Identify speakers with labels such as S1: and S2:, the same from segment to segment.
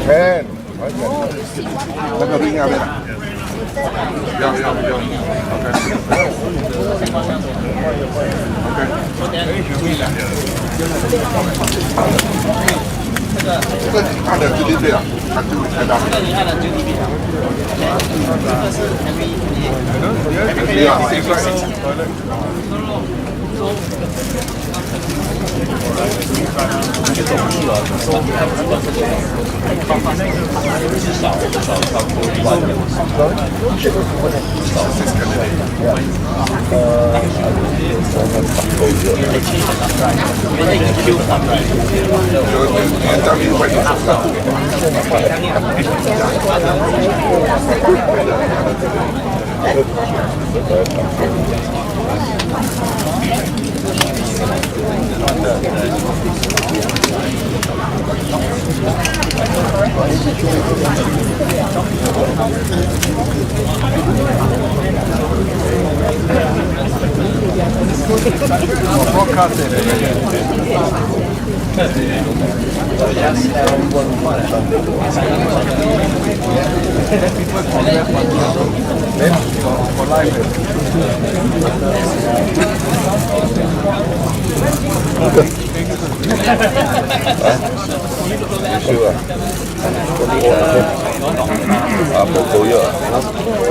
S1: Ten. Nó có đi nhau đây nè. Vô. Ok. Ăn được chưa đi à? Ăn chưa đi đâu? Chưa à?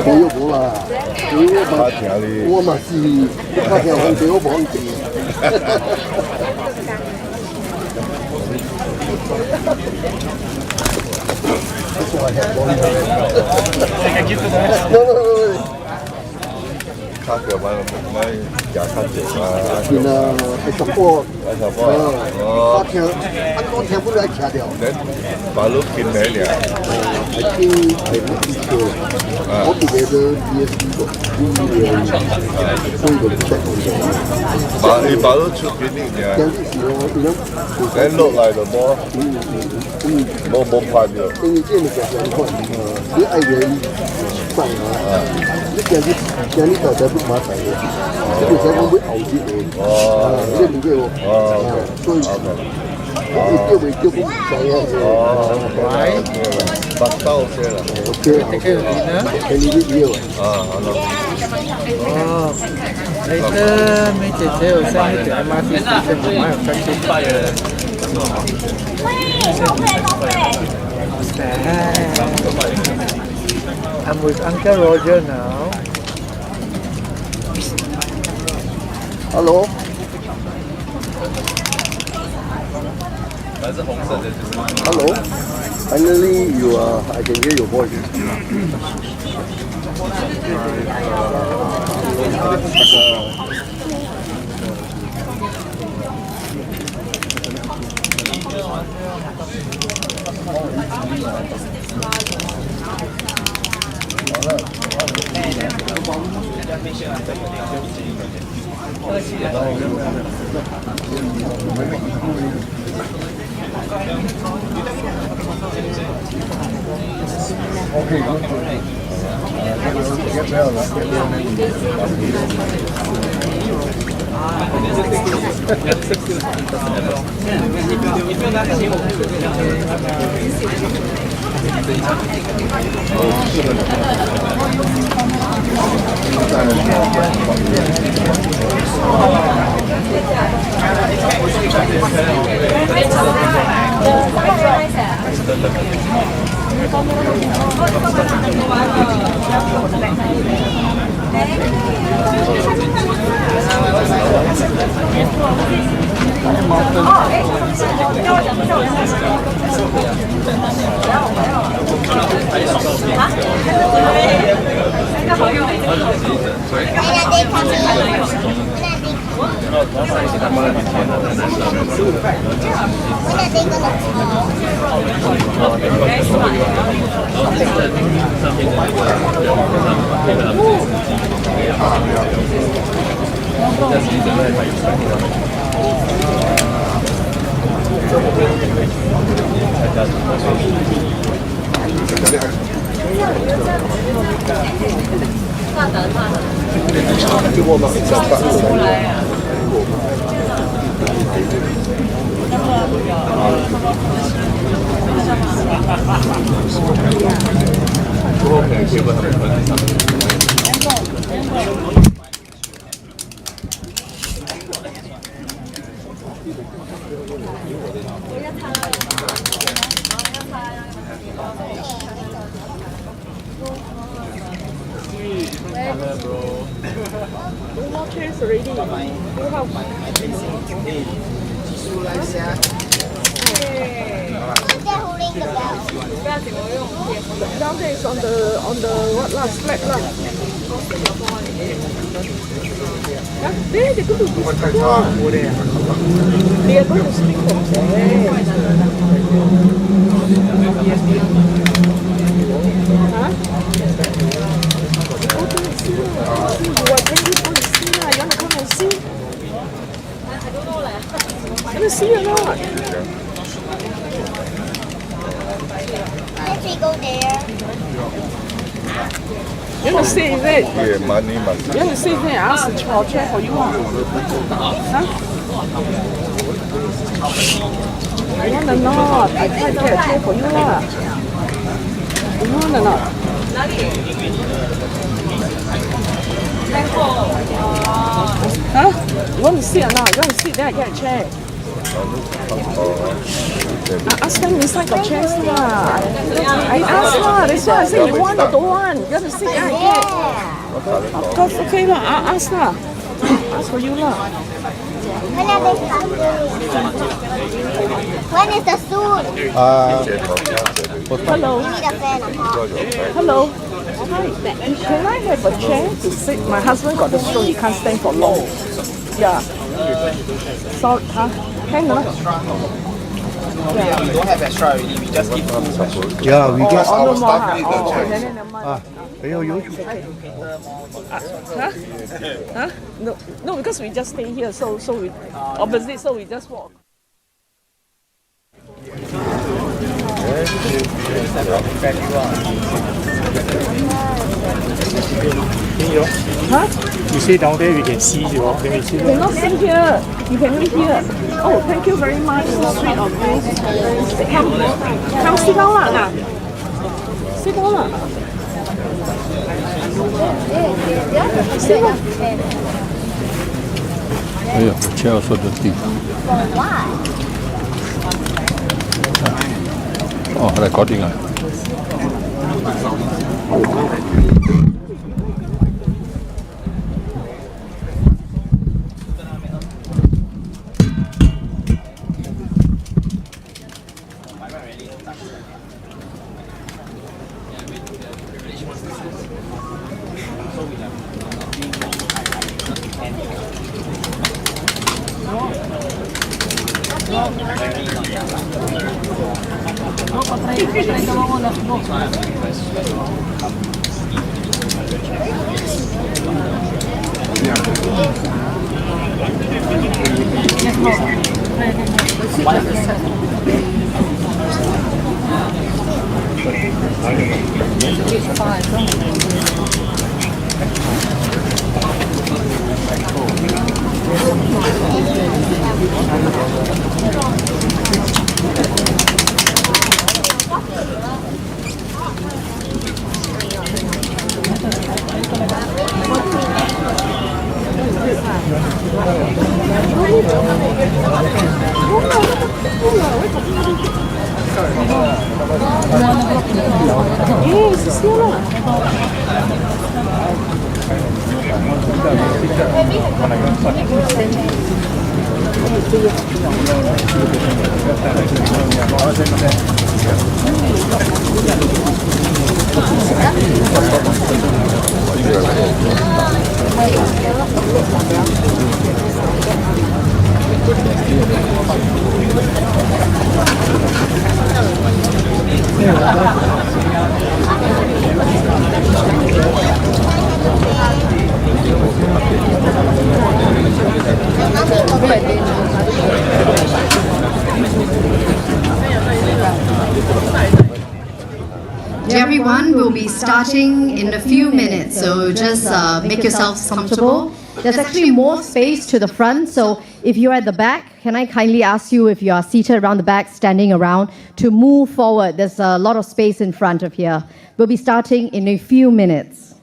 S1: Bộ yêu bố là我嘛是发条红酒忘记。Khác kiểu mà mấy giả khác kiểu mà thì là cái sập bò phát theo ăn con theo bữa nay chả điều đến bà lúc kinh đấy nhỉ cái một cái chỗ có tụi bé đó PSP của bà lúc chụp cái này nhỉ đến lộ lại rồi bố phạt được cái như thế này cái con đứa ai vậy bằng cái cái này tao cũng mà phải cái điều này cũng biết ẩu gì đấy cái mình kêu tôi tiêu cũng phải phải bắt tao xe là ok cái này biết nhiều later mấy chị theo sang cái tiệm mà thì sẽ mua một cái I'm with Uncle Roger now. Hello. Hello. Finally, I can hear your voice. Okay, get well.
S2: Down there is on the what last flat lah. There they go to this club. They are going to speak from there. Huh? Go to see. You are bringing on to see lah. You want to come and see? I don't know lah. You want to see or not?
S3: If we go there.
S2: You want to see is it?
S4: Yeah, money.
S2: You want to see is it? I ask the chair for you. Huh? You want or not? I try to get a chair for you lah. You want or not? Huh? You want to sit or not? You want to sit, then I get a chair. I ask them inside got chairs lah. I ask lah. That's why I say you want or don't want. You want to sit, then I get. Of course, okay lah. I ask lah. Ask for you lah.
S3: When are they coming? When is the suit?
S2: Hello.
S3: We need a fan.
S2: Hello. Hi. Can I have a chair to sit? My husband got the stroke. He can't stand for long. Yeah. So, hang on.
S5: Yeah, we don't have extra already. We just give 2 extra.
S1: Yeah, we get
S2: Oh, no
S1: our
S2: more.
S1: staff need the
S2: Oh,
S1: chairs.
S2: then never mind.
S1: 很有优秀。
S2: Huh? Huh? No, no, because we just stay here, so we opposite, so we just walk. Huh?
S6: You say down there we can see you. Let me see.
S2: You cannot sit here. You can only here. Oh, thank you very much. So sweet of you. Come sit down lah. Sit down lah. Sit down.
S4: 哎呀，我chair also dirty。
S3: Why?
S4: 哦，recording 啊。
S7: Everyone will be starting in a few minutes, so just make yourselves comfortable There's actually more space to the front, so if you're at the back, can I kindly ask you, if you are seated around the back, standing around, to move forward. There's a lot of space in front of here. We'll be starting in a few minutes.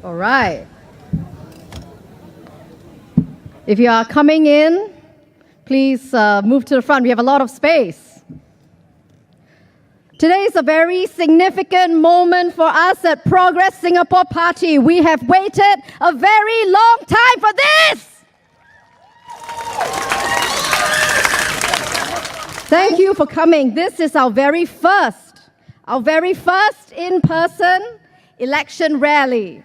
S7: All right. If you are coming in, please move to the front. We have a lot of space. Today is a very significant moment for us at Progress Singapore Party. We have waited a very long time for this. Thank you for coming. This is our very first in-person election rally.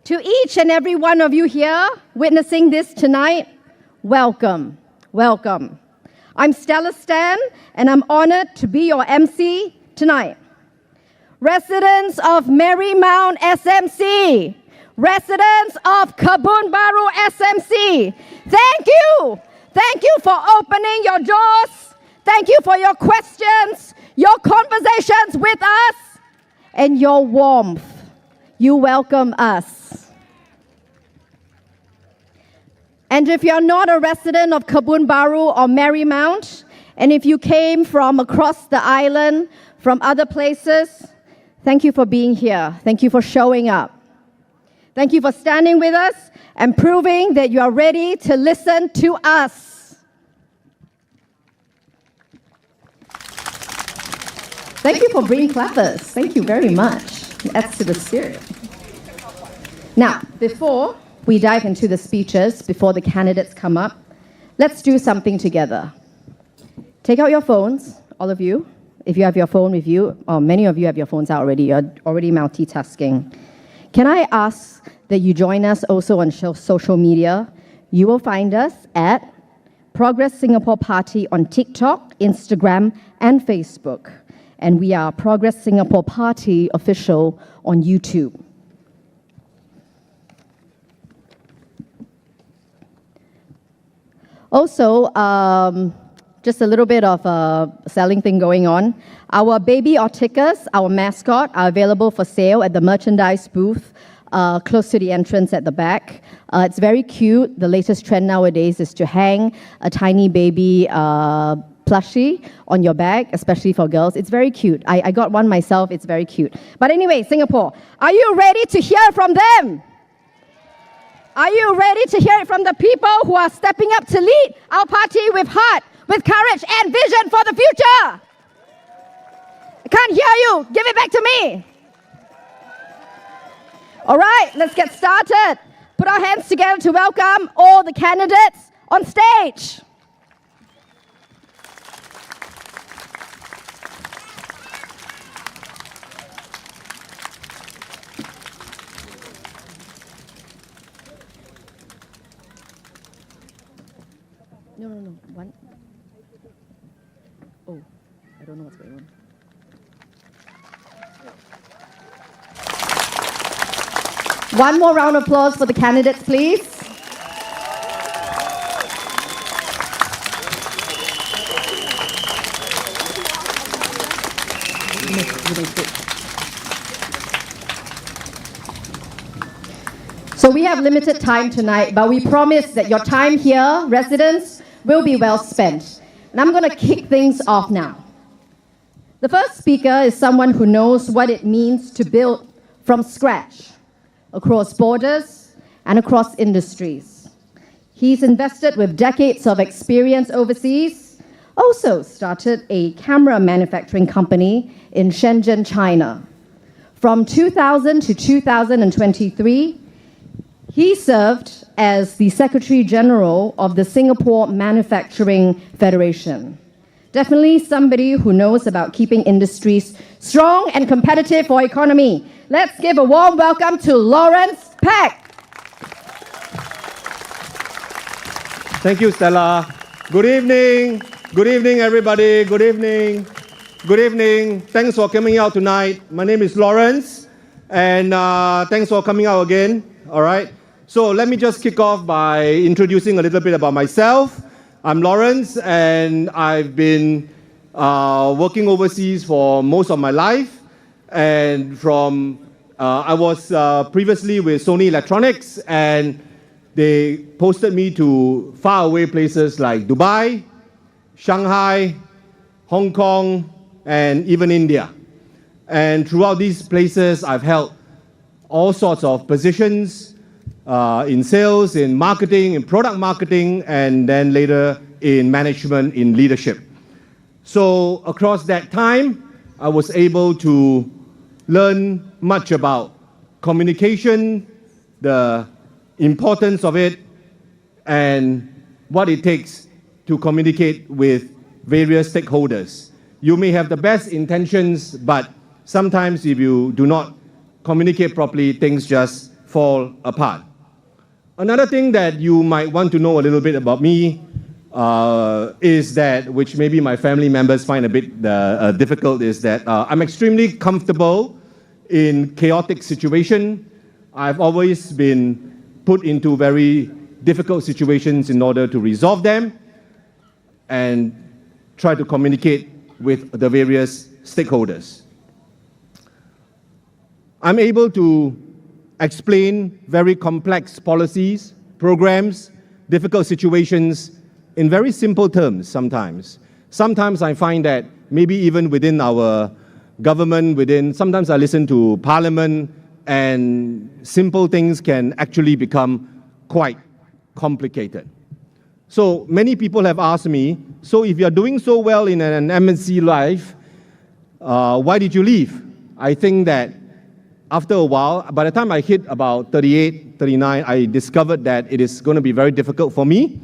S7: To each and every one of you here witnessing this tonight, welcome, welcome. I'm Stella Stan, and I'm honored to be your MC tonight. Residents of Marymount SMC, residents of Kebun Baru SMC, thank you. Thank you for opening your doors. Thank you for your questions, your conversations with us, and your warmth. You welcome us. And if you're not a resident of Kebun Baru or Marymount, and if you came from across the island, from other places, thank you for being here. Thank you for showing up. Thank you for standing with us and proving that you are ready to listen to us. Thank you for bringing clappers. Thank you very much. It adds to the spirit. Now, before we dive into the speeches, before the candidates come up, let's do something together. Take out your phones, all of you. If you have your phone with you, or many of you have your phones out already, you're already multitasking. Can I ask that you join us also on social media? You will find us at Progress Singapore Party on TikTok, Instagram, and Facebook. And we are Progress Singapore Party Official on YouTube. Also, just a little bit of a selling thing going on. Our baby Orticus, our mascot, are available for sale at the merchandise booth close to the entrance at the back. It's very cute. The latest trend nowadays is to hang a tiny baby plushie on your bag, especially for girls. It's very cute. I got one myself. It's very cute. But anyway, Singapore, are you ready to hear from them? Are you ready to hear it from the people who are stepping up to lead our party with heart, with courage and vision for the future? I can't hear you. Give it back to me. All right, let's get started. Put our hands together to welcome all the candidates on stage. No. One. Oh, I don't know what's going on. One more round of applause for the candidates, please. So we have limited time tonight, but we promise that your time here, residents, will be well spent. And I'm going to kick things off now. The first speaker is someone who knows what it means to build from scratch, across borders and across industries. He's invested with decades of experience overseas, also started a camera manufacturing company in Shenzhen, China. From 2000 to 2023, he served as the Secretary General of the Singapore Manufacturing Federation. Definitely somebody who knows about keeping industries strong and competitive for economy. Let's give a warm welcome to Lawrence Pek.
S8: Thank you, Stella. Good evening. Good evening, everybody. Good evening. Good evening. Thanks for coming out tonight. My name is Lawrence, and thanks for coming out again. All right. So let me just kick off by introducing a little bit about myself. I'm Lawrence, and I've been working overseas for most of my life. And I was previously with Sony Electronics, and they posted me to faraway places like Dubai, Shanghai, Hong Kong, and even India. And throughout these places, I've held all sorts of positions in sales, in marketing, in product marketing, and then later in management, in leadership. So across that time, I was able to learn much about communication, the importance of it, and what it takes to communicate with various stakeholders. You may have the best intentions, but sometimes if you do not communicate properly, things just fall apart. Another thing that you might want to know a little bit about me is that, which maybe my family members find a bit difficult, is that I'm extremely comfortable in chaotic situation. I've always been put into very difficult situations in order to resolve them and try to communicate with the various stakeholders. I'm able to explain very complex policies, programs, difficult situations in very simple terms sometimes. Sometimes I find that maybe even within our government, sometimes I listen to Parliament, and simple things can actually become quite complicated. So many people have asked me, so if you're doing so well in an MNC life, why did you leave? I think that after a while, by the time I hit about 38, 39, I discovered that it is going to be very difficult for me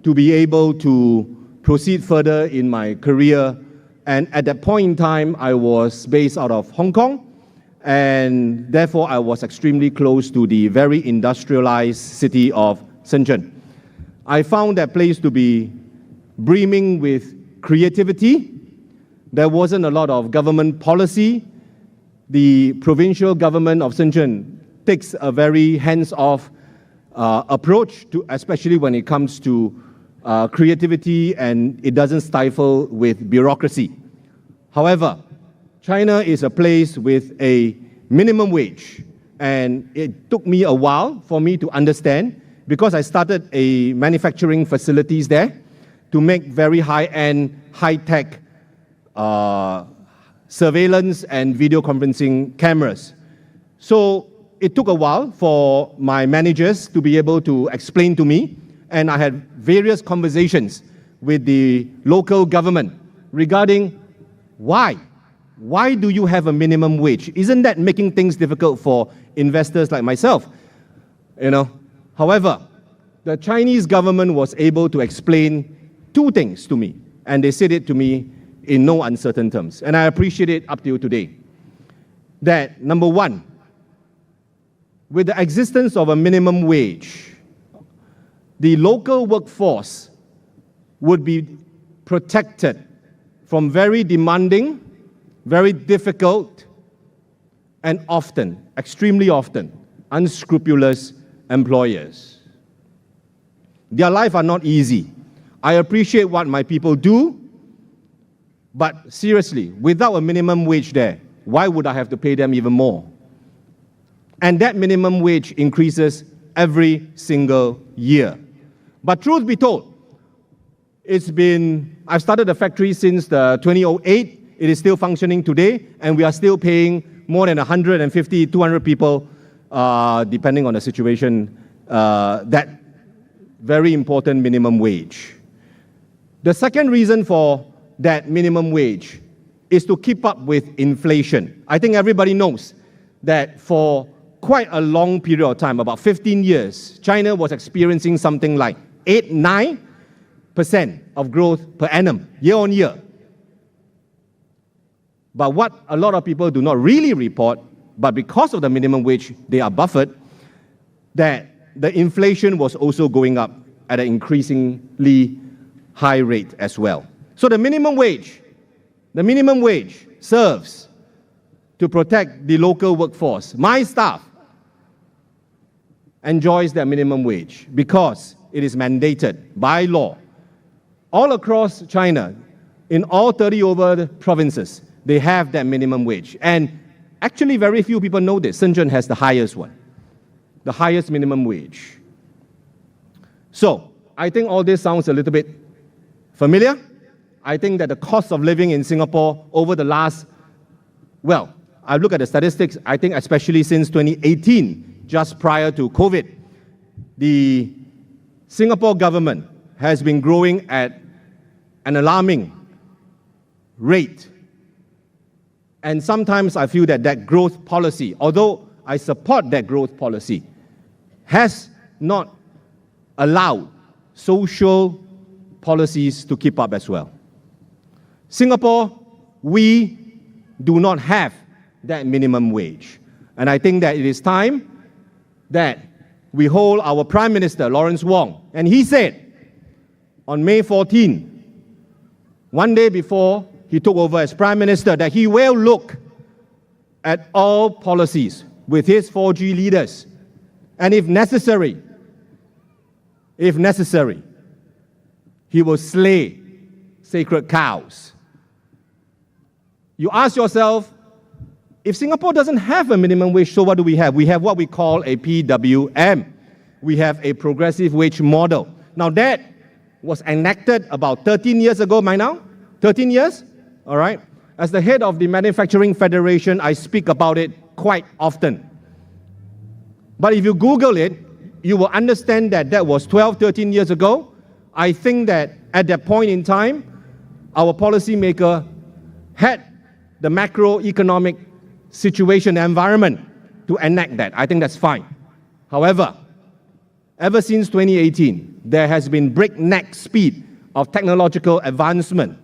S8: to be able to proceed further in my career. And at that point in time, I was based out of Hong Kong, and therefore I was extremely close to the very industrialized city of Shenzhen. I found that place to be brimming with creativity. There wasn't a lot of government policy. The provincial government of Shenzhen takes a very hands-off approach, especially when it comes to creativity, and it doesn't stifle with bureaucracy. However, China is a place with a minimum wage, and it took me a while for me to understand, because I started a manufacturing facilities there to make very high-end, high-tech surveillance and video conferencing cameras. So it took a while for my managers to be able to explain to me, and I had various conversations with the local government regarding why do you have a minimum wage? Isn't that making things difficult for investors like myself? However, the Chinese government was able to explain two things to me, and they said it to me in no uncertain terms, and I appreciate it up till today. That, number one, with the existence of a minimum wage, the local workforce would be protected from very demanding, very difficult, and often, extremely often, unscrupulous employers. Their lives are not easy. I appreciate what my people do, but seriously, without a minimum wage there, why would I have to pay them even more? And that minimum wage increases every single year. But truth be told, I've started the factory since 2008. It is still functioning today, and we are still paying more than 150, 200 people, depending on the situation, that very important minimum wage. The second reason for that minimum wage is to keep up with inflation. I think everybody knows that for quite a long period of time, about 15 years, China was experiencing something like 8-9% of growth per annum, year on year. But what a lot of people do not really report, but because of the minimum wage, they are buffered, that the inflation was also going up at an increasingly high rate as well. So the minimum wage serves to protect the local workforce. My staff enjoys their minimum wage because it is mandated by law. All across China, in all 30 over provinces, they have that minimum wage. And actually, very few people know this. Shenzhen has the highest one, the highest minimum wage. So, I think all this sounds a little bit familiar. I think that the cost of living in Singapore over the last, well, I look at the statistics, I think especially since 2018, just prior to COVID, the Singapore government has been growing at an alarming rate. And sometimes I feel that that growth policy, although I support that growth policy, has not allowed social policies to keep up as well. Singapore, we do not have that minimum wage. And I think that it is time that we hold our Prime Minister, Lawrence Wong, and he said on May 14, one day before he took over as Prime Minister, that he will look at all policies with his 4G leaders And if necessary, he will slay sacred cows. You ask yourself, if Singapore doesn't have a minimum wage, so what do we have? We have what we call a PWM. We have a progressive wage model. Now that was enacted about 13 years ago by now. 13 years? All right. As the head of the Manufacturing Federation, I speak about it quite often. But if you Google it, you will understand that that was 12, 13 years ago. I think that at that point in time, our policymaker had the macroeconomic situation, environment to enact that. I think that's fine. However, ever since 2018, there has been breakneck speed of technological advancement.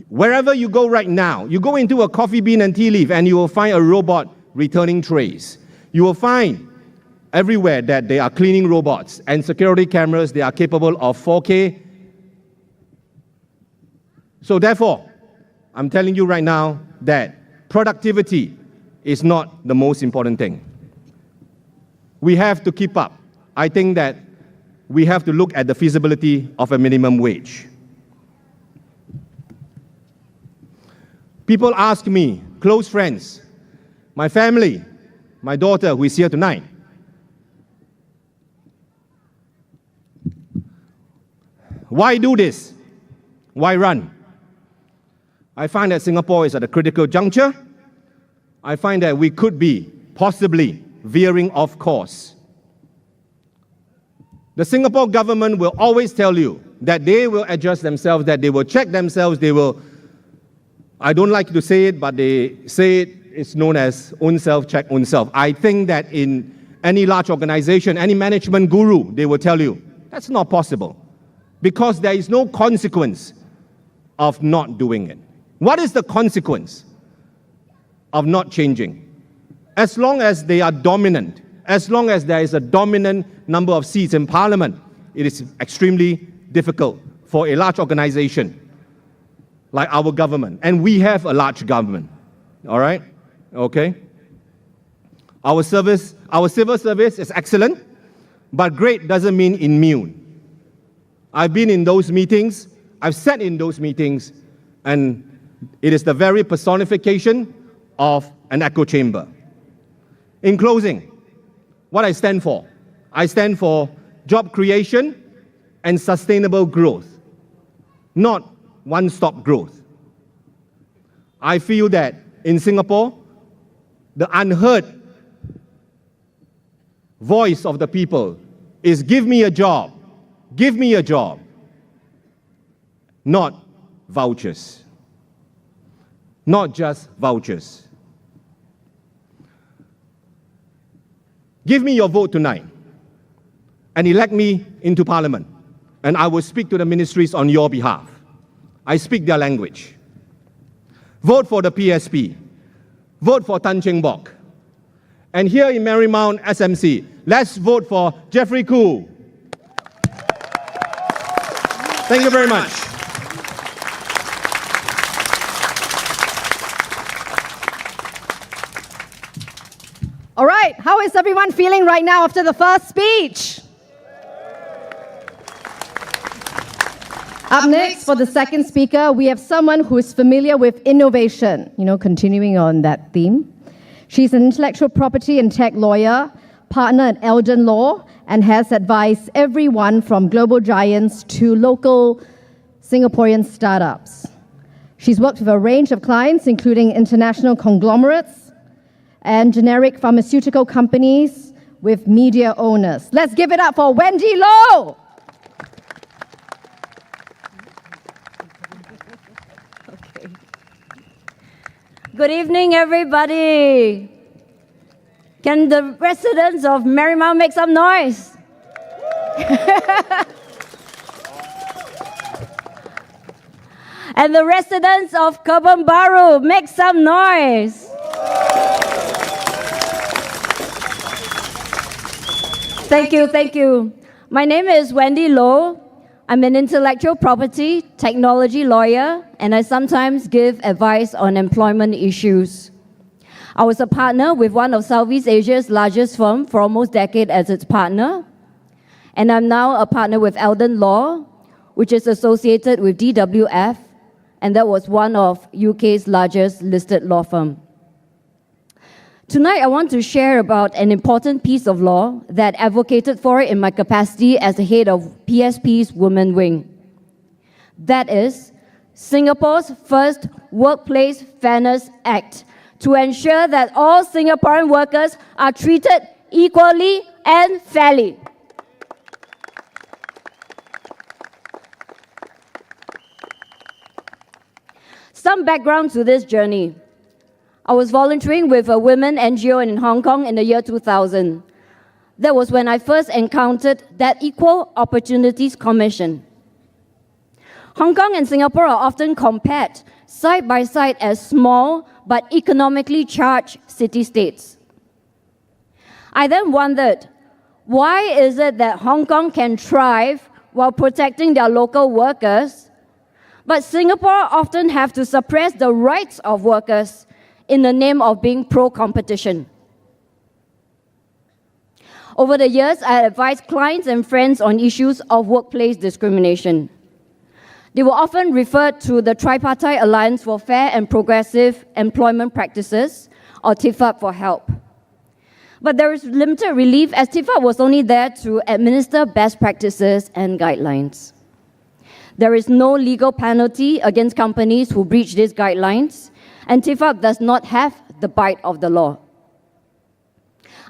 S8: Wherever you go right now, you go into a coffee bean and tea leaf and you will find a robot returning trays. You will find everywhere that they are cleaning robots and security cameras, they are capable of 4K. So therefore, I'm telling you right now that productivity is not the most important thing. We have to keep up. I think that we have to look at the feasibility of a minimum wage. People ask me, close friends, my family, my daughter who is here tonight, why do this? Why run? I find that Singapore is at a critical juncture. I find that we could be possibly veering off course. The Singapore government will always tell you that they will adjust themselves, that they will check themselves, they will, I don't like to say it, but they say it's known as own self, check own self. I think that in any large organization, any management guru, they will tell you, that's not possible because there is no consequence of not doing it. What is the consequence of not changing? As long as they are dominant, as long as there is a dominant number of seats in parliament, it is extremely difficult for a large organization like our government. And we have a large government, all right? Okay? Our civil service is excellent, but great doesn't mean immune. I've been in those meetings, I've sat in those meetings, and it is the very personification of an echo chamber. In closing, what I stand for job creation and sustainable growth, not one-stop growth. I feel that in Singapore, the unheard voice of the people is give me a job, not vouchers. Not just vouchers. Give me your vote tonight and elect me into parliament, and I will speak to the ministries on your behalf. I speak their language. Vote for the PSP. Vote for Tan Cheng Bock. And here in Marymount SMC, let's vote for Jeffrey Khoo. Thank you very much.
S7: All right, how is everyone feeling right now after the first speech? Up next, for the second speaker, we have someone who is familiar with innovation, continuing on that theme. She's an intellectual property and tech lawyer, partner at Eldon Law, and has advised everyone from global giants to local Singaporean startups. She's worked with a range of clients, including international conglomerates and generic pharmaceutical companies with media owners. Let's give it up for Wendy Low.
S9: Okay. Good evening, everybody. Can the residents of Marymount make some noise? And the residents of Kebun Baru, make some noise. Thank you. My name is Wendy Low. I'm an intellectual property technology lawyer, and I sometimes give advice on employment issues. I was a partner with one of Southeast Asia's largest firms for almost a decade as its partner. And I'm now a partner with Eldon Law, which is associated with DWF, and that was one of UK's largest listed law firm. Tonight, I want to share about an important piece of law that advocated for it in my capacity as the head of PSP's Women Wing. That is Singapore's first Workplace Fairness Act to ensure that all Singaporean workers are treated equally and fairly. Some background to this journey. I was volunteering with a women NGO in Hong Kong in the year 2000. That was when I first encountered that Equal Opportunities Commission. Hong Kong and Singapore are often compared side by side as small but economically charged city-states. I then wondered, why is it that Hong Kong can thrive while protecting their local workers, but Singapore often have to suppress the rights of workers in the name of being pro-competition? Over the years, I advised clients and friends on issues of workplace discrimination. They were often referred to the Tripartite Alliance for Fair and Progressive Employment Practices, or TIFAP, for help. But there is limited relief, as TIFAP was only there to administer best practices and guidelines. There is no legal penalty against companies who breach these guidelines, and TIFAP does not have the bite of the law.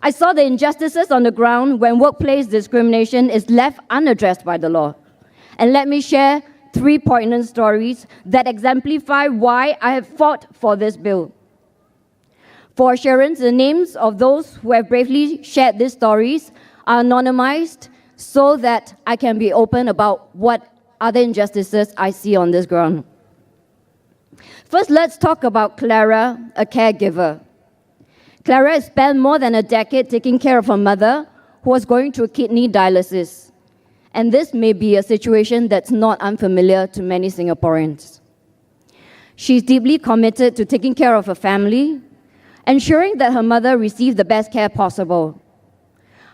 S9: I saw the injustices on the ground when workplace discrimination is left unaddressed by the law. And let me share 3 poignant stories that exemplify why I have fought for this bill. For assurance, the names of those who have bravely shared these stories are anonymized so that I can be open about what other injustices I see on this ground. First, let's talk about Clara, a caregiver. Clara has spent more than a decade taking care of her mother, who was going through kidney dialysis. And this may be a situation that's not unfamiliar to many Singaporeans. She's deeply committed to taking care of her family, ensuring that her mother received the best care possible.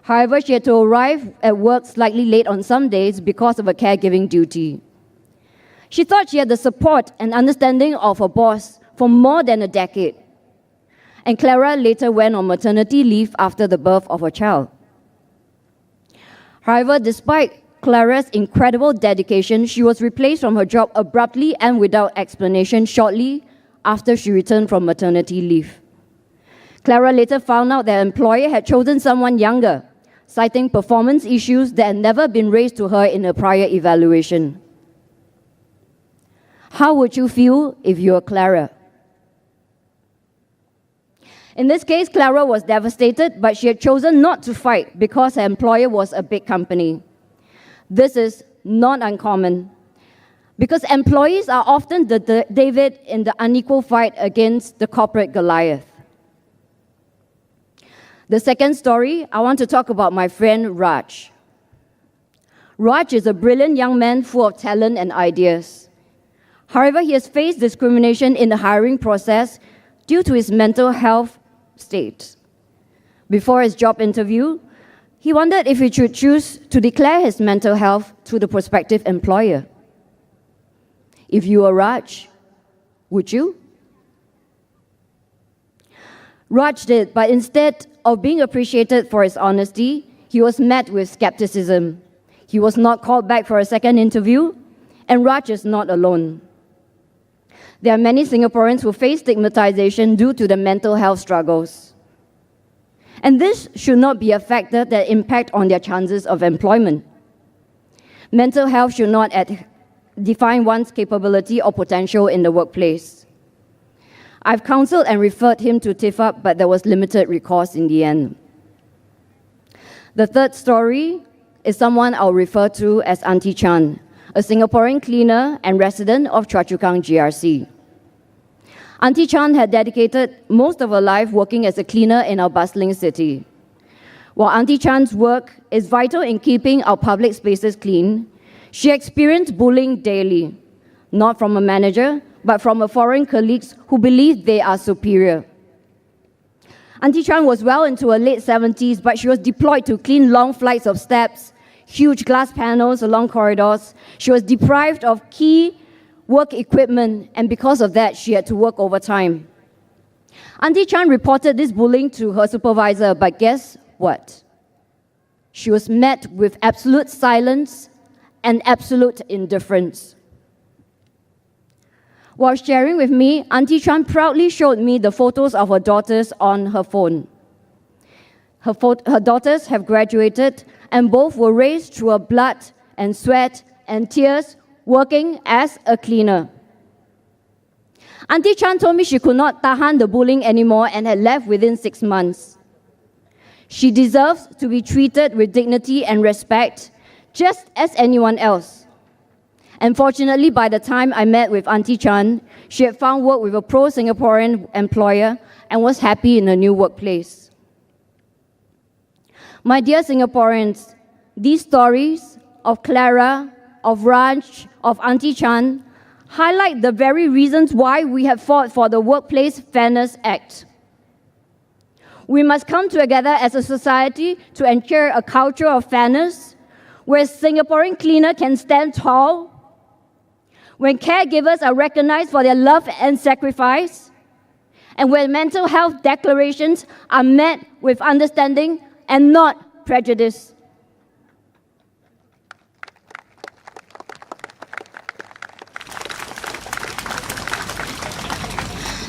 S9: However, she had to arrive at work slightly late on some days because of a caregiving duty. She thought she had the support and understanding of her boss for more than a decade. And Clara later went on maternity leave after the birth of her child. However, despite Clara's incredible dedication, she was replaced from her job abruptly and without explanation shortly after she returned from maternity leave. Clara later found out that her employer had chosen someone younger, citing performance issues that had never been raised to her in a prior evaluation. How would you feel if you were Clara? In this case, Clara was devastated, but she had chosen not to fight because her employer was a big company. This is not uncommon, because employees are often the David in the unequal fight against the corporate Goliath. The second story, I want to talk about my friend Raj. Raj is a brilliant young man full of talent and ideas. However, he has faced discrimination in the hiring process due to his mental health state. Before his job interview, he wondered if he should choose to declare his mental health to the prospective employer. If you were Raj, would you? Raj did, but instead of being appreciated for his honesty, he was met with skepticism. He was not called back for a second interview, and Raj is not alone. There are many Singaporeans who face stigmatization due to the mental health struggles. And this should not be a factor that impacts on their chances of employment. Mental health should not define one's capability or potential in the workplace. I've counseled and referred him to TIFAP, but there was limited recourse in the end. The third story is someone I'll refer to as Auntie Chan, a Singaporean cleaner and resident of Choa Chu Kang GRC. Auntie Chan had dedicated most of her life working as a cleaner in our bustling city. While Auntie Chan's work is vital in keeping our public spaces clean, she experienced bullying daily, not from a manager, but from her foreign colleagues who believe they are superior. Auntie Chan was well into her late 70s, but she was deployed to clean long flights of steps, huge glass panels along corridors. She was deprived of key work equipment, and because of that, she had to work overtime. Auntie Chan reported this bullying to her supervisor, but guess what? She was met with absolute silence and absolute indifference. While sharing with me, Auntie Chan proudly showed me the photos of her daughters on her phone. Her daughters have graduated, and both were raised through her blood and sweat and tears working as a cleaner. Auntie Chan told me she could not tahan the bullying anymore and had left within 6 months. She deserves to be treated with dignity and respect, just as anyone else. Unfortunately, by the time I met with Auntie Chan, she had found work with a pro-Singaporean employer and was happy in her new workplace. My dear Singaporeans, these stories of Clara, of Raj, of Auntie Chan highlight the very reasons why we have fought for the Workplace Fairness Act. We must come together as a society to ensure a culture of fairness, where Singaporean cleaner can stand tall, when caregivers are recognized for their love and sacrifice, and where mental health declarations are met with understanding and not prejudice.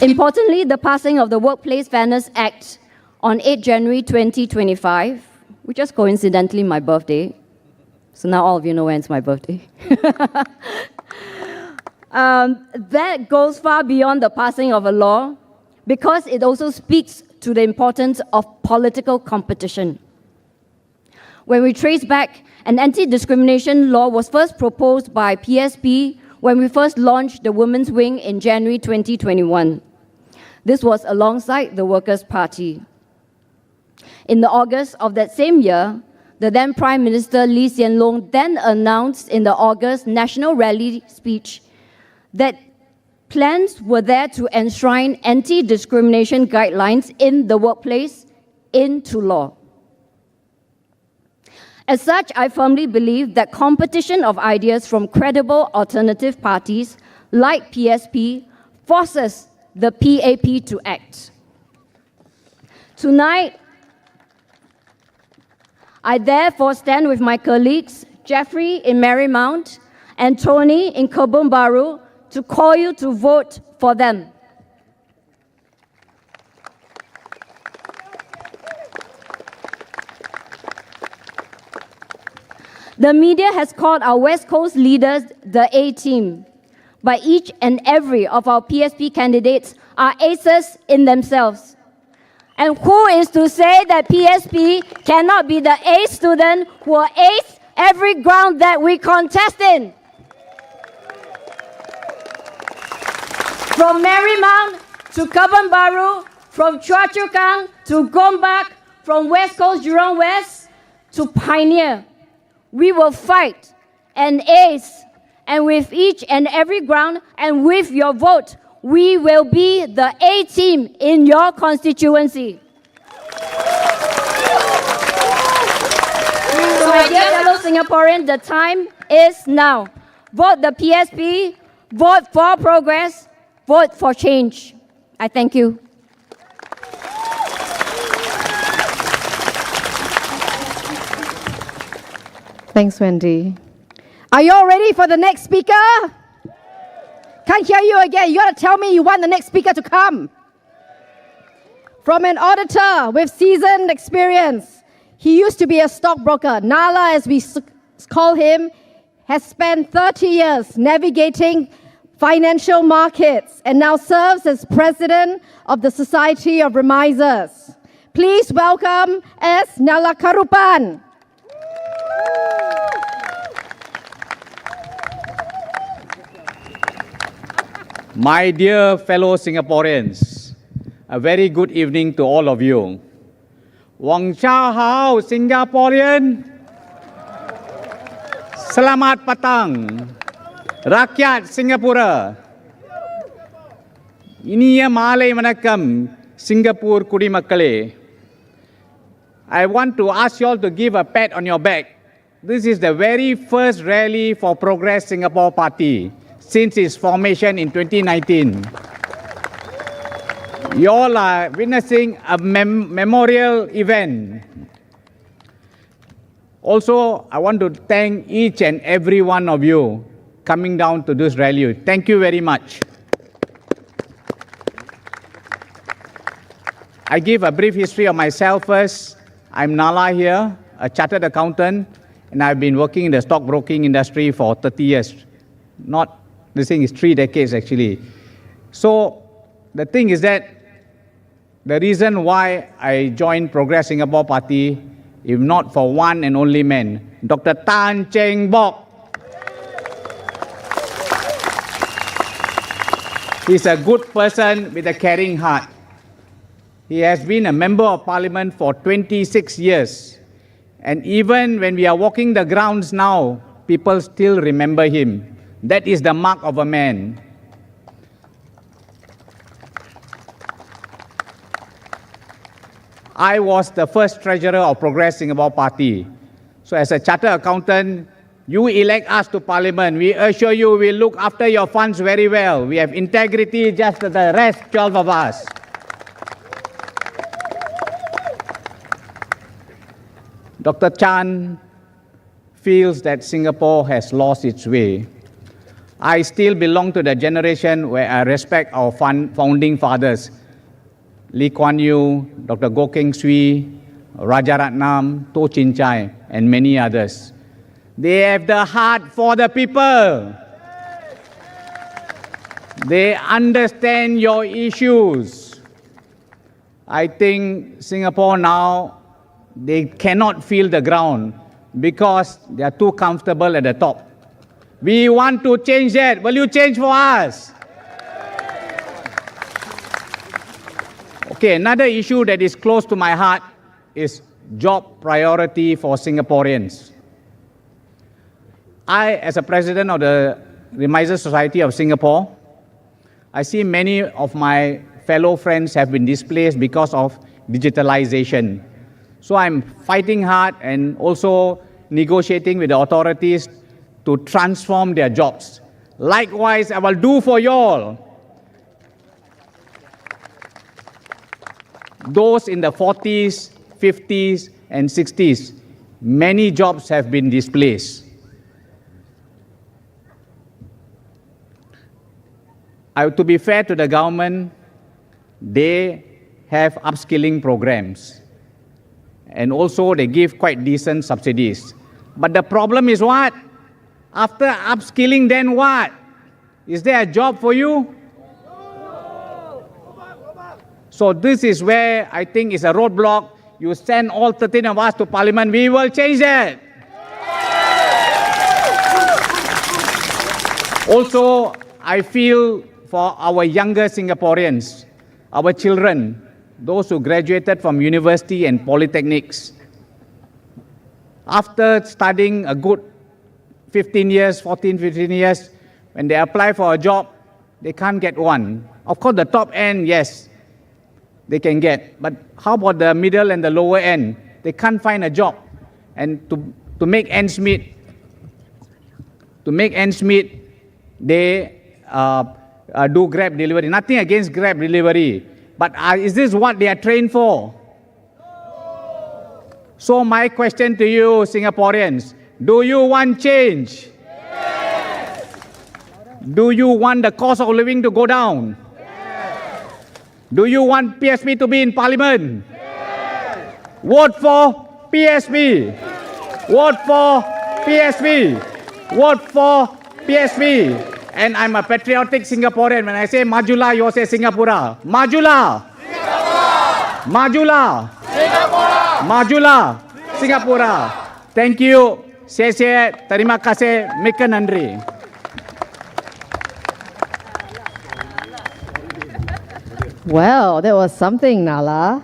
S9: Importantly, the passing of the Workplace Fairness Act on 8 January 2025, which is coincidentally my birthday. So now all of you know when it's my birthday. That goes far beyond the passing of a law because it also speaks to the importance of political competition. When we trace back, an anti-discrimination law was first proposed by PSP when we first launched the Women's Wing in January 2021. This was alongside the Workers' Party. In the August of that same year, the then Prime Minister Lee Hsien Loong then announced in the August National Rally speech that plans were there to enshrine anti-discrimination guidelines in the workplace into law. As such, I firmly believe that competition of ideas from credible alternative parties like PSP forces the PAP to act. Tonight, I therefore stand with my colleagues, Jeffrey in Marymount and Tony in Kebun Baru, to call you to vote for them. The media has called our West Coast leaders the A-team, but each and every of our PSP candidates are aces in themselves. And who is to say that PSP cannot be the ace student who will ace every ground that we contest in? From Marymount to Kebun Baru, from Choa Chu Kang to Gombak, from West Coast Jurong West to Pioneer, we will fight and ace, and with each and every ground and with your vote, we will be the A-team in your constituency. So my dear fellow Singaporeans, the time is now. Vote the PSP, vote for progress, vote for change. I thank you.
S7: Thanks, Wendy. Are you all ready for the next speaker? Can't hear you again. You gotta tell me you want the next speaker to come. From an auditor with seasoned experience, he used to be a stockbroker. Nala, as we call him, has spent 30 years navigating financial markets and now serves as president of the Society of Remisers. Please welcome S. Nala Karupan.
S10: My dear fellow Singaporeans, a very good evening to all of you. Wang Cha Hao, Singaporean. Selamat petang, rakyat Singapura. Inia malai manakam, Singapore Kudimakkale, I want to ask you all to give a pat on your back. This is the very first rally for Progress Singapore Party since its formation in 2019. You all are witnessing a memorial event. Also, I want to thank each and every one of you coming down to this rally. Thank you very much. I give a brief history of myself first. I'm Nala here, a chartered accountant, and I've been working in the stockbroking industry for 30 years. Not, this thing is 3 decades actually. So the thing is that the reason why I joined Progress Singapore Party, if not for one and only man, Dr. Tan Cheng Bock. He's a good person with a caring heart. He has been a member of parliament for 26 years. And even when we are walking the grounds now, people still remember him. That is the mark of a man. I was the first treasurer of Progress Singapore Party. So as a chartered accountant, you elect us to parliament. We assure you we'll look after your funds very well. We have integrity just as the rest 12 of us. Dr. Chan feels that Singapore has lost its way. I still belong to the generation where I respect our founding fathers, Lee Kuan Yew, Dr. Goh Keng Swee, Rajaratnam, Toh Chin Chai, and many others. They have the heart for the people. They understand your issues. I think Singapore now, they cannot feel the ground because they are too comfortable at the top. We want to change that. Will you change for us? Okay, another issue that is close to my heart is job priority for Singaporeans. I, as a president of the Remiser Society of Singapore, I see many of my fellow friends have been displaced because of digitalization. So I'm fighting hard and also negotiating with the authorities to transform their jobs. Likewise, I will do for you all. Those in the 40s, 50s, and 60s, many jobs have been displaced. To be fair to the government, they have upskilling programs. And also they give quite decent subsidies. But the problem is what? After upskilling, then what? Is there a job for you? So this is where I think is a roadblock. You send all 13 of us to parliament, we will change that. Also, I feel for our younger Singaporeans, our children, those who graduated from university and polytechnics. After studying a good 15 years, 14, 15 years, when they apply for a job, they can't get one. Of course, the top end, yes, they can get. But how about the middle and the lower end? They can't find a job. And to make ends meet, they do Grab delivery. Nothing against Grab delivery. But is this what they are trained for? So my question to you, Singaporeans, do you want change? Yes. Do you want the cost of living to go down? Yes. Do you want PSP to be in parliament? Yes. Vote for PSP. Vote for PSP. Vote for PSP. And I'm a patriotic Singaporean. When I say Majula, you all say Singapura. Majula. Singapura. Majula. Singapura. Majula. Singapura. Thank you. Terima kasih. Mika nandri.
S7: Well, that was something, Nala.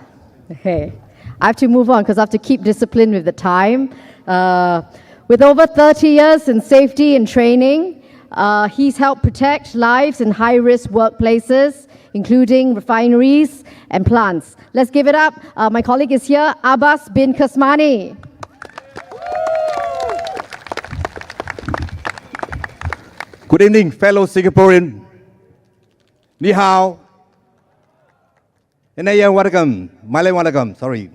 S7: Okay. I have to move on because I have to keep discipline with the time. With over 30 years in safety and training, he's helped protect lives in high-risk workplaces. including refineries and plants. Let's give it up. My colleague is here, Abbas bin Kasmani.
S11: Good evening, fellow Singaporean. Ni hao. Inayang wadakam. Malay wadakam, sorry.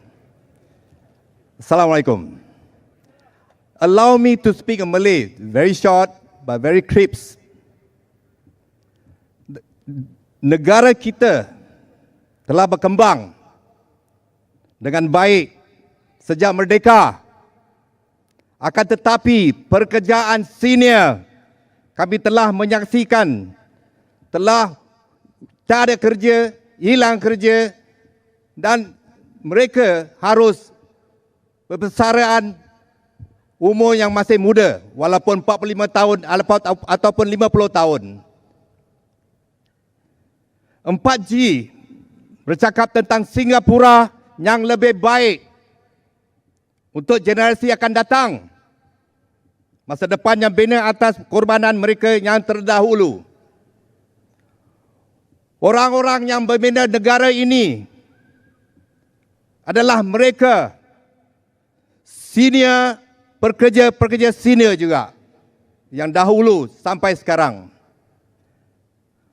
S11: Assalamualaikum. Allow me to speak in Malay, very short but very crisp. Negara kita telah berkembang dengan baik sejak merdeka. Akan tetapi pekerjaan senior kami telah menyaksikan telah tiada kerja, hilang kerja dan mereka harus berbesaraan umur yang masih muda walaupun 45 tahun ataupun 50 tahun. 4G bercakap tentang Singapura yang lebih baik untuk generasi akan datang. Masa depan yang bina atas korbanan mereka yang terdahulu. Orang-orang yang membina negara ini adalah mereka senior, pekerja-pekerja senior juga yang dahulu sampai sekarang.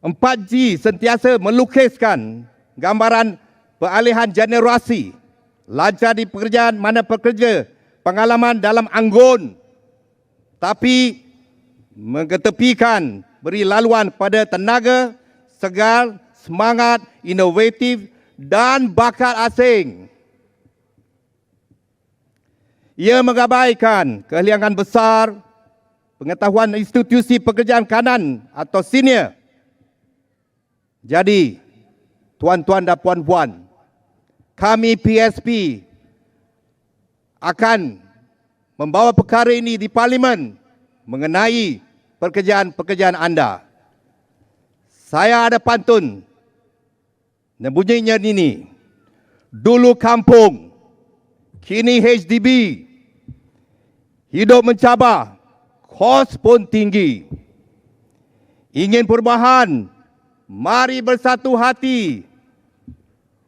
S11: 4G sentiasa melukiskan gambaran peralihan generasi, lancar di pekerjaan mana pekerja, pengalaman dalam anggun, tapi mengetepikan beri laluan pada tenaga, segar, semangat, inovatif dan bakat asing. Ia mengabaikan kehilangan besar pengetahuan institusi pekerjaan kanan atau senior. Jadi, tuan-tuan dan puan-puan, kami PSP akan membawa perkara ini di Parlimen mengenai pekerjaan-pekerjaan anda. Saya ada pantun dan bunyinya ini. Dulu kampung, kini HDB. Hidup mencabar, kos pun tinggi. Ingin perubahan, mari bersatu hati.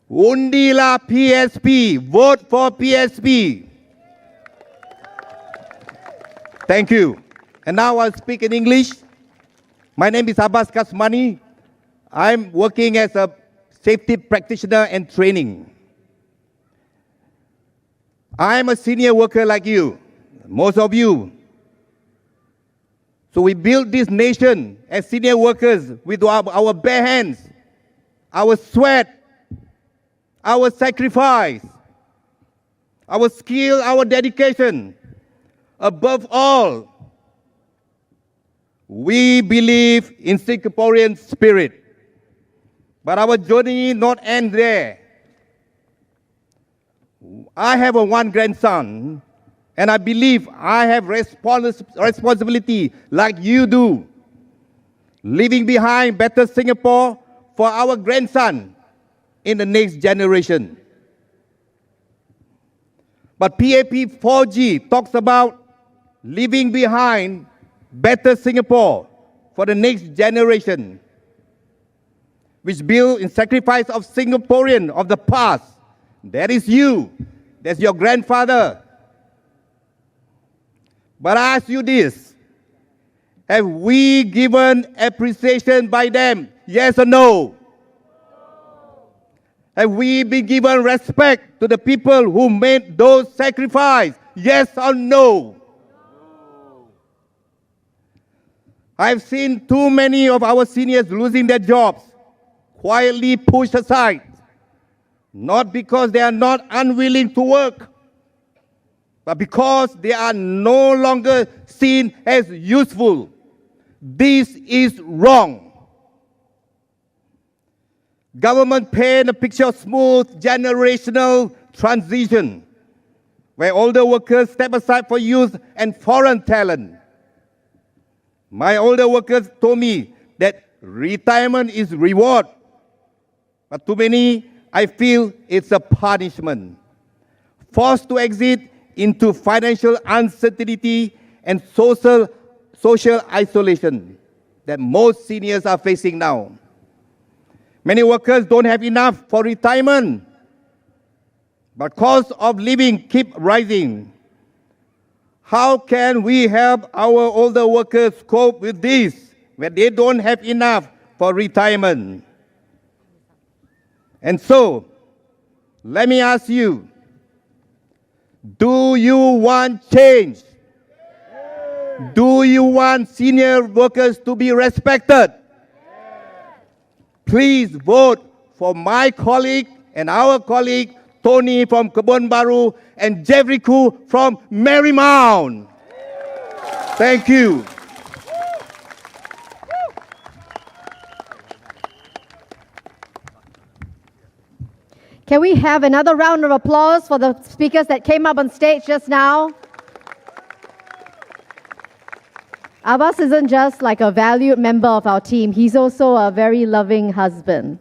S11: Undilah PSP, vote for PSP. Thank you. And now I'll speak in English. My name is Abbas Kasmani. I'm working as a safety practitioner and training. I'm a senior worker like you, most of you. So we built this nation as senior workers with our bare hands, our sweat, our sacrifice, our skill, our dedication. Above all, we believe in Singaporean spirit. But our journey not end there. I have one grandson, and I believe I have responsibility like you do, leaving behind better Singapore for our grandson in the next generation. But PAP 4G talks about leaving behind better Singapore for the next generation, which build in sacrifice of Singaporean of the past. That is you. That's your grandfather. But I ask you this. Have we given appreciation by them? Yes or no? Have we been given respect to the people who made those sacrifices? Yes or no? I've seen too many of our seniors losing their jobs, quietly pushed aside, not because they are not unwilling to work, but because they are no longer seen as useful. This is wrong. Government paint a picture of smooth generational transition, where older workers step aside for youth and foreign talent. My older workers told me that retirement is reward, but to many, I feel it's a punishment. Forced to exit into financial uncertainty and social isolation that most seniors are facing now. Many workers don't have enough for retirement, but cost of living keep rising. How can we help our older workers cope with this when they don't have enough for retirement? And so, let me ask you, do you want change? Do you want senior workers to be respected? Please vote for my colleague and our colleague, Tony from Kebun Baru and Jeffrey Khoo from Marymount. Thank you.
S7: Can we have another round of applause for the speakers that came up on stage just now? Abbas isn't just like a valued member of our team, he's also a very loving husband.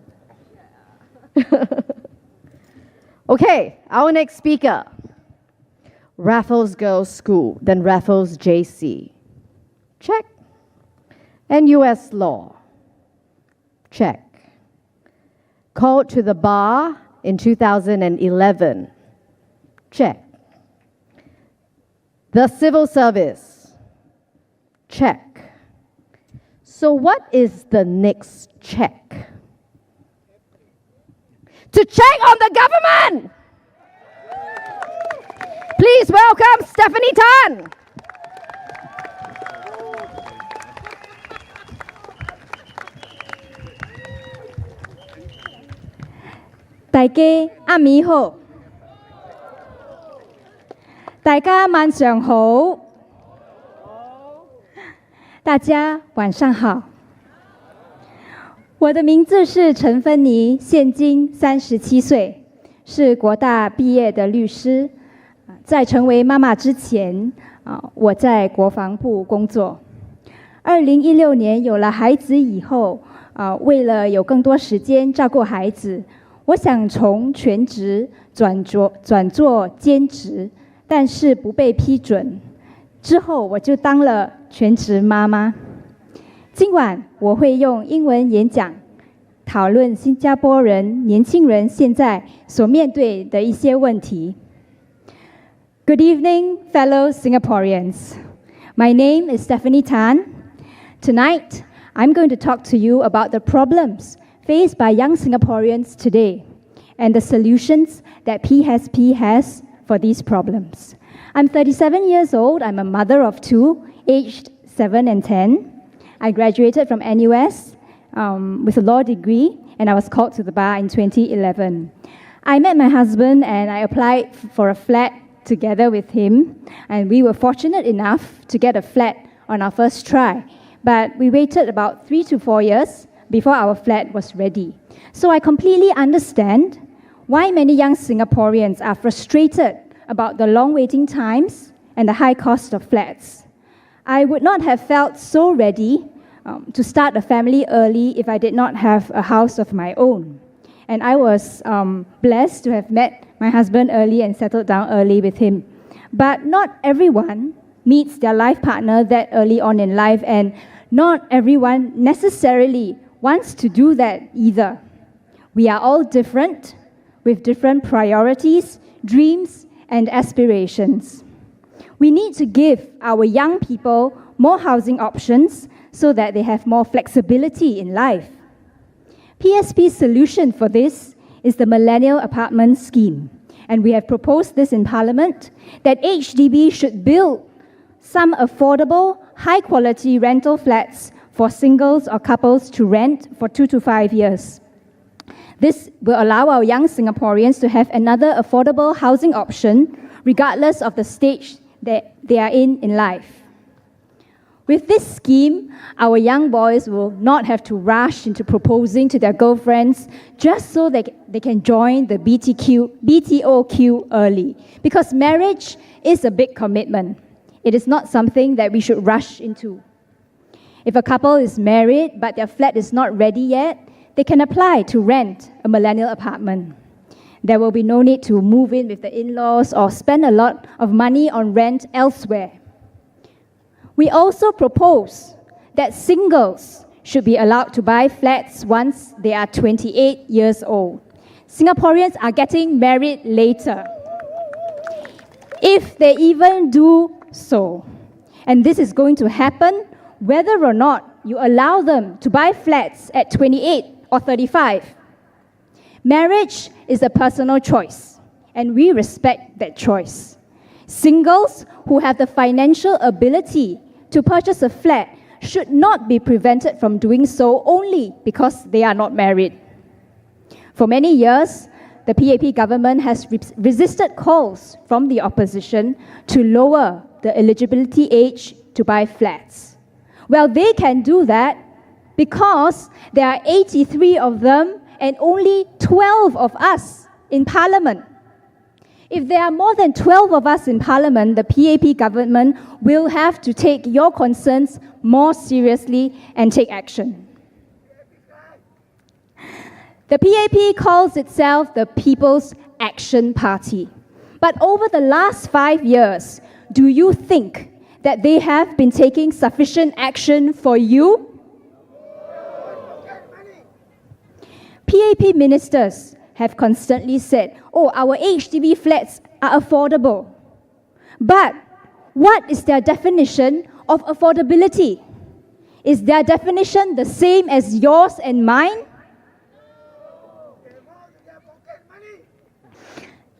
S7: Okay, our next speaker. Raffles Girls School, then Raffles JC. Check. And US Law. Check. Called to the bar in 2011. Check. The Civil Service. Check. So what is the next check? To check on the government! Please welcome Stephanie Tan.
S12: Đại gia阿米好，大家晚上好，大家晚上好。我的名字是陈芬妮，现今37岁，是国大毕业的律师。在成为妈妈之前，我在国防部工作。2016年有了孩子以后，为了有更多时间照顾孩子，我想从全职转做兼职，但是不被批准。之后我就当了全职妈妈。今晚我会用英文演讲，讨论新加坡人年轻人现在所面对的一些问题。Good evening, fellow Singaporeans. My name is Stephanie Tan. Tonight, I'm going to talk to you about the problems faced by young Singaporeans today and the solutions that PSP has for these problems. I'm 37 years old. I'm a mother of two, aged 7 and 10. I graduated from NUS with a law degree, and I was called to the bar in 2011. I met my husband and I applied for a flat together with him, and we were fortunate enough to get a flat on our first try. But we waited about 3 to 4 years before our flat was ready. So I completely understand why many young Singaporeans are frustrated about the long waiting times and the high cost of flats. I would not have felt so ready to start a family early if I did not have a house of my own. And I was blessed to have met my husband early and settled down early with him. But not everyone meets their life partner that early on in life, and not everyone necessarily wants to do that either. We are all different, with different priorities, dreams, and aspirations. We need to give our young people more housing options so that they have more flexibility in life. PSP's solution for this is the Millennial Apartment Scheme, and we have proposed this in Parliament, that HDB should build some affordable, high-quality rental flats for singles or couples to rent for 2 to 5 years. This will allow our young Singaporeans to have another affordable housing option regardless of the stage that they are in life. With this scheme, our young boys will not have to rush into proposing to their girlfriends just so they can join the BTO queue early. Because marriage is a big commitment. It is not something that we should rush into. If a couple is married but their flat is not ready yet, they can apply to rent a millennial apartment. There will be no need to move in with the in-laws or spend a lot of money on rent elsewhere. We also propose that singles should be allowed to buy flats once they are 28 years old. Singaporeans are getting married later, if they even do so. And this is going to happen whether or not you allow them to buy flats at 28 or 35. Marriage is a personal choice, and we respect that choice. Singles who have the financial ability to purchase a flat should not be prevented from doing so only because they are not married. For many years, the PAP government has resisted calls from the opposition to lower the eligibility age to buy flats. Well, they can do that because there are 83 of them and only 12 of us in Parliament. If there are more than 12 of us in Parliament, the PAP government will have to take your concerns more seriously and take action. The PAP calls itself the People's Action Party. But over the last 5 years, do you think that they have been taking sufficient action for you? PAP ministers have constantly said, oh, our HDB flats are affordable. But what is their definition of affordability? Is their definition the same as yours and mine?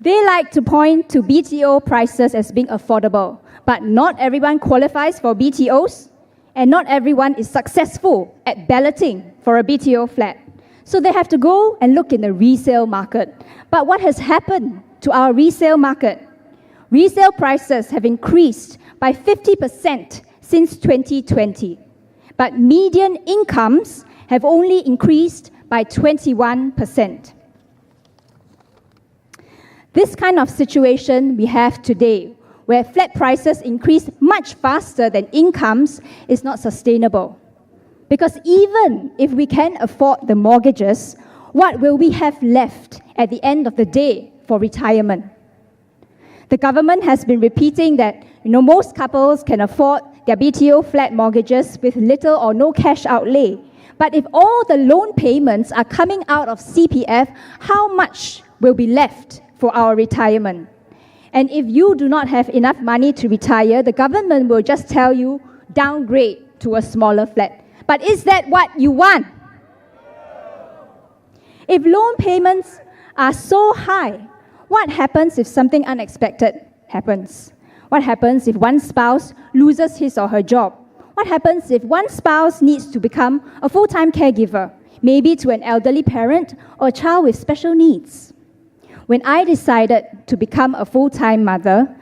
S12: They like to point to BTO prices as being affordable, but not everyone qualifies for BTOs, and not everyone is successful at balloting for a BTO flat. So they have to go and look in the resale market. But what has happened to our resale market? Resale prices have increased by 50% since 2020, but median incomes have only increased by 21%. This kind of situation we have today, where flat prices increase much faster than incomes, is not sustainable. Because even if we can afford the mortgages, what will we have left at the end of the day for retirement? The government has been repeating that most couples can afford their BTO flat mortgages with little or no cash outlay. But if all the loan payments are coming out of CPF, how much will be left for our retirement? And if you do not have enough money to retire, the government will just tell you, downgrade to a smaller flat. But is that what you want? If loan payments are so high, what happens if something unexpected happens? What happens if one spouse loses his or her job? What happens if one spouse needs to become a full-time caregiver, maybe to an elderly parent or a child with special needs? When I decided to become a full-time mother,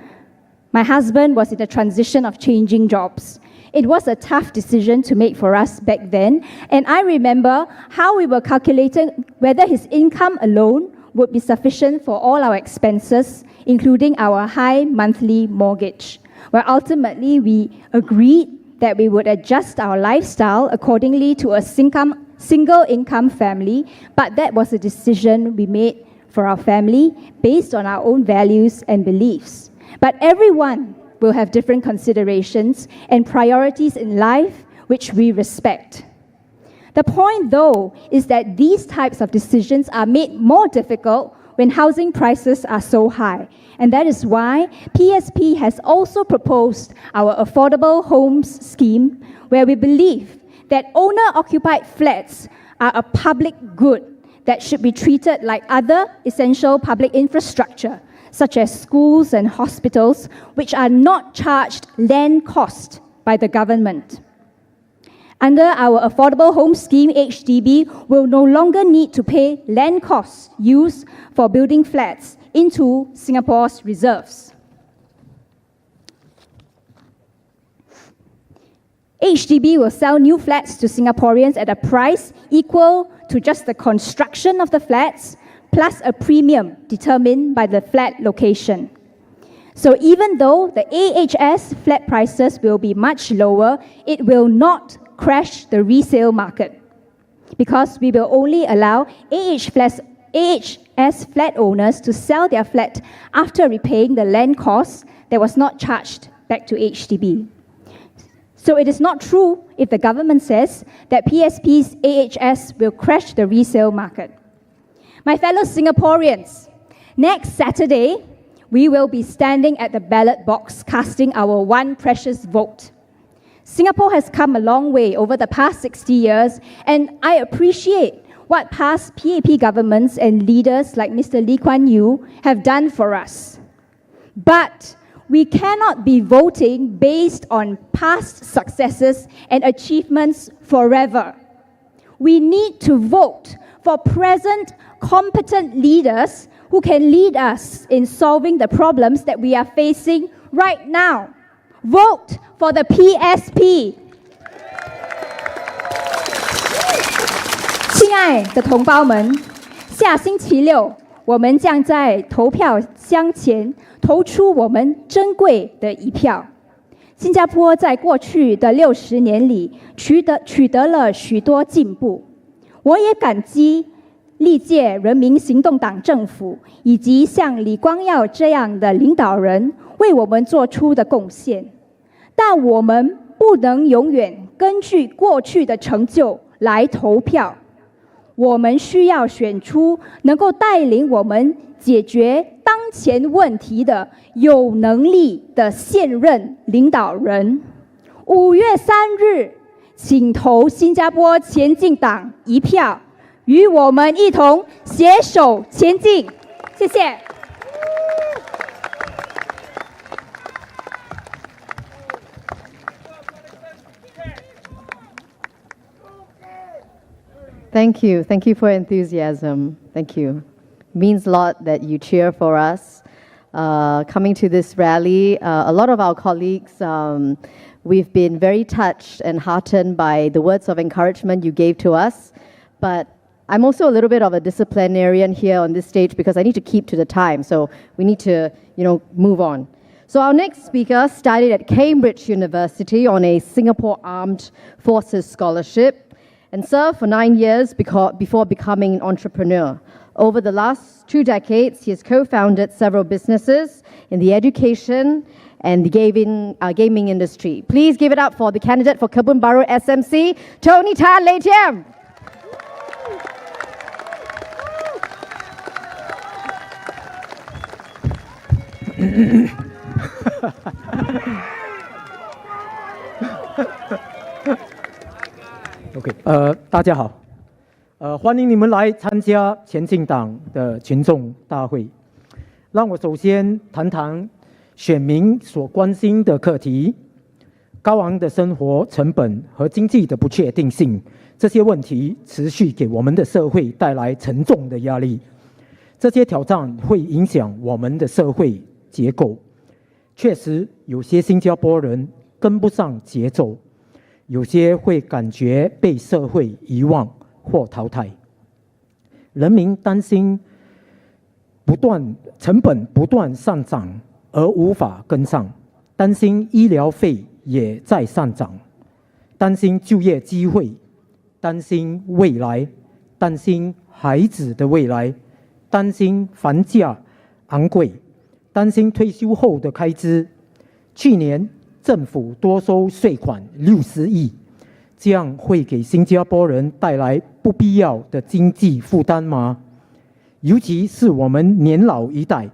S12: my husband was in the transition of changing jobs. It was a tough decision to make for us back then, and I remember how we were calculating whether his income alone would be sufficient for all our expenses, including our high monthly mortgage. Well, ultimately, we agreed that we would adjust our lifestyle accordingly to a single income family, but that was a decision we made for our family based on our own values and beliefs. But everyone will have different considerations and priorities in life, which we respect. The point, though, is that these types of decisions are made more difficult when housing prices are so high. And that is why PSP has also proposed our Affordable Homes Scheme, where we believe that owner-occupied flats are a public good that should be treated like other essential public infrastructure, such as schools and hospitals, which are not charged land cost by the government. Under our Affordable Home Scheme, HDB will no longer need to pay land costs used for building flats into Singapore's reserves. HDB will sell new flats to Singaporeans at a price equal to just the construction of the flats, plus a premium determined by the flat location. So even though the AHS flat prices will be much lower, it will not crash the resale market, because we will only allow AHS flat owners to sell their flat after repaying the land cost that was not charged back to HDB. So it is not true if the government says that PSP's AHS will crash the resale market. My fellow Singaporeans, next Saturday, we will be standing at the ballot box casting our one precious vote. Singapore has come a long way over the past 60 years, and I appreciate what past PAP governments and leaders like Mr. Lee Kuan Yew have done for us. But we cannot be voting based on past successes and achievements forever. We need to vote for present competent leaders who can lead us in solving the problems that we are facing right now. Vote for the PSP. 亲爱的同胞们，下星期六，我们将在投票箱前投出我们珍贵的一票。新加坡在过去的60年里取得了许多进步，我也感激历届人民行动党政府以及像李光耀这样的领导人为我们做出的贡献，但我们不能永远根据过去的成就来投票。我们需要选出能够带领我们解决当前问题的有能力的现任领导人。5月3日，请投新加坡前进党一票，与我们一同携手前进。谢谢。
S13: Thank you. Thank you for enthusiasm. Thank you. Means a lot that you cheer for us. Coming to this rally, a lot of our colleagues, we've been very touched and heartened by the words of encouragement you gave to us. But I'm also a little bit of a disciplinarian here on this stage because I need to keep to the time. So we need to, move on. So our next speaker studied at Cambridge University on a Singapore Armed Forces scholarship and served for 9 years before becoming an entrepreneur. Over the last 2 decades, he has co-founded several businesses in the education and the gaming industry. Please give it up for the candidate for Karupan SMC, Tony Tan Lei Tiam.
S14: OK， 大家好，欢迎你们来参加前进党的群众大会。让我首先谈谈选民所关心的课题：高昂的生活成本和经济的不确定性，这些问题持续给我们的社会带来沉重的压力。这些挑战会影响我们的社会结构。确实，有些新加坡人跟不上节奏。有些会感觉被社会遗忘或淘汰，人民担心成本不断上涨而无法跟上，担心医疗费也在上涨，担心就业机会，担心未来，担心孩子的未来，担心房价昂贵，担心退休后的开支。去年政府多收税款60亿，这样会给新加坡人带来不必要的经济负担吗？尤其是我们年老一代，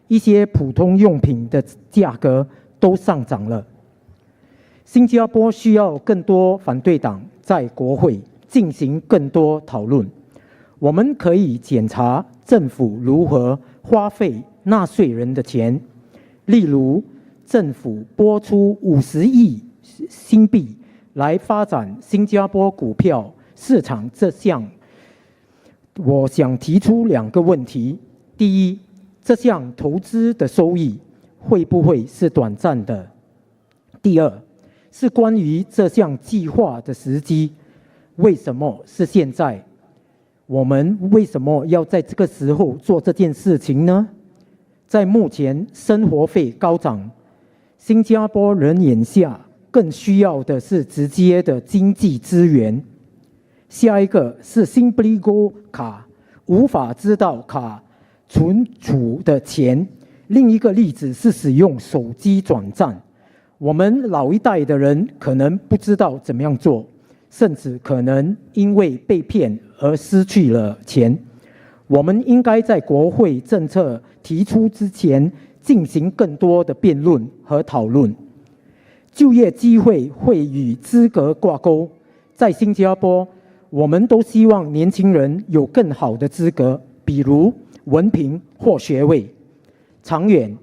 S14: 一些普通用品的价格都上涨了。新加坡需要更多反对党在国会进行更多讨论。我们可以检查政府如何花费纳税人的钱，例如政府拨出50亿新币来发展新加坡股票市场这项，我想提出2个问题：第一，这项投资的收益会不会是短暂的？第二，是关于这项计划的时机，为什么是现在？我们为什么要在这个时候做这件事情呢？在目前生活费高涨，新加坡人眼下更需要的是直接的经济资源。下一个是 Simpligo 卡，无法知道卡存储的钱。另一个例子是使用手机转账。我们老一代的人可能不知道怎么样做，甚至可能因为被骗而失去了钱。我们应该在国会政策提出之前进行更多的辩论和讨论。就业机会会与资格挂钩，在新加坡，我们都希望年轻人有更好的资格，比如文凭或学位。长远，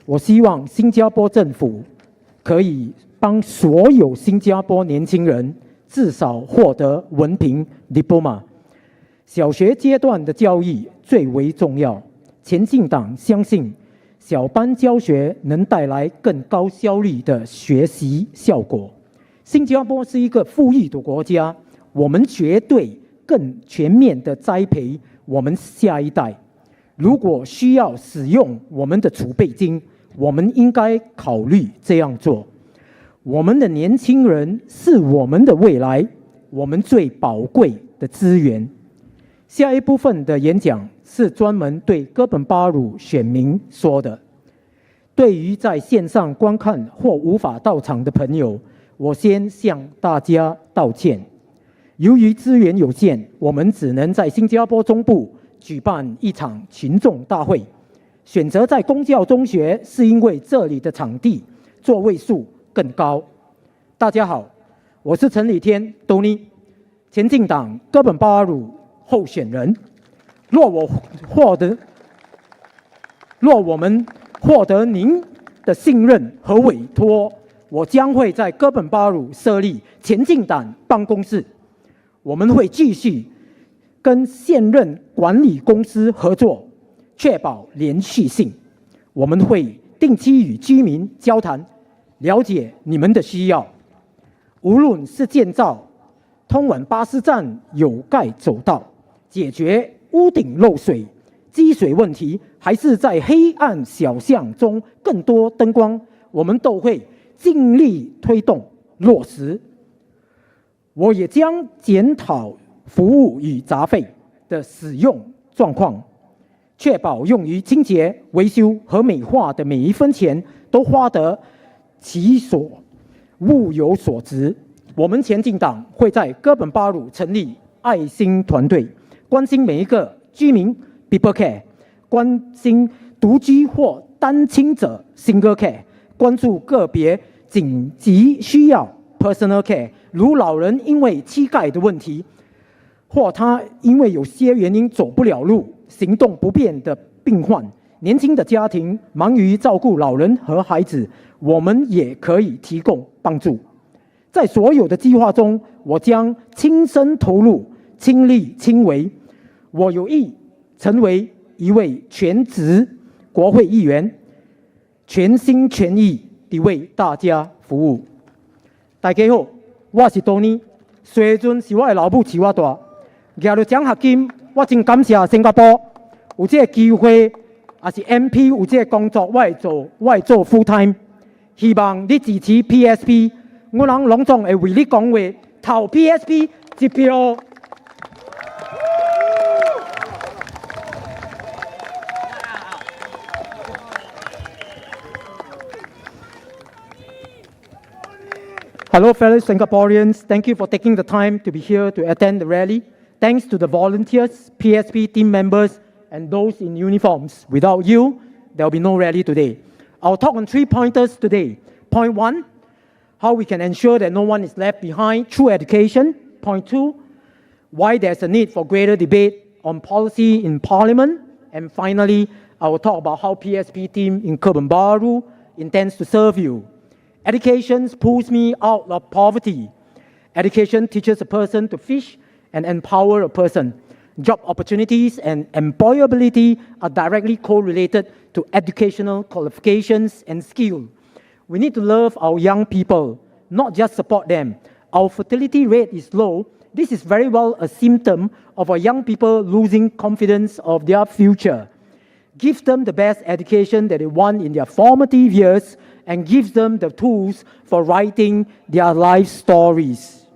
S14: 我希望新加坡政府可以帮所有新加坡年轻人至少获得文凭 diploma。小学阶段的教育最为重要。前进党相信小班教学能带来更高效率的学习效果。新加坡是一个富裕的国家，我们绝对更全面地栽培我们下一代。如果需要使用我们的储备金，我们应该考虑这样做。我们的年轻人是我们的未来，我们最宝贵的资源。下一部分的演讲是专门对哥本巴鲁选民说的。对于在线上观看或无法到场的朋友，我先向大家道歉。由于资源有限，我们只能在新加坡中部举办一场群众大会。选择在公教中学是因为这里的场地座位数更高。大家好，我是陈礼天 Tony， 前进党哥本巴鲁候选人。若我们获得您的信任和委托，我将会在哥本巴鲁设立前进党办公室。我们会继续跟现任管理公司合作，确保连续性。我们会定期与居民交谈，了解你们的需要。无论是建造通往巴士站有盖走道，解决屋顶漏水、积水问题，还是在黑暗小巷中更多灯光，我们都会尽力推动落实。我也将检讨服务与杂费的使用状况，确保用于清洁、维修和美化的每一分钱都花得其所，物有所值。我们前进党会在哥本巴鲁成立爱心团队，关心每一个居民 People Care， 关心独居或单亲者 Single Care， 关注个别紧急需要 Personal Care， 如老人因为膝盖的问题，或他因为有些原因走不了路、行动不便的病患，年轻的家庭忙于照顾老人和孩子，我们也可以提供帮助。在所有的计划中，我将亲身投入、亲力亲为。我有意成为一位全职国会议员，全心全意地为大家服务。大家好，我是 Tony， 虽然是我的老母饲我大，拿到奖学金，我真感谢新加坡有这个机会，也是 MP 有这个工作，我会做 full time。希望你支持 PSP。我能隆重地为你讲话，投 PSP 一票。Hello, fellow Singaporeans. Thank you for taking the time to be here to attend the rally. Thanks to the volunteers, PSP team members, and those in uniforms. Without you, there will be no rally today. I'll talk on 3 pointers today. Point 1, how we can ensure that no one is left behind through education. Point 2, why there's a need for greater debate on policy in Parliament. And finally, I will talk about how PSP team in Karupan Baru intends to serve you. Education pulls me out of poverty. Education teaches a person to fish and empower a person. Job opportunities and employability are directly correlated to educational qualifications and skill. We need to love our young people, not just support them. Our fertility rate is low. This is very well a symptom of our young people losing confidence of their future. Give them the best education that they want in their formative years and give them the tools for writing their life stories.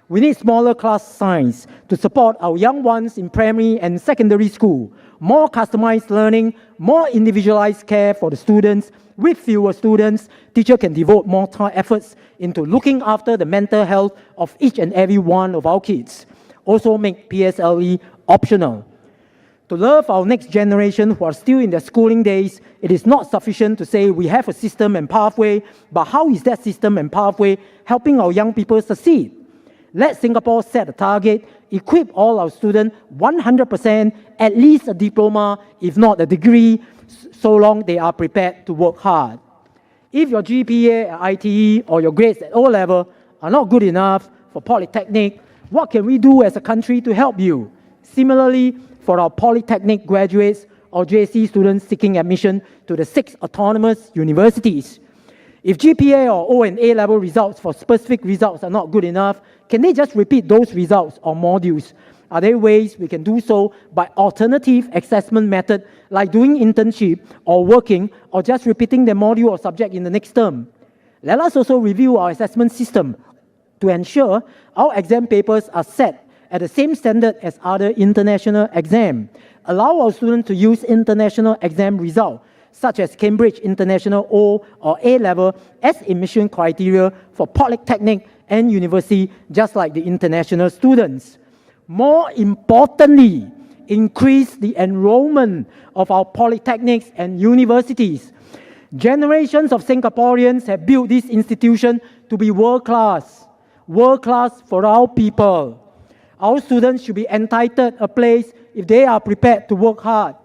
S14: We need smaller class size to support our young ones in primary and secondary school, more customized learning, more individualized care for the students. With fewer students, teachers can devote more time efforts into looking after the mental health of each and every one of our kids. Also make PSLE optional. To love our next generation who are still in their schooling days, it is not sufficient to say we have a system and pathway, but how is that system and pathway helping our young people succeed? Let Singapore set a target, equip all our students 100%, at least a diploma, if not a degree, so long they are prepared to work hard. If your GPA at ITE or your grades at O-level are not good enough for Polytechnic, what can we do as a country to help you? Similarly, for our Polytechnic graduates or JC students seeking admission to the 6 autonomous universities, if GPA or O and A-level results for specific results are not good enough, can they just repeat those results or modules? Are there ways we can do so by alternative assessment method like doing internship or working or just repeating the module or subject in the next term? Let us also review our assessment system to ensure our exam papers are set at the same standard as other international exams. Allow our students to use international exam results, such as Cambridge International O or A-level, as admission criteria for Polytechnic and university, just like the international students. More importantly, increase the enrollment of our polytechnics and universities. Generations of Singaporeans have built this institution to be world-class for our people. Our students should be entitled a place if they are prepared to work hard.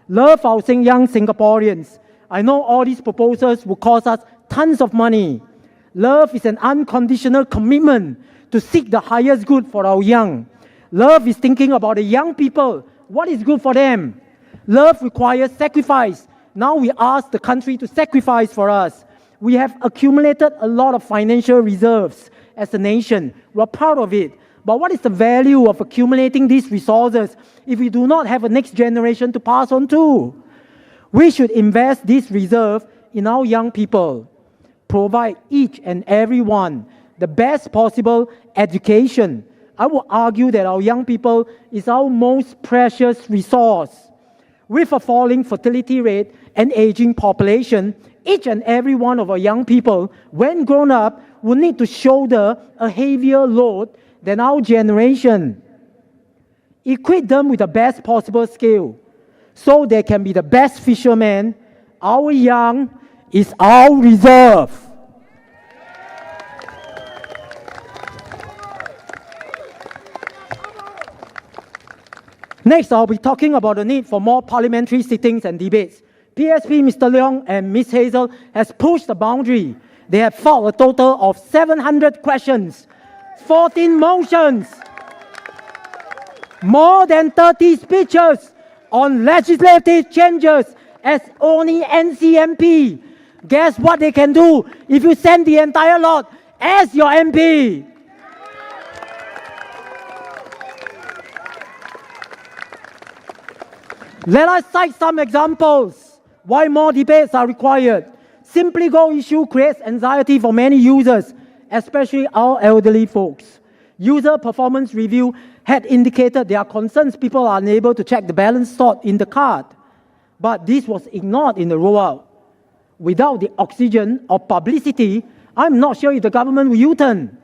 S14: Love our young Singaporeans. I know all these proposals will cost us tons of money. Love is an unconditional commitment to seek the highest good for our young. Love is thinking about the young people, what is good for them. Love requires sacrifice. Now we ask the country to sacrifice for us. We have accumulated a lot of financial reserves as a nation. We're proud of it. But what is the value of accumulating these resources if we do not have a next generation to pass on to? We should invest this reserve in our young people. Provide each and every one the best possible education. I would argue that our young people is our most precious resource. With a falling fertility rate and aging population, each and every one of our young people, when grown up, will need to shoulder a heavier load than our generation. Equip them with the best possible skill so they can be the best fishermen. Our young is our reserve. Next, I'll be talking about the need for more parliamentary sittings and debates. PSP Mr. Leong and Ms. Hazel has pushed the boundary. They have filed a total of 700 questions, 14 motions, more than 30 speeches on legislative changes as only NCMP. Guess what they can do if you send the entire lot as your MP? Let us cite some examples why more debates are required. Simply Go issue creates anxiety for many users, especially our elderly folks. User performance review had indicated there are concerns people are unable to check the balance stored in the card. But this was ignored in the rollout. Without the oxygen of publicity, I'm not sure if the government will U-turn.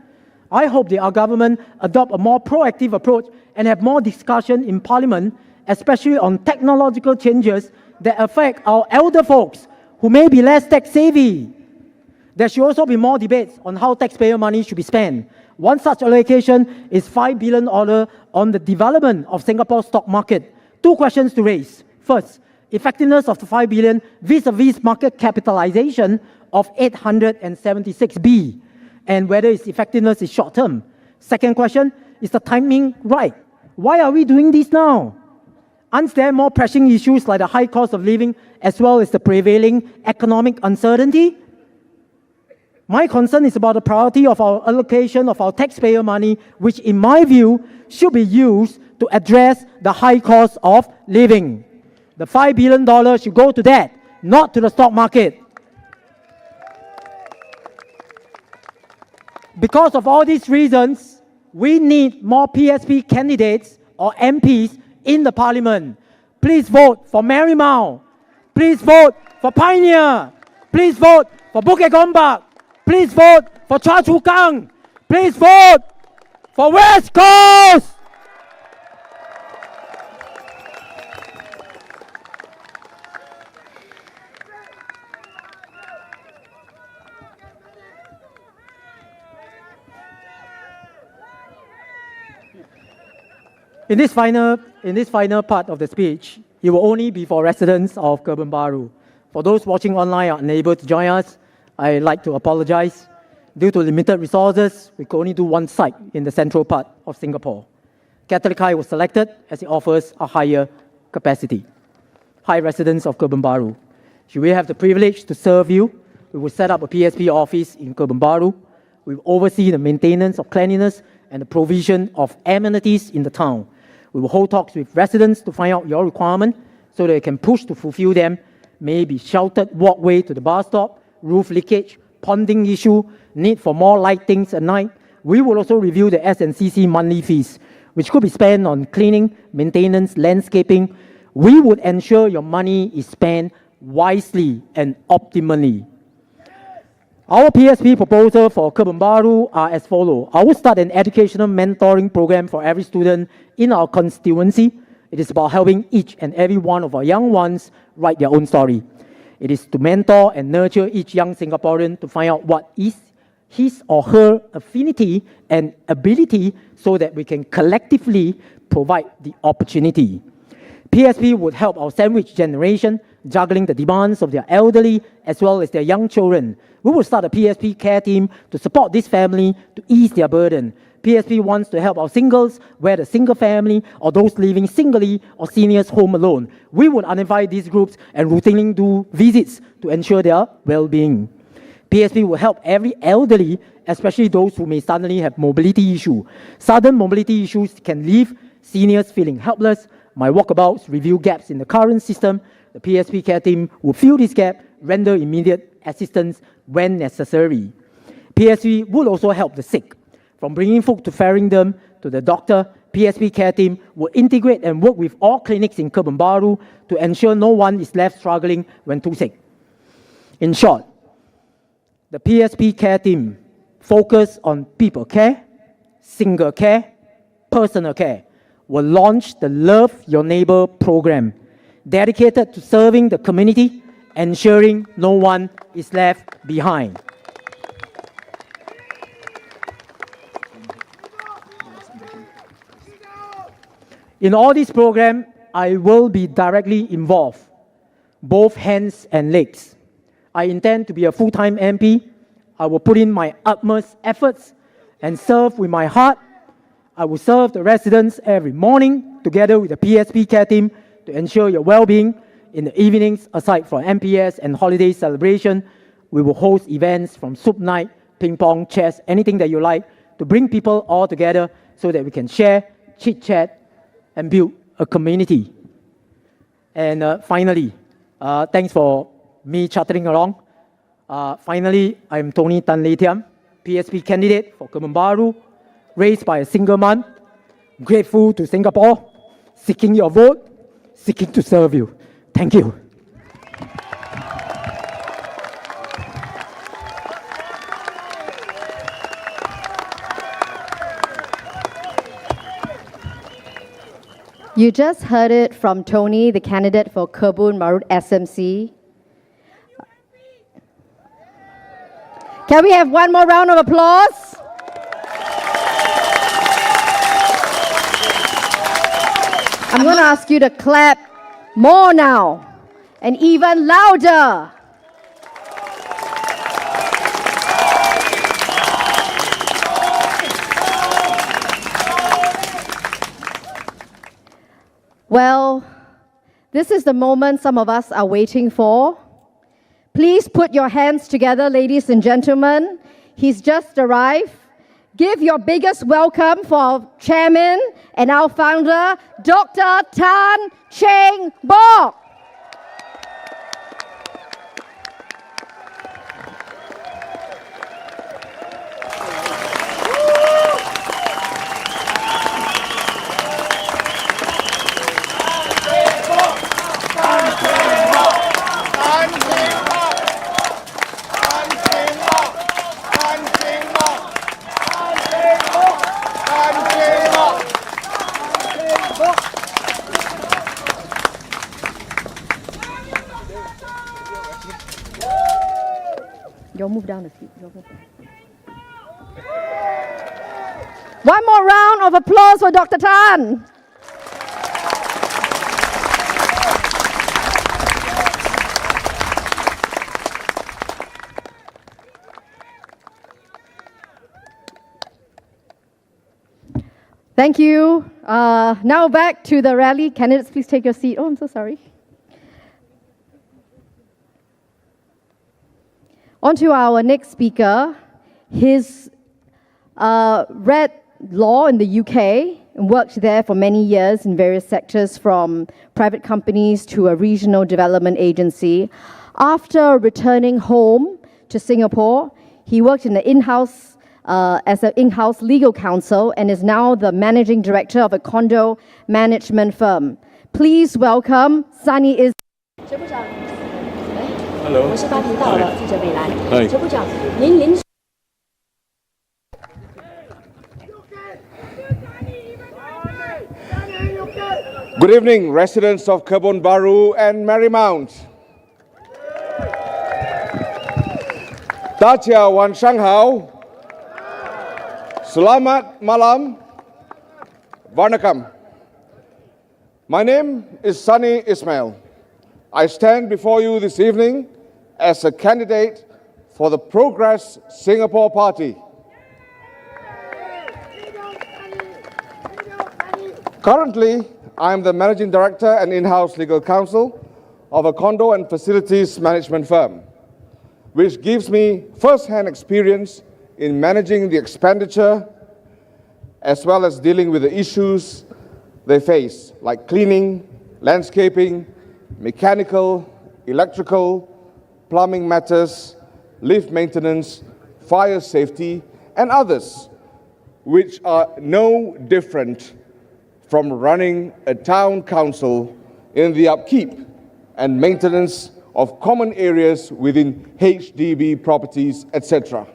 S14: I hope our government adopt a more proactive approach and have more discussion in Parliament, especially on technological changes that affect our elder folks who may be less tech-savvy. There should also be more debates on how taxpayer money should be spent. One such allocation is $5 billion on the development of Singapore's stock market. Two questions to raise. First, effectiveness of the $5 billion vis-a-vis market capitalization of 876 B, and whether its effectiveness is short-term. Second question, is the timing right? Why are we doing this now? Aren't there more pressing issues like the high cost of living as well as the prevailing economic uncertainty? My concern is about the priority of our allocation of our taxpayer money, which in my view should be used to address the high cost of living. The $5 billion should go to that, not to the stock market. Because of all these reasons, we need more PSP candidates or MPs in the parliament. Please vote for Marymount. Please vote for Pioneer. Please vote for Bukit Gombak. Please vote for Choa Chu Kang. Please vote for West Coast. In this final part of the speech, it will only be for residents of Kebun Baru. For those watching online are unable to join us, I'd like to apologize. Due to limited resources, we could only do one site in the central part of Singapore. Catholic High was selected as it offers a higher capacity. Hi, residents of Kebun Baru. Should we have the privilege to serve you, we will set up a PSP office in Kebun Baru. We will oversee the maintenance of cleanliness and the provision of amenities in the town. We will hold talks with residents to find out your requirement so they can push to fulfill them. Maybe sheltered walkway to the bus stop, roof leakage, ponding issue, need for more lightings at night. We will also review the SNCC monthly fees, which could be spent on cleaning, maintenance, landscaping. We would ensure your money is spent wisely and optimally. Our PSP proposal for Kebun Baru are as follows. I will start an educational mentoring program for every student in our constituency. It is about helping each and every one of our young ones write their own story. It is to mentor and nurture each young Singaporean to find out what is his or her affinity and ability so that we can collectively provide the opportunity. PSP would help our sandwich generation, juggling the demands of their elderly as well as their young children. We will start a PSP care team to support this family to ease their burden. PSP wants to help our singles, whether single family or those living singly or seniors home alone. We would identify these groups and routinely do visits to ensure their well-being. PSP will help every elderly, especially those who may suddenly have mobility issue. Sudden mobility issues can leave seniors feeling helpless. My walkabouts review gaps in the current system. The PSP care team will fill this gap, render immediate assistance when necessary. PSP will also help the sick. From bringing food to ferrying them to the doctor, PSP care team will integrate and work with all clinics in Kebun Baru to ensure no one is left struggling when too sick. In short, the PSP care team focus on people care, single care, personal care, will launch the Love Your Neighbor program, dedicated to serving the community, ensuring no one is left behind. In all these programs, I will be directly involved, both hands and legs. I intend to be a full-time MP. I will put in my utmost efforts and serve with my heart. I will serve the residents every morning together with the PSP care team to ensure your well-being. In the evenings, aside from MPS and holiday celebration, we will host events from soup night, ping pong, chess, anything that you like, to bring people all together so that we can share, chit-chat, and build a community. And finally, thanks for me chattering along. Finally, I'm Tony Tan Lei Tiam, PSP candidate for Kebun Baru, raised by a single mom, grateful to Singapore, seeking your vote, seeking to serve you. Thank you.
S13: You just heard it from Tony, the candidate for Kebun Baru SMC. Can we have one more round of applause? I'm going to ask you to clap more now and even louder. Well, this is the moment some of us are waiting for. Please put your hands together, ladies and gentlemen. He's just arrived. Give your biggest welcome for our chairman and our founder, Dr. Tan Cheng Bock. You'll move down the seat. One more round of applause for Dr. Tan. Thank you. Now back to the rally. Candidates, please take your seat. Oh, I'm so sorry. On to our next speaker. He's read law in the UK and worked there for many years in various sectors, from private companies to a regional development agency. After returning home to Singapore, he worked in the as an in-house legal counsel and is now the managing director of a condo management firm. Please welcome Sunny Is.
S15: Hello. 我是八频道的记者美兰。陈部长，您临。
S16: Good evening, residents of Kebun Baru and Marymount. Dacia Wan Shang Hao. Selamat malam. Vanakkam. My name is Sunny Ismael. I stand before you this evening as a candidate for the Progress Singapore Party. Currently, I am the Managing Director and in-house legal counsel of a condo and facilities management firm, which gives me first-hand experience in managing the expenditure as well as dealing with the issues they face, like cleaning, landscaping, mechanical, electrical, plumbing matters, lift maintenance, fire safety, and others, which are no different from running a town council in the upkeep and maintenance of common areas within HDB properties, etc.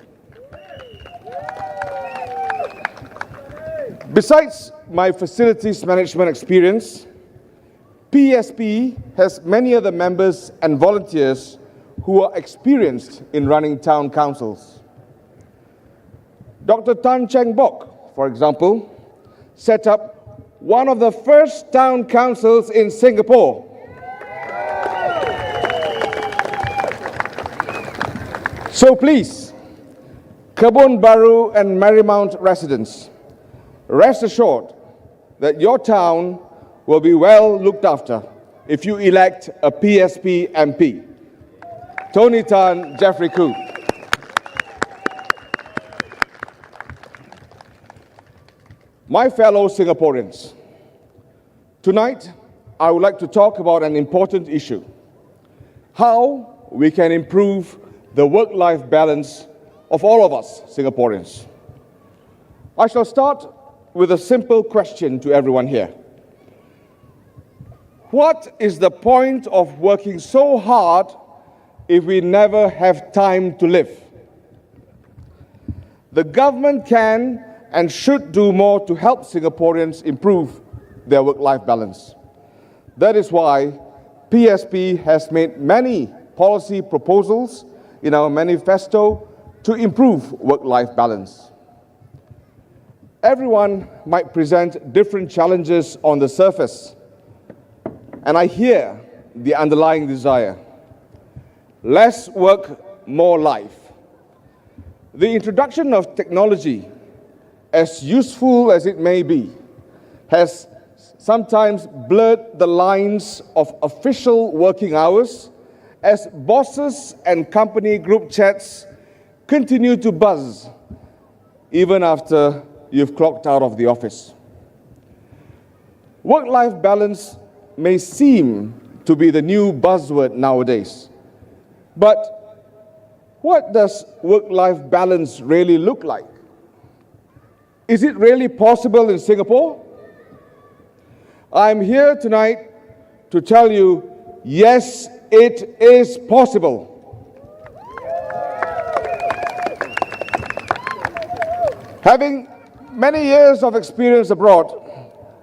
S16: Besides my facilities management experience, PSP has many other members and volunteers who are experienced in running town councils. Dr. Tan Cheng Bock, for example, set up one of the first town councils in Singapore. So please, Kebun Baru and Marymount residents, rest assured that your town will be well looked after if you elect a PSP MP. Tony Tan, Jeffrey Khoo. My fellow Singaporeans, tonight I would like to talk about an important issue: how we can improve the work-life balance of all of us Singaporeans. I shall start with a simple question to everyone here. What is the point of working so hard if we never have time to live? The government can and should do more to help Singaporeans improve their work-life balance. That is why PSP has made many policy proposals in our manifesto to improve work-life balance. Everyone might present different challenges on the surface, and I hear the underlying desire: less work, more life. The introduction of technology, as useful as it may be, has sometimes blurred the lines of official working hours as bosses and company group chats continue to buzz even after you've clocked out of the office. Work-life balance may seem to be the new buzzword nowadays, but what does work-life balance really look like? Is it really possible in Singapore? I'm here tonight to tell you, yes, it is possible. Having many years of experience abroad,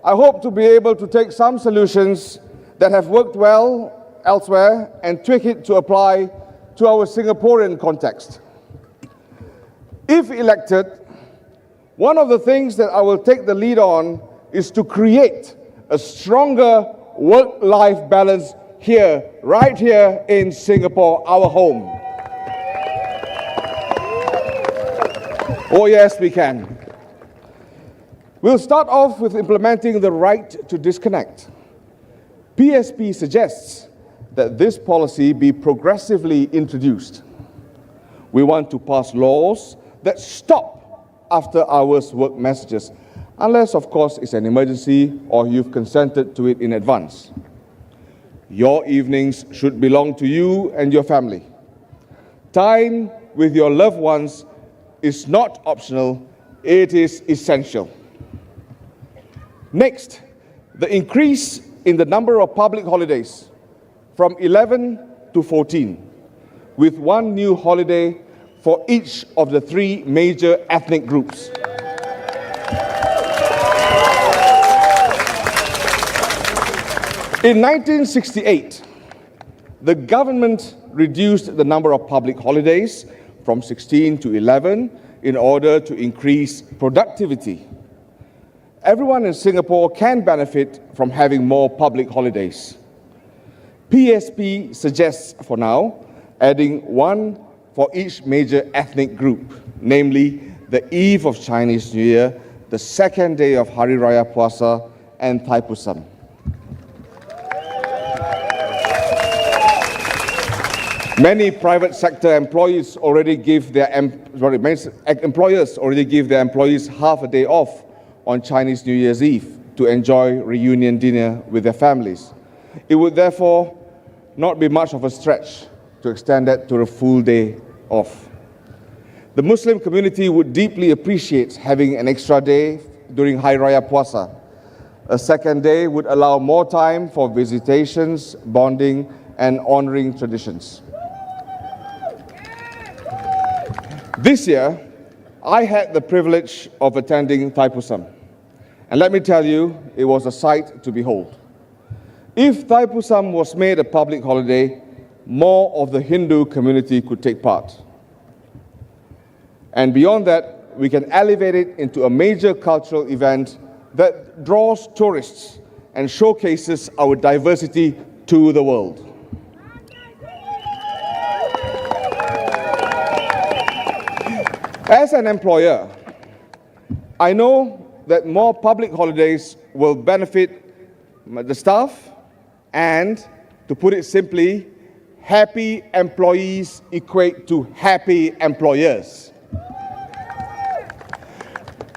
S16: I hope to be able to take some solutions that have worked well elsewhere and tweak it to apply to our Singaporean context. If elected, one of the things that I will take the lead on is to create a stronger work-life balance here, right here in Singapore, our home. Oh yes, we can. We'll start off with implementing the right to disconnect. PSP suggests that this policy be progressively introduced. We want to pass laws that stop after-hours work messages, unless, of course, it's an emergency or you've consented to it in advance. Your evenings should belong to you and your family. Time with your loved ones is not optional, it is essential. Next, the increase in the number of public holidays from 11 to 14, with one new holiday for each of the 3 major ethnic groups. In 1968, the government reduced the number of public holidays from 16 to 11 in order to increase productivity. Everyone in Singapore can benefit from having more public holidays. PSP suggests, for now, adding one for each major ethnic group, namely the eve of Chinese New Year, the second day of Hari Raya Puasa, and Thaipusam. Many private sector employees already give their employers already give their employees half a day off on Chinese New Year's Eve to enjoy reunion dinner with their families. It would therefore not be much of a stretch to extend that to a full day off. The Muslim community would deeply appreciate having an extra day during Hari Raya Puasa. A second day would allow more time for visitations, bonding, and honoring traditions. This year, I had the privilege of attending Thaipusam. And let me tell you, it was a sight to behold. If Thaipusam was made a public holiday, more of the Hindu community could take part. And beyond that, we can elevate it into a major cultural event that draws tourists and showcases our diversity to the world. As an employer, I know that more public holidays will benefit the staff and, to put it simply, happy employees equate to happy employers.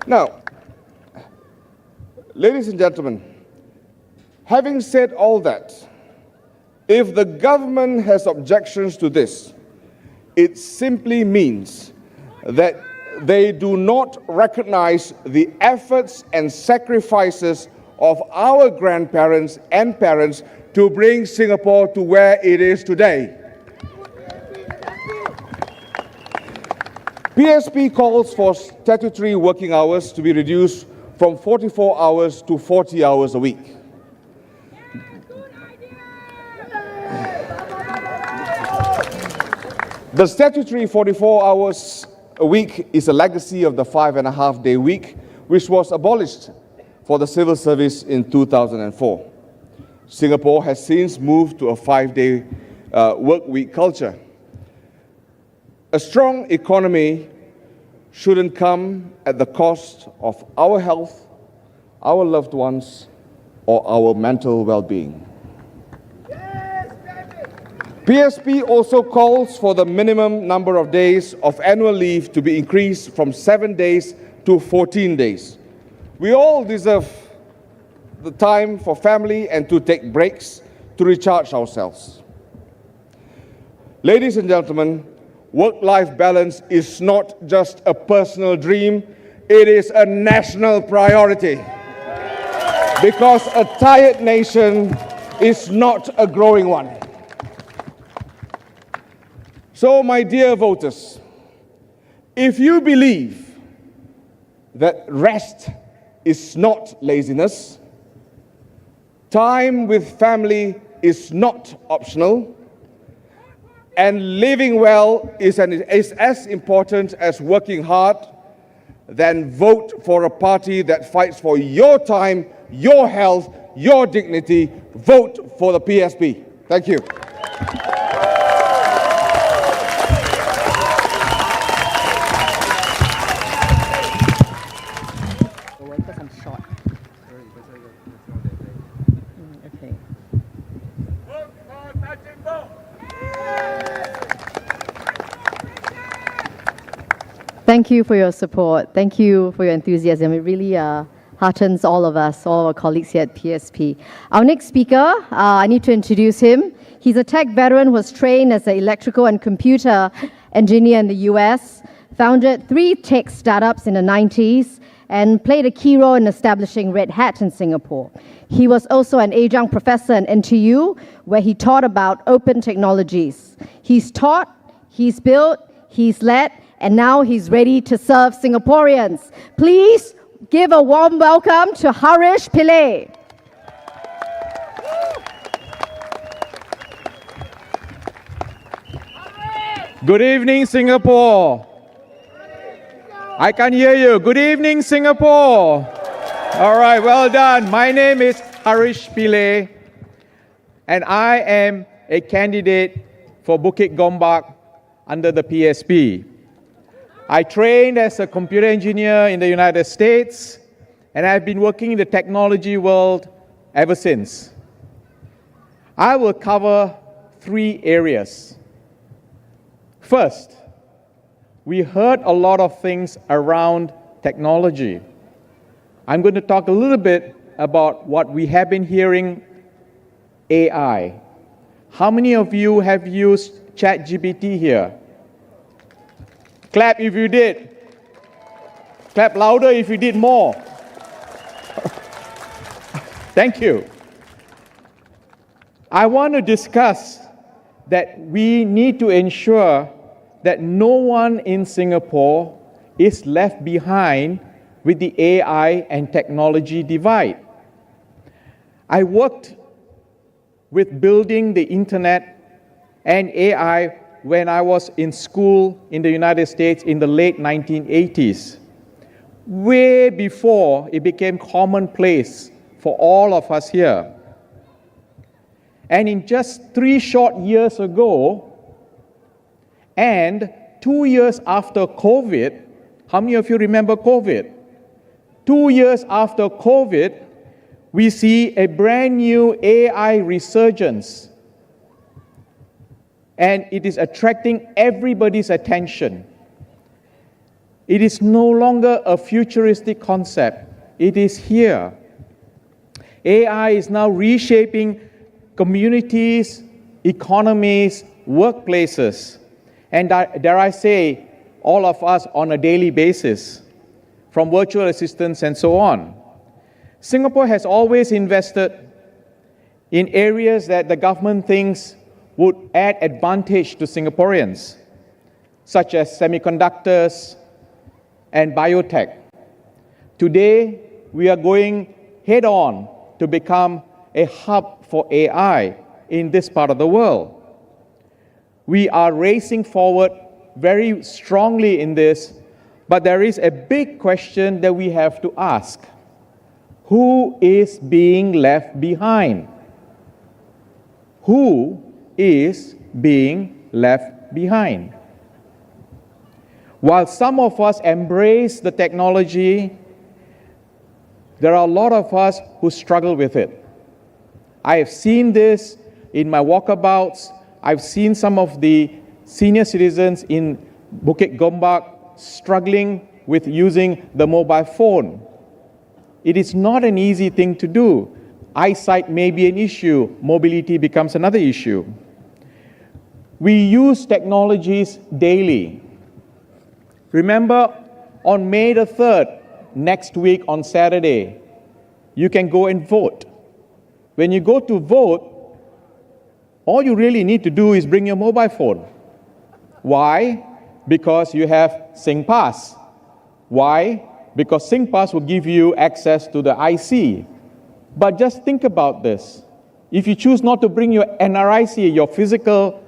S16: Now, ladies and gentlemen, having said all that, if the government has objections to this, it simply means that they do not recognize the efforts and sacrifices of our grandparents and parents to bring Singapore to where it is today. PSP calls for statutory working hours to be reduced from 44 hours to 40 hours a week. The statutory 44 hours a week is a legacy of the 5.5-day week, which was abolished for the civil service in 2004. Singapore has since moved to a 5-day work week culture. A strong economy shouldn't come at the cost of our health, our loved ones, or our mental well-being. PSP also calls for the minimum number of days of annual leave to be increased from 7 days to 14 days. We all deserve the time for family and to take breaks to recharge ourselves. Ladies and gentlemen, work-life balance is not just a personal dream, it is a national priority. Because a tired nation is not a growing one. So, my dear voters, if you believe that rest is not laziness, time with family is not optional, and living well is as important as working hard, then vote for a party that fights for your time, your health, your dignity. Vote for the PSP. Thank you.
S13: Thank you for your support. Thank you for your enthusiasm. It really heartens all of us, all our colleagues here at PSP. Our next speaker, I need to introduce him. He's a tech veteran who was trained as an electrical and computer engineer in the US, founded 3 tech startups in the 90s, and played a key role in establishing Red Hat in Singapore. He was also an adjunct professor in NTU, where he taught about open technologies. He's taught, he's built, he's led, and now he's ready to serve Singaporeans. Please give a warm welcome to Harish Pillay.
S10: Good evening, Singapore. I can hear you. Good evening, Singapore. All right, well done. My name is Harish Pillay, and I am a candidate for Bukit Gombak under the PSP. I trained as a computer engineer in the United States, and I've been working in the technology world ever since. I will cover 3 areas. First, we heard a lot of things around technology. I'm going to talk a little bit about what we have been hearing, AI. How many of you have used ChatGPT here? Clap if you did. Clap louder if you did more. Thank you. I want to discuss that we need to ensure that no one in Singapore is left behind with the AI and technology divide. I worked with building the internet and AI when I was in school in the United States in the late 1980s, way before it became commonplace for all of us here. And in just 3 short years ago, and 2 years after COVID, how many of you remember COVID? 2 years after COVID, we see a brand new AI resurgence. And it is attracting everybody's attention. It is no longer a futuristic concept. It is here. AI is now reshaping communities, economies, workplaces, and dare I say, all of us on a daily basis, from virtual assistants and so on. Singapore has always invested in areas that the government thinks would add advantage to Singaporeans, such as semiconductors and biotech. Today, we are going head-on to become a hub for AI in this part of the world. We are racing forward very strongly in this, but there is a big question that we have to ask. Who is being left behind? Who is being left behind? While some of us embrace the technology, there are a lot of us who struggle with it. I have seen this in my walkabouts. I've seen some of the senior citizens in Bukit Gombak struggling with using the mobile phone. It is not an easy thing to do. Eyesight may be an issue. Mobility becomes another issue. We use technologies daily. Remember, on May the 3rd, next week on Saturday, you can go and vote. When you go to vote, all you really need to do is bring your mobile phone. Why? Because you have SingPass. Why? Because SingPass will give you access to the IC. But just think about this. If you choose not to bring your NRIC, your physical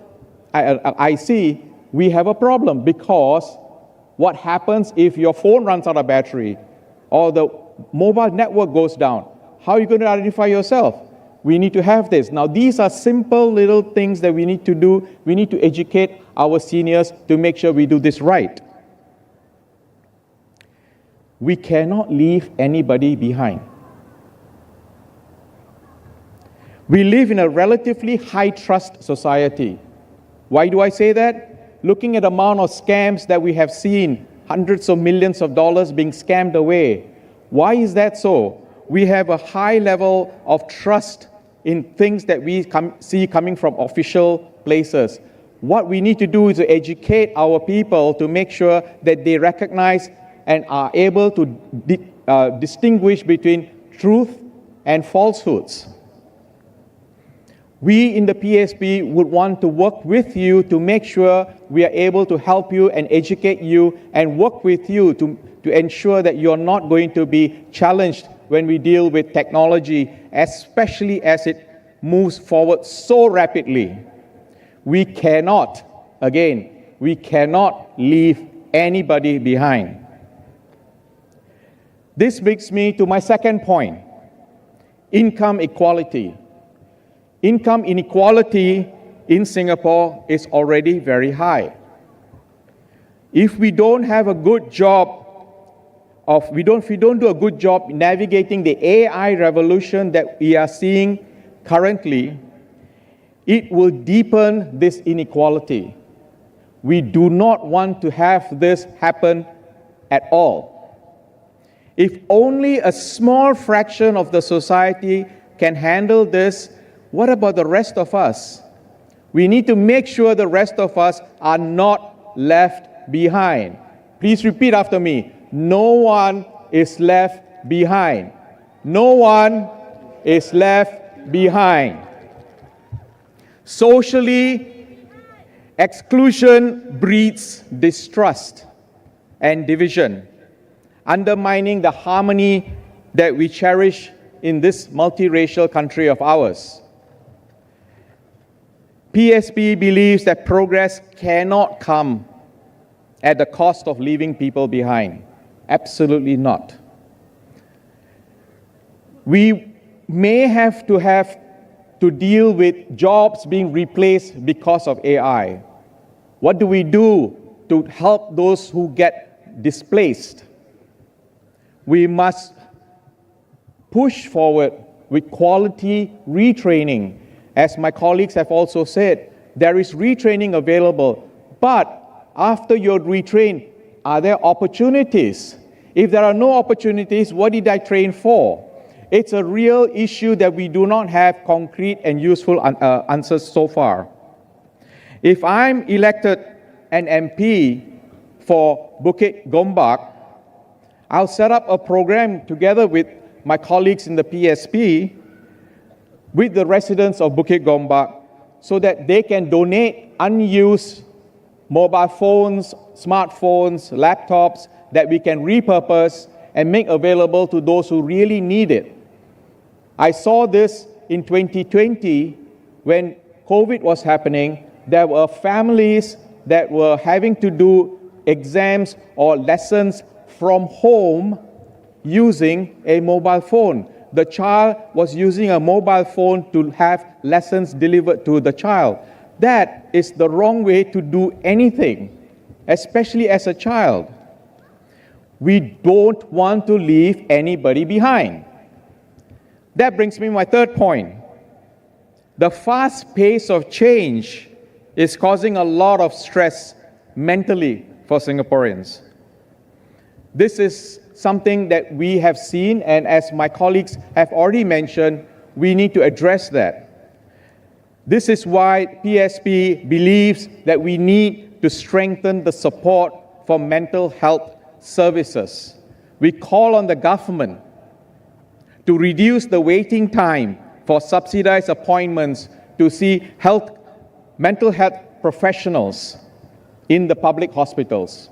S10: I see we have a problem, because what happens if your phone runs out of battery or the mobile network goes down? How are you going to identify yourself? We need to have this. Now, these are simple little things that we need to do. We need to educate our seniors to make sure we do this right. We cannot leave anybody behind. We live in a relatively high-trust society. Why do I say that? Looking at the amount of scams that we have seen, hundreds of millions of dollars being scammed away. Why is that so? We have a high level of trust in things that we see coming from official places. What we need to do is to educate our people to make sure that they recognize and are able to distinguish between truth and falsehoods. We in the PSP would want to work with you to make sure we are able to help you and educate you and work with you to ensure that you're not going to be challenged when we deal with technology, especially as it moves forward so rapidly. We cannot leave anybody behind. This brings me to my second point, income equality. Income inequality in Singapore is already very high. If we don't have a good job if we don't do a good job navigating the AI revolution that we are seeing currently, it will deepen this inequality. We do not want to have this happen at all. If only a small fraction of the society can handle this, what about the rest of us? We need to make sure the rest of us are not left behind. Please repeat after me. No one is left behind. No one is left behind. Socially, exclusion breeds distrust and division, undermining the harmony that we cherish in this multiracial country of ours. PSP believes that progress cannot come at the cost of leaving people behind. Absolutely not. We may have to deal with jobs being replaced because of AI. What do we do to help those who get displaced? We must push forward with quality retraining. As my colleagues have also said, there is retraining available, but after you're retrained, are there opportunities? If there are no opportunities, what did I train for? It's a real issue that we do not have concrete and useful answers so far. If I'm elected an MP for Bukit Gombak, I'll set up a program together with my colleagues in the PSP with the residents of Bukit Gombak so that they can donate unused mobile phones, smartphones, laptops that we can repurpose and make available to those who really need it. I saw this in 2020 when COVID was happening. There were families that were having to do exams or lessons from home using a mobile phone. The child was using a mobile phone to have lessons delivered to the child. That is the wrong way to do anything, especially as a child. We don't want to leave anybody behind. That brings me to my third point. The fast pace of change is causing a lot of stress mentally for Singaporeans. This is something that we have seen, and as my colleagues have already mentioned, we need to address that. This is why PSP believes that we need to strengthen the support for mental health services. We call on the government to reduce the waiting time for subsidized appointments to see mental health professionals in the public hospitals,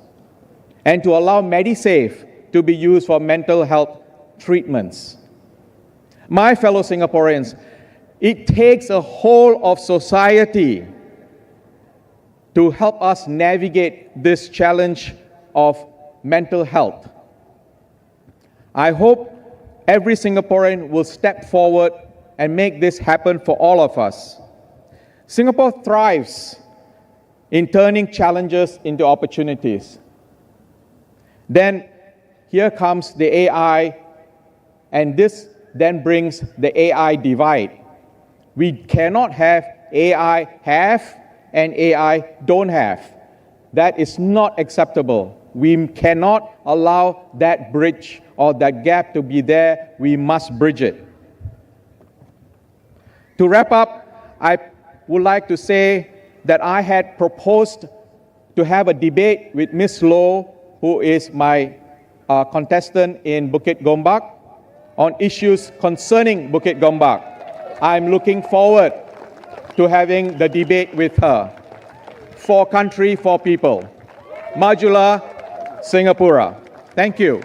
S10: and to allow MediSafe to be used for mental health treatments. My fellow Singaporeans, it takes a whole of society to help us navigate this challenge of mental health. I hope every Singaporean will step forward and make this happen for all of us. Singapore thrives in turning challenges into opportunities. Then here comes the AI, and this then brings the AI divide. We cannot have AI have and AI don't have. That is not acceptable. We cannot allow that bridge or that gap to be there. We must bridge it. To wrap up, I would like to say that I had proposed to have a debate with Ms. Low, who is my contestant in Bukit Gombak, on issues concerning Bukit Gombak. I'm looking forward to having the debate with her. For country, for people. Majulah, Singapura. Thank you.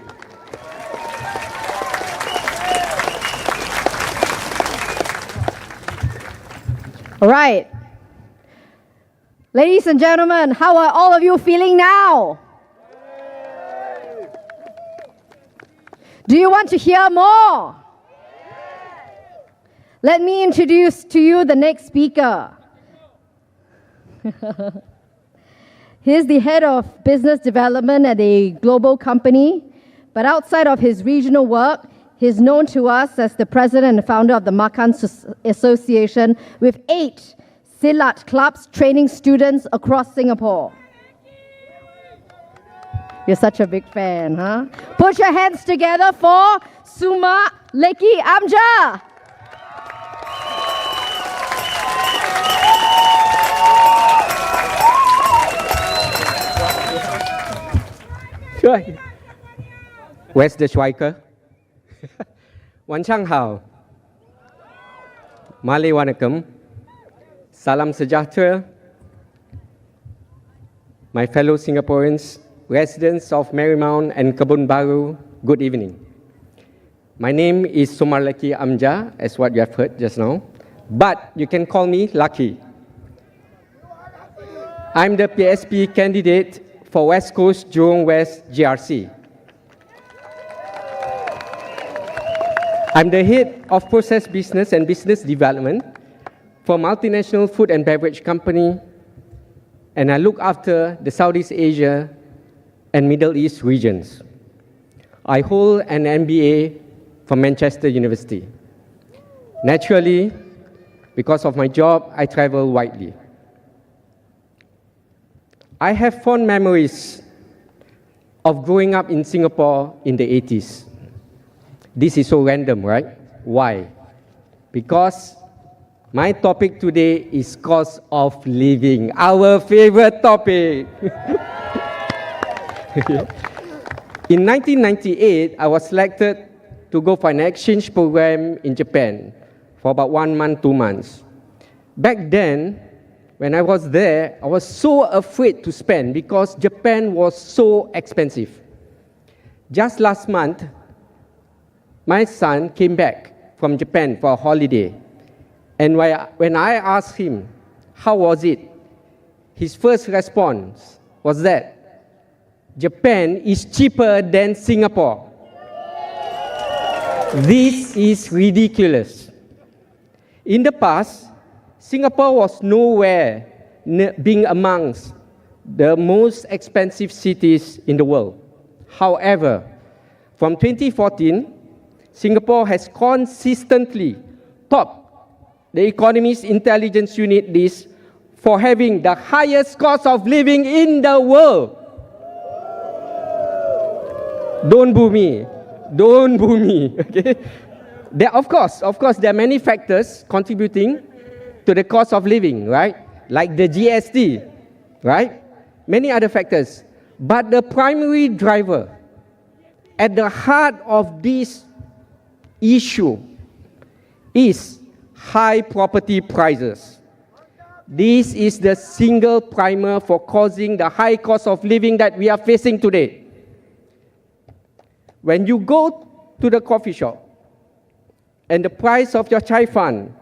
S7: All right. Ladies and gentlemen, how are all of you feeling now? Do you want to hear more? Let me introduce to you the next speaker. He's the head of business development at a global company, but outside of his regional work, he's known to us as the president and founder of the Makan Association with 8 Silat clubs training students across Singapore. You're such a big fan, huh? Put your hands together for Sumaraki Amja.
S17: Sure. Where's the striker? 晚上好. Malay Wanakkam. Salam sejahtera. My fellow Singaporeans, residents of Marymount and Kebun Baru, good evening. My name is Sumaraki Amja, as what you have heard just now, but you can call me Lucky. I'm the PSP candidate for West Coast Jurong West GRC. I'm the head of process business and business development for multinational food and beverage company, and I look after the Southeast Asia and Middle East regions. I hold an MBA from Manchester University. Naturally, because of my job, I travel widely. I have fond memories of growing up in Singapore in the 80s. This is so random, right? Why? Because my topic today is cost of living, our favorite topic. In 1998, I was selected to go for an exchange program in Japan for about 1 month, 2 months. Back then, when I was there, I was so afraid to spend because Japan was so expensive. Just last month, my son came back from Japan for a holiday. And when I asked him, how was it? His first response was that Japan is cheaper than Singapore. This is ridiculous. In the past, Singapore was nowhere being amongst the most expensive cities in the world. However, from 2014, Singapore has consistently topped the Economist Intelligence Unit list for having the highest cost of living in the world. Don't boo me. Don't boo me. Okay? Of course, there are many factors contributing to the cost of living, right? Like the GST, right? Many other factors. But the primary driver at the heart of this issue is high property prices. This is the single primer for causing the high cost of living that we are facing today. When you go to the coffee shop and the price of your chai fan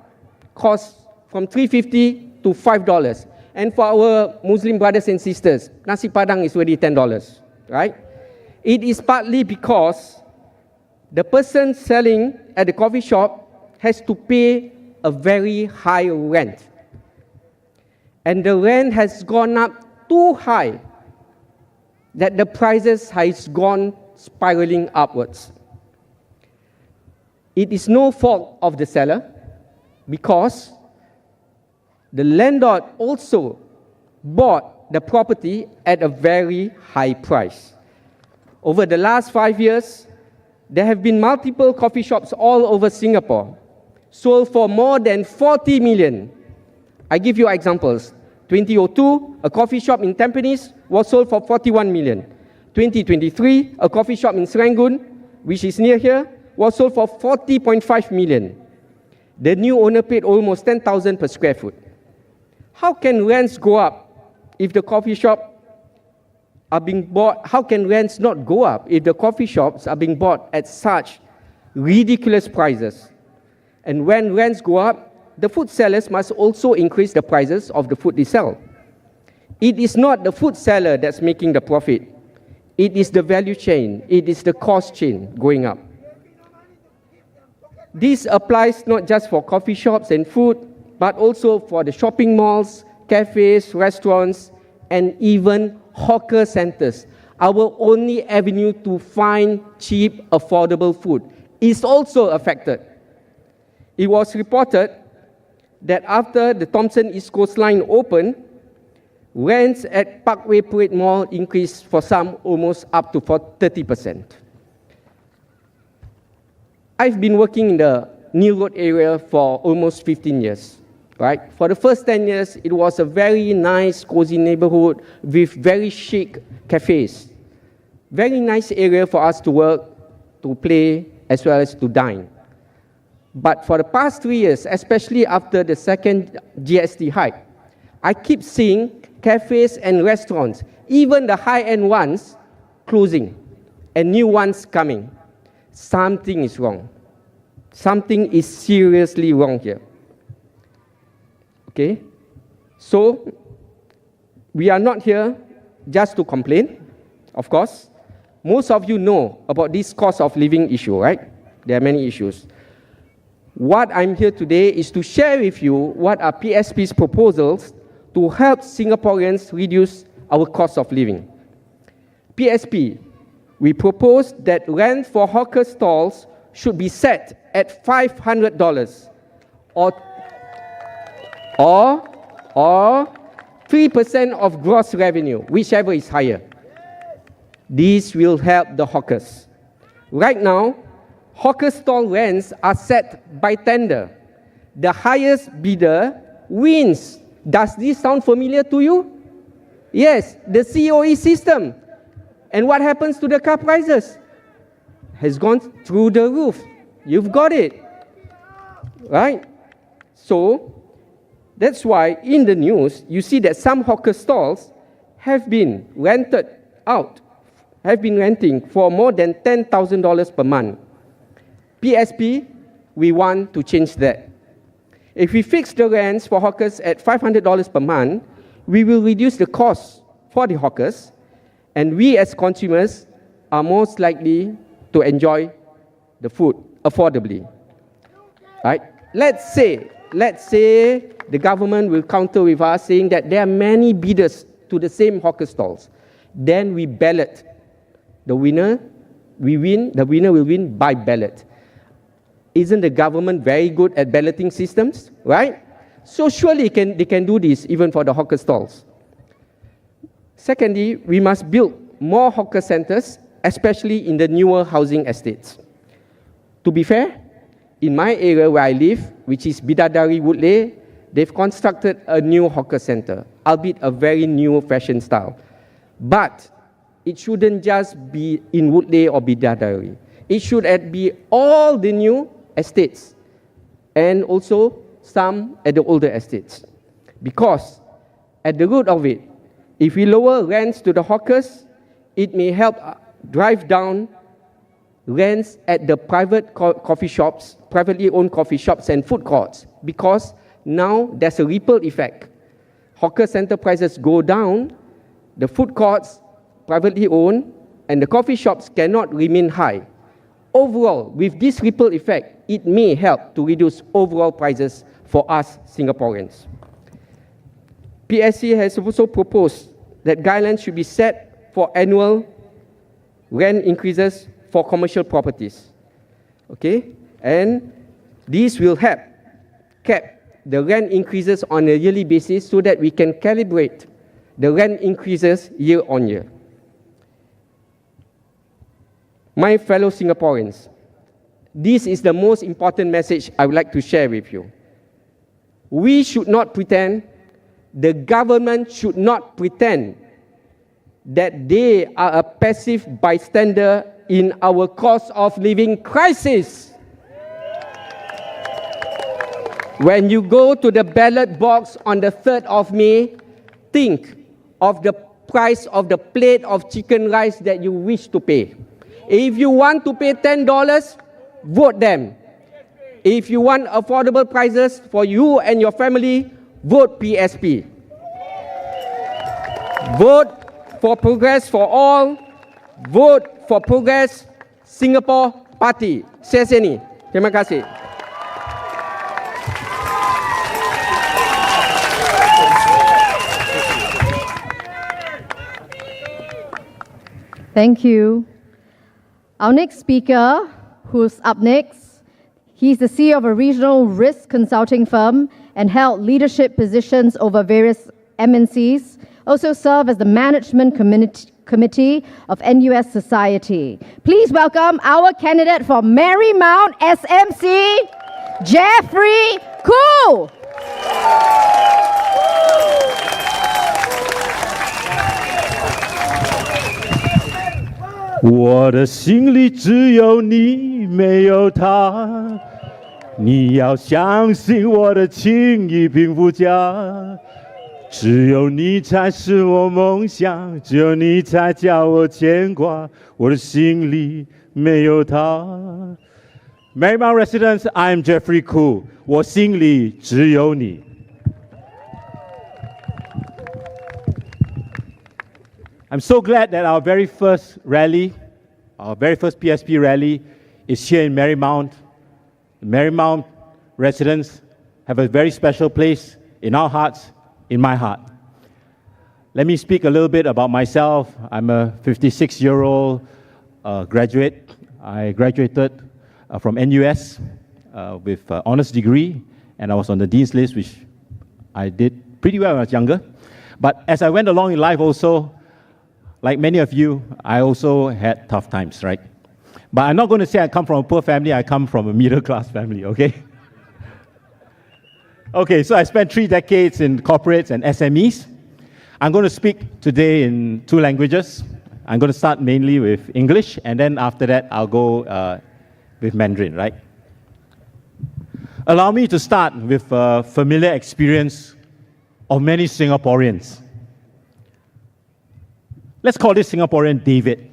S17: costs from $3.50 to $5, And for our Muslim brothers and sisters, nasi padang is already $10, right? It is partly because the person selling at the coffee shop has to pay a very high rent. And the rent has gone up too high that the prices has gone spiraling upwards. It is no fault of the seller because the landlord also bought the property at a very high price. Over the last 5 years, there have been multiple coffee shops all over Singapore sold for more than 40 million. I give you examples. 2002, a coffee shop in Tampines was sold for 41 million. 2023, a coffee shop in Serangoon, which is near here, was sold for 40.5 million. The new owner paid almost 10,000 per square foot. How can rents go up if the coffee shop are being bought? How can rents not go up if the coffee shops are being bought at such ridiculous prices? And when rents go up, the food sellers must also increase the prices of the food they sell. It is not the food seller that's making the profit. It is the value chain. It is the cost chain going up. This applies not just for coffee shops and food, but also for the shopping malls, cafes, restaurants, and even hawker centers. Our only avenue to find cheap, affordable food is also affected. It was reported that after the Thomson East Coast Line opened, rents at Parkway Parade Mall increased for some almost up to 30%. I've been working in the New Road area for almost 15 years. Right? For the first 10 years, it was a very nice, cozy neighborhood with very chic cafes. Very nice area for us to work, to play, as well as to dine. But for the past 3 years, especially after the second GST hike, I keep seeing cafes and restaurants, even the high-end ones, closing and new ones coming. Something is wrong. Something is seriously wrong here. Okay? So, we are not here just to complain, of course. Most of you know about this cost of living issue, right? There are many issues. What I'm here today is to share with you what are PSP's proposals to help Singaporeans reduce our cost of living. PSP, we propose that rent for hawker stalls should be set at $500 or 3% of gross revenue, whichever is higher. This will help the hawkers. Right now, hawker stall rents are set by tender. The highest bidder wins. Does this sound familiar to you? Yes, the COE system. And what happens to the car prices? Has gone through the roof. You've got it. Right? So, that's why in the news, you see that some hawker stalls have been rented out, have been renting for more than $10,000 per month. PSP, we want to change that. If we fix the rents for hawkers at $500 per month, we will reduce the cost for the hawkers, and we as consumers are most likely to enjoy the food affordably. Right? Let's say the government will counter with us saying that there are many bidders to the same hawker stalls. Then we ballot. The winner, the winner will win by ballot. Isn't the government very good at balloting systems, right? So surely they can do this even for the hawker stalls. Secondly, we must build more hawker centers, especially in the newer housing estates. To be fair, in my area where I live, which is Bidadari Woodley, they've constructed a new hawker center, albeit a very new fashion style. But it shouldn't just be in Woodley or Bidadari. It should be all the new estates and also some at the older estates. Because at the root of it, if we lower rents to the hawkers, it may help drive down rents at the private coffee shops, privately owned coffee shops and food courts, because now there's a ripple effect. hawker center prices go down, the food courts, privately owned, and the coffee shops cannot remain high. Overall, with this ripple effect, it may help to reduce overall prices for us Singaporeans. PSC has also proposed that guidelines should be set for annual rent increases for commercial properties. Okay? And these will help cap the rent increases on a yearly basis so that we can calibrate the rent increases year on year. My fellow Singaporeans, this is the most important message I would like to share with you. We should not pretend, the government should not pretend that they are a passive bystander in our cost of living crisis. When you go to the ballot box on the 3rd of May, think of the price of the plate of chicken rice that you wish to pay. If you want to pay $10, vote them. If you want affordable prices for you and your family, vote PSP. Vote for Progress for All. Vote for Progress Singapore Party. Saya sini. Terima kasih.
S13: Thank you. Our next speaker, who's up next, he's the CEO of a regional risk consulting firm and held leadership positions over various MNCs, also served as the management committee of NUS Society. Please welcome our candidate for Marymount SMC, Jeffrey Khoo.
S18: 我的心里只有你，没有他。你要相信我的情意并不假，只有你才是我梦想，只有你才叫我牵挂。我的心里没有他。Marymount residents, I'm Jeffrey Khoo. 我心里只有你。 I'm so glad that our very first rally, our very first PSP rally, is here in Marymount. Marymount residents have a very special place in our hearts, in my heart. Let me speak a little bit about myself. I'm a 56-year-old graduate. I graduated from NUS with an honors degree, and I was on the Dean's List, which I did pretty well when I was younger. But as I went along in life also, like many of you, I also had tough times, right? But I'm not going to say I come from a poor family, I come from a middle-class family, okay? Okay, so I spent 3 decades in corporates and SMEs. I'm going to speak today in 2 languages. I'm going to start mainly with English, and then after that, I'll go with Mandarin, right? Allow me to start with a familiar experience of many Singaporeans. Let's call this Singaporean David.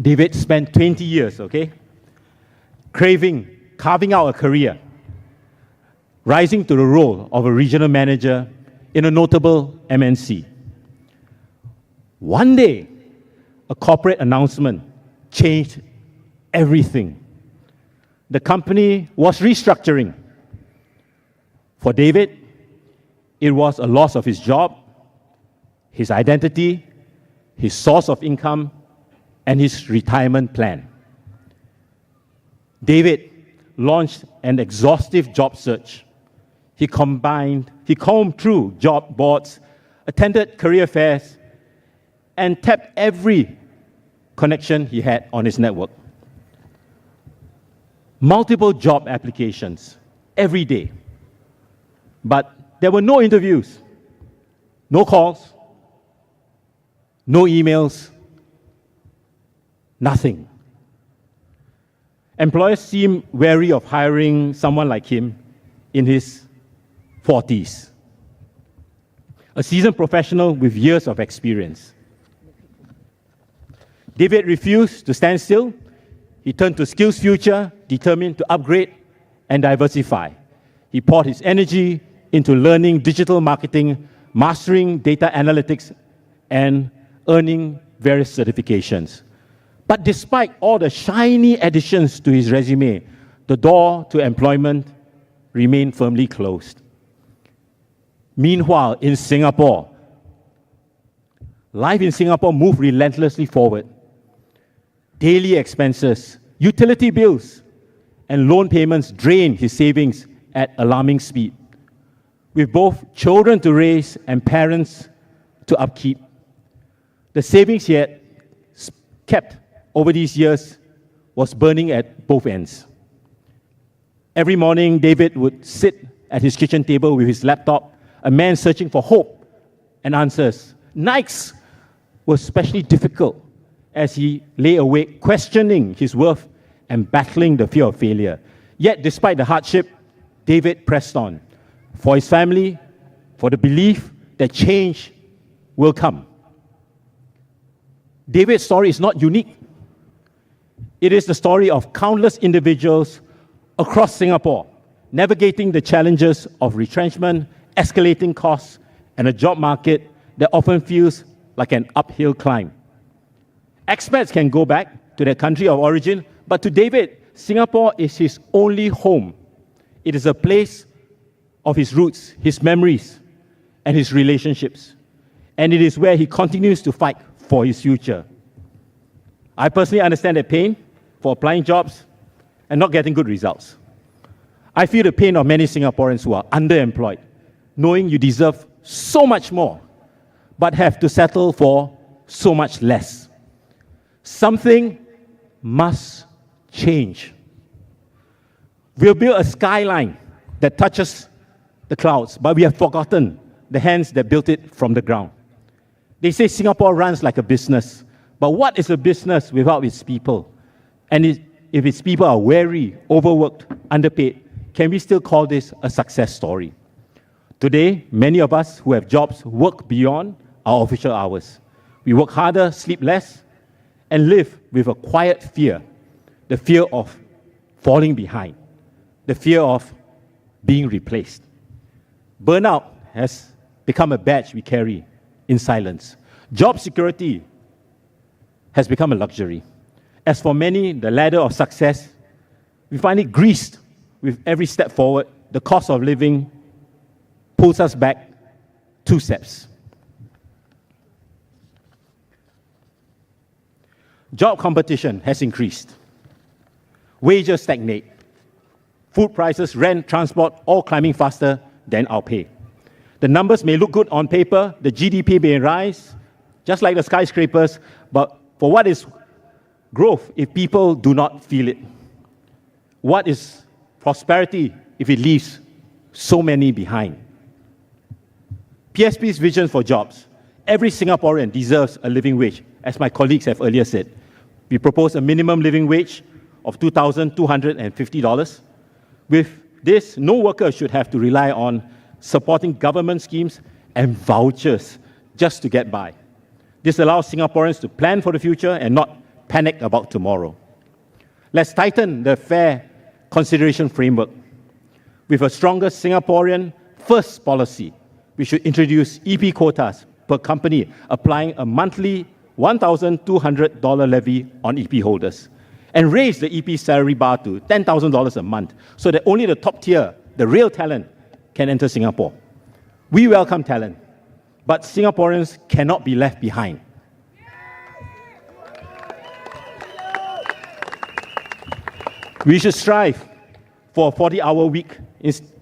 S18: David spent 20 years, okay, carving out a career, rising to the role of a regional manager in a notable MNC. One day, a corporate announcement changed everything. The company was restructuring. For David, it was a loss of his job, his identity, his source of income, and his retirement plan. David launched an exhaustive job search. He combed through job boards, attended career fairs, and tapped every connection he had on his network. Multiple job applications every day. But there were no interviews, no calls, no emails, nothing. Employers seemed wary of hiring someone like him in his 40s, a seasoned professional with years of experience. David refused to stand still. He turned to SkillsFuture, determined to upgrade and diversify. He poured his energy into learning digital marketing, mastering data analytics, and earning various certifications. But despite all the shiny additions to his resume, the door to employment remained firmly closed. Meanwhile, in Singapore, life in Singapore moved relentlessly forward. Daily expenses, utility bills, and loan payments drained his savings at alarming speed. With both children to raise and parents to upkeep, the savings he had kept over these years was burning at both ends. Every morning, David would sit at his kitchen table with his laptop, a man searching for hope and answers. Nights were especially difficult as he lay awake, questioning his worth and battling the fear of failure. Yet, despite the hardship, David pressed on for his family, for the belief that change will come. David's story is not unique. It is the story of countless individuals across Singapore navigating the challenges of retrenchment, escalating costs, and a job market that often feels like an uphill climb. Expats can go back to their country of origin, but to David, Singapore is his only home. It is a place of his roots, his memories, and his relationships. And it is where he continues to fight for his future. I personally understand the pain for applying jobs and not getting good results. I feel the pain of many Singaporeans who are underemployed, knowing you deserve so much more, but have to settle for so much less. Something must change. We'll build a skyline that touches the clouds, but we have forgotten the hands that built it from the ground. They say Singapore runs like a business, but what is a business without its people? And if its people are weary, overworked, underpaid, can we still call this a success story? Today, many of us who have jobs work beyond our official hours. We work harder, sleep less, and live with a quiet fear, the fear of falling behind, the fear of being replaced. Burnout has become a badge we carry in silence. Job security has become a luxury. As for many, the ladder of success, we find it greased with every step forward. The cost of living pulls us back 2 steps. Job competition has increased. Wages stagnate. Food prices, rent, transport, all climbing faster than our pay. The numbers may look good on paper, the GDP may rise, just like the skyscrapers, but for what is growth if people do not feel it? What is prosperity if it leaves so many behind? PSP's vision for jobs. Every Singaporean deserves a living wage, as my colleagues have earlier said. We propose a minimum living wage of $2,250. With this, no worker should have to rely on supporting government schemes and vouchers just to get by. This allows Singaporeans to plan for the future and not panic about tomorrow. Let's tighten the fair consideration framework. With a stronger Singaporean first policy, we should introduce EP quotas per company, applying a monthly $1,200 levy on EP holders, and raise the EP salary bar to $10,000 a month so that only the top tier, the real talent, can enter Singapore. We welcome talent, but Singaporeans cannot be left behind. We should strive for a 40-hour week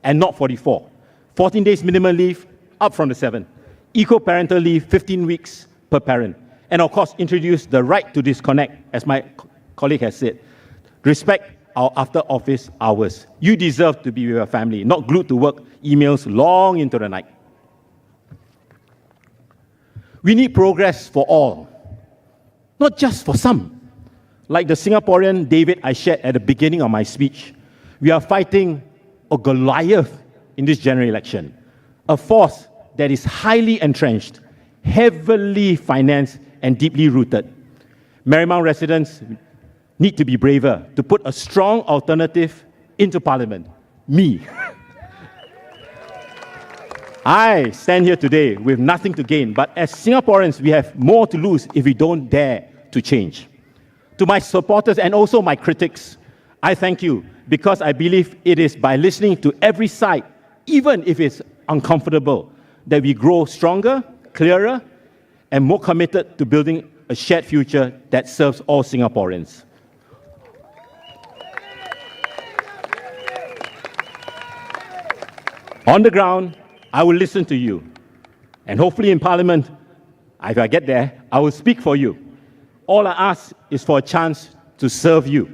S18: and not 44. 14 days minimum leave, up from the 7. Equal parental leave, 15 weeks per parent. And of course, introduce the right to disconnect, as my colleague has said. Respect our after-office hours. You deserve to be with your family, not glued to work emails long into the night. We need progress for all, not just for some. Like the Singaporean David I shared at the beginning of my speech, we are fighting a Goliath in this general election, a force that is highly entrenched, heavily financed, and deeply rooted. Marymount residents need to be braver to put a strong alternative into Parliament. Me. I stand here today with nothing to gain, but as Singaporeans, we have more to lose if we don't dare to change. To my supporters and also my critics, I thank you because I believe it is by listening to every side, even if it's uncomfortable, that we grow stronger, clearer, and more committed to building a shared future that serves all Singaporeans. On the ground, I will listen to you. And hopefully in Parliament, if I get there, I will speak for you. All I ask is for a chance to serve you.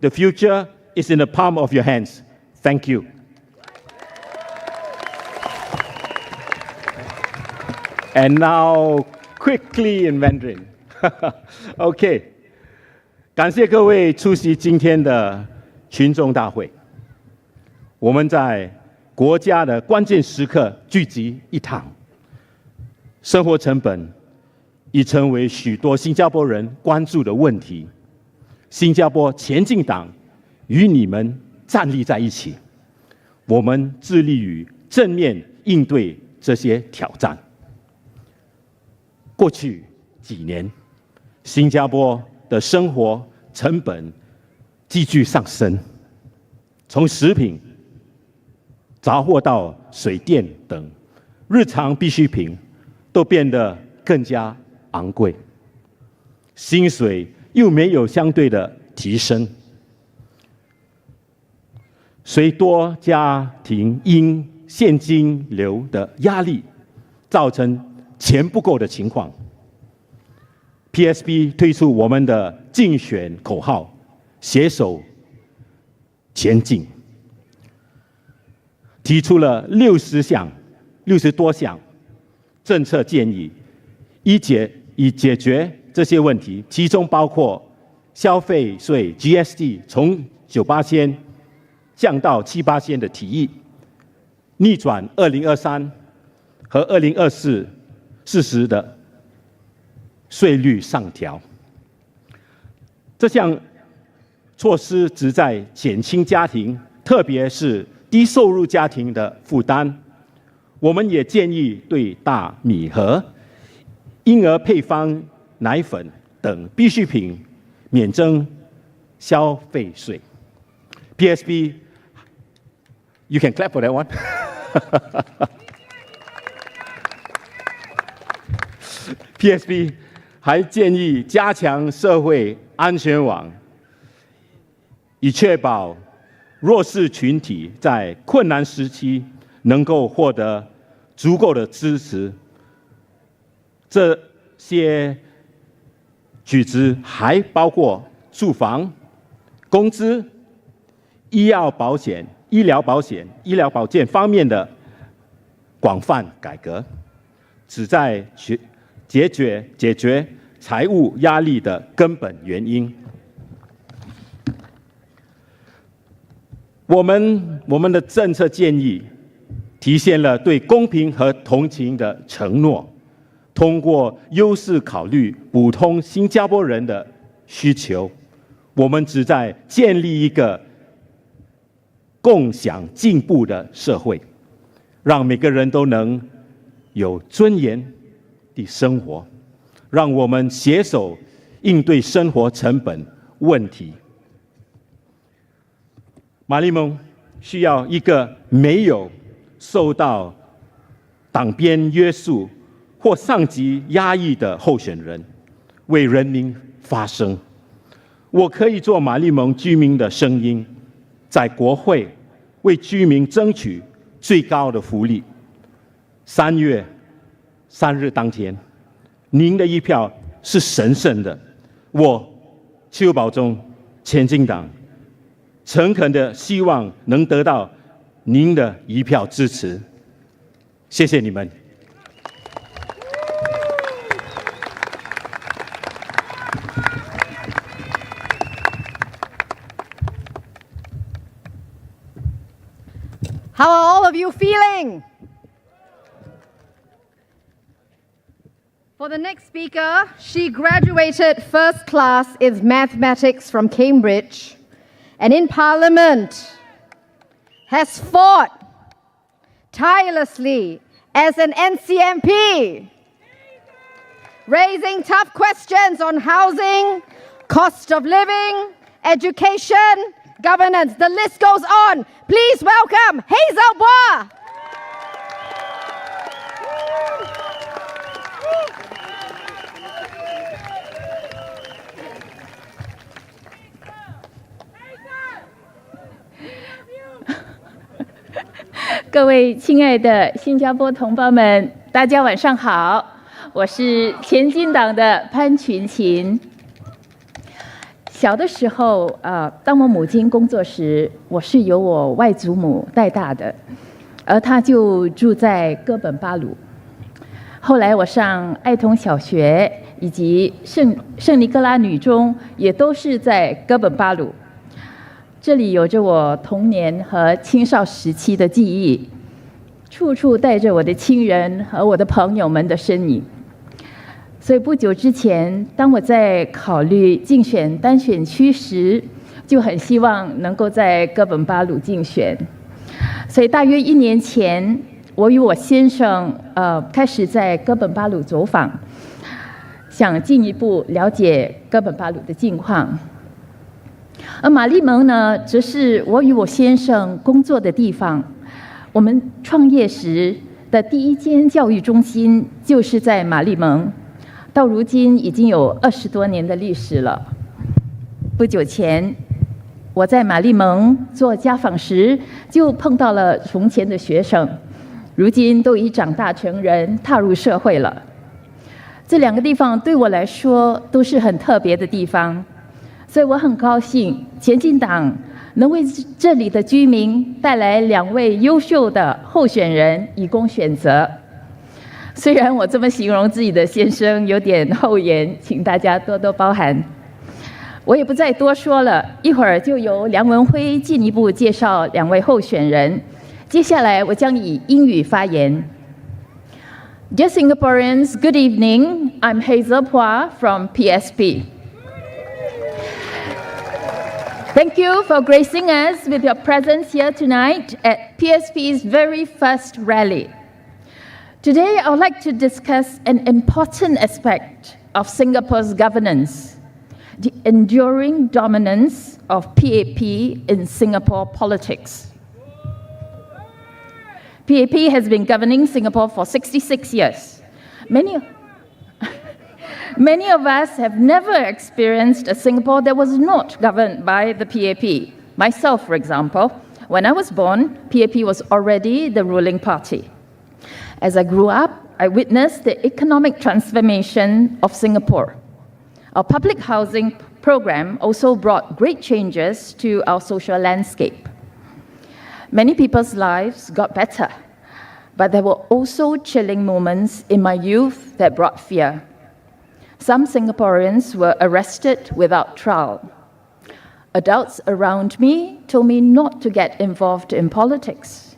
S18: The future is in the palm of your hands. Thank you. And now, quickly in Mandarin. OK， 感谢各位出席今天的群众大会。我们在国家的关键时刻聚集一堂，生活成本已成为许多新加坡人关注的问题。新加坡前进党与你们站立在一起，我们致力于正面应对这些挑战。过去几年，新加坡的生活成本急剧上升，从食品、杂货到水电等日常必需品都变得更加昂贵，薪水又没有相对的提升，虽多家庭因现金流的压力造成钱不够的情况。PSP 推出我们的竞选口号“携手前进”，提出了60多项政策建议，以解决这些问题，其中包括消费税 GST 从9%降到7%的提议，逆转2023和2024时的税率上调。这项措施旨在减轻家庭，特别是低收入家庭的负担。我们也建议对大米和婴儿配方奶粉等必需品免征消费税。PSP, you can clap for that one. PSP 还建议加强社会安全网，以确保弱势群体在困难时期能够获得足够的支持。这些举措还包括住房、工资、医疗保险、医疗保健方面的广泛改革，旨在解决财务压力的根本原因。我们的政策建议体现了对公平和同情的承诺，通过优势考虑普通新加坡人的需求。我们旨在建立一个共享进步的社会，让每个人都能有尊严的生活，让我们携手应对生活成本问题。马来蒙需要一个没有受到党鞭约束或上级压抑的候选人，为人民发声。我可以做马来蒙居民的声音，在国会为居民争取最高的福利。3月3日当天，您的一票是神圣的。我邱保忠前进党诚恳的希望能得到您的一票支持，谢谢你们。
S7: How are all of you feeling? For the next speaker, she graduated first class in mathematics from Cambridge, and in Parliament has fought tirelessly as an NCMP, raising tough questions on housing, cost of living, education, governance. The list goes on. Please welcome Hazel Poa.
S19: 各位亲爱的新加坡同胞们，大家晚上好，我是前进党的潘群琴。小的时候，当我母亲工作时，我是由我外祖母带大的，而她就住在哥本巴鲁。后来我上爱童小学以及圣尼各拉女中，也都是在哥本巴鲁。 这里有着我童年和青少时期的记忆，处处带着我的亲人和我的朋友们的身影。所以不久之前，当我在考虑竞选单选区时，就很希望能够在哥本巴鲁竞选。所以大约1年前，我与我先生开始在哥本巴鲁走访，想进一步了解哥本巴鲁的近况。 而玛丽蒙呢，则是我与我先生工作的地方。我们创业时的第一间教育中心就是在玛丽蒙，到如今已经有20多年的历史了。不久前，我在玛丽蒙做家访时，就碰到了从前的学生，如今都已长大成人，踏入社会了。这2个地方对我来说都是很特别的地方。 所以我很高兴，前进党能为这里的居民带来2位优秀的候选人，以供选择。虽然我这么形容自己的先生有点厚颜，请大家多多包涵。我也不再多说了，一会儿就由梁文辉进一步介绍2位候选人。接下来我将以英语发言。Dear Singaporeans, good evening. I'm Hazel Poa from PSP. Thank you for gracing us with your presence here tonight at PSP's very first rally. Today, I would like to discuss an important aspect of Singapore's governance, the enduring dominance of PAP in Singapore politics. PAP has been governing Singapore for 66 years. Many of us have never experienced a Singapore that was not governed by the PAP. Myself, for example, when I was born, PAP was already the ruling party. As I grew up, I witnessed the economic transformation of Singapore. Our public housing program also brought great changes to our social landscape. Many people's lives got better, but there were also chilling moments in my youth that brought fear. Some Singaporeans were arrested without trial. Adults around me told me not to get involved in politics.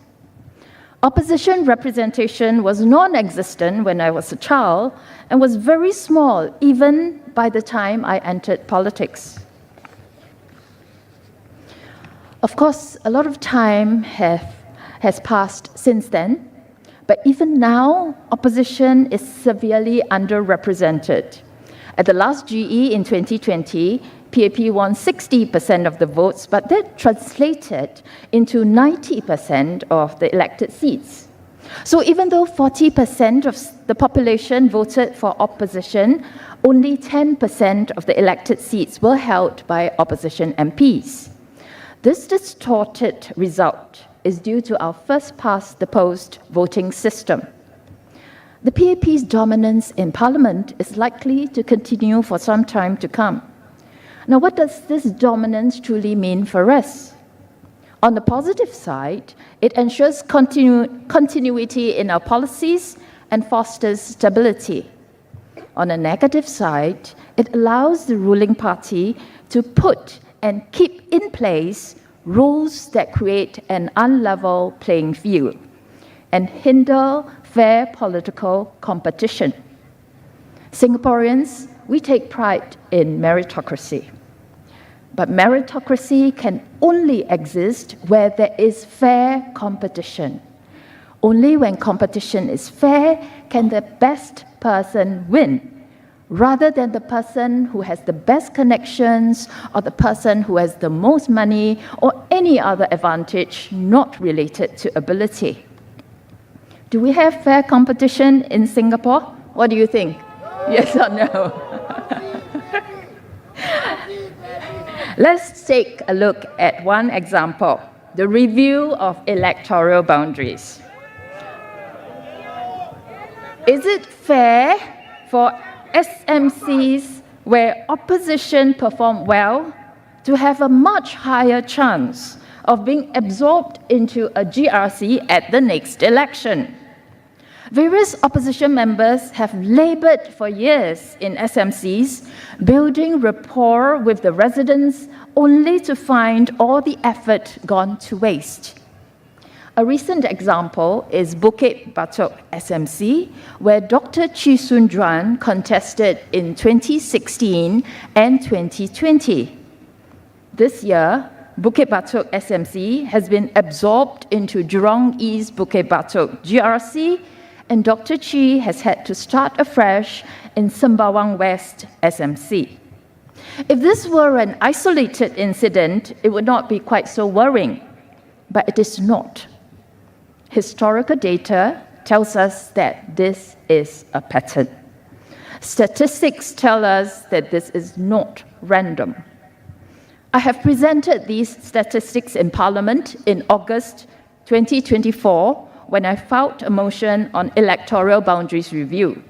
S19: Opposition representation was non-existent when I was a child and was very small even by the time I entered politics. Of course, a lot of time has passed since then, but even now, opposition is severely underrepresented. At the last GE in 2020, PAP won 60% of the votes, but that translated into 90% of the elected seats. So even though 40% of the population voted for opposition, only 10% of the elected seats were held by opposition MPs. This distorted result is due to our first-past-the-post voting system. The PAP's dominance in Parliament is likely to continue for some time to come. Now, what does this dominance truly mean for us? On the positive side, it ensures continuity in our policies and fosters stability. On the negative side, it allows the ruling party to put and keep in place rules that create an unlevel playing field and hinder fair political competition. Singaporeans, we take pride in meritocracy. But meritocracy can only exist where there is fair competition. Only when competition is fair can the best person win, rather than the person who has the best connections or the person who has the most money or any other advantage not related to ability. Do we have fair competition in Singapore? What do you think? Yes or no? Let's take a look at one example, the review of electoral boundaries. Is it fair for SMCs where opposition perform well to have a much higher chance of being absorbed into a GRC at the next election? Various opposition members have labored for years in SMCs, building rapport with the residents only to find all the effort gone to waste. A recent example is Bukit Batok SMC, where Dr. Chee Soon Juan contested in 2016 and 2020. This year, Bukit Batok SMC has been absorbed into Jurong East Bukit Batok GRC, and Dr. Chee has had to start afresh in Sembawang West SMC. If this were an isolated incident, it would not be quite so worrying, but it is not. Historical data tells us that this is a pattern. Statistics tell us that this is not random. I have presented these statistics in Parliament in August 2024 when I filed a motion on electoral boundaries review.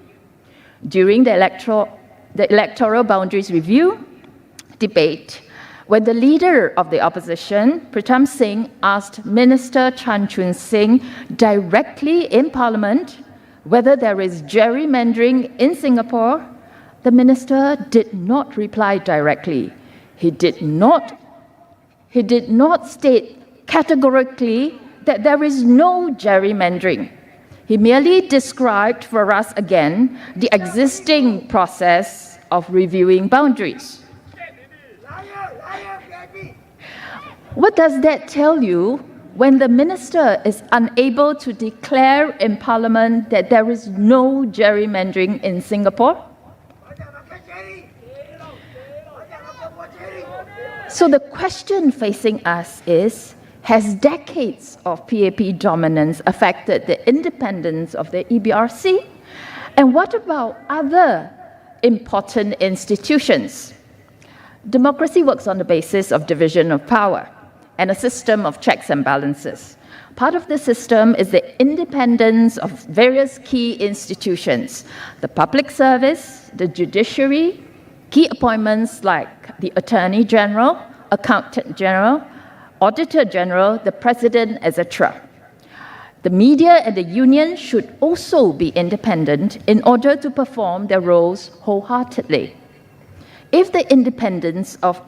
S19: During the electoral boundaries review debate, when the leader of the opposition, Pritam Singh, asked Minister Chan Chun Sing directly in Parliament whether there is gerrymandering in Singapore, the minister did not reply directly. He did not state categorically that there is no gerrymandering. He merely described for us again the existing process of reviewing boundaries. What does that tell you when the minister is unable to declare in Parliament that there is no gerrymandering in Singapore? So the question facing us is, has decades of PAP dominance affected the independence of the EBRC? And what about other important institutions? Democracy works on the basis of division of power and a system of checks and balances. Part of the system is the independence of various key institutions, the public service, the judiciary, key appointments like the Attorney General, Accountant General, Auditor General, the President, etc. The media and the union should also be independent in order to perform their roles wholeheartedly. If the independence of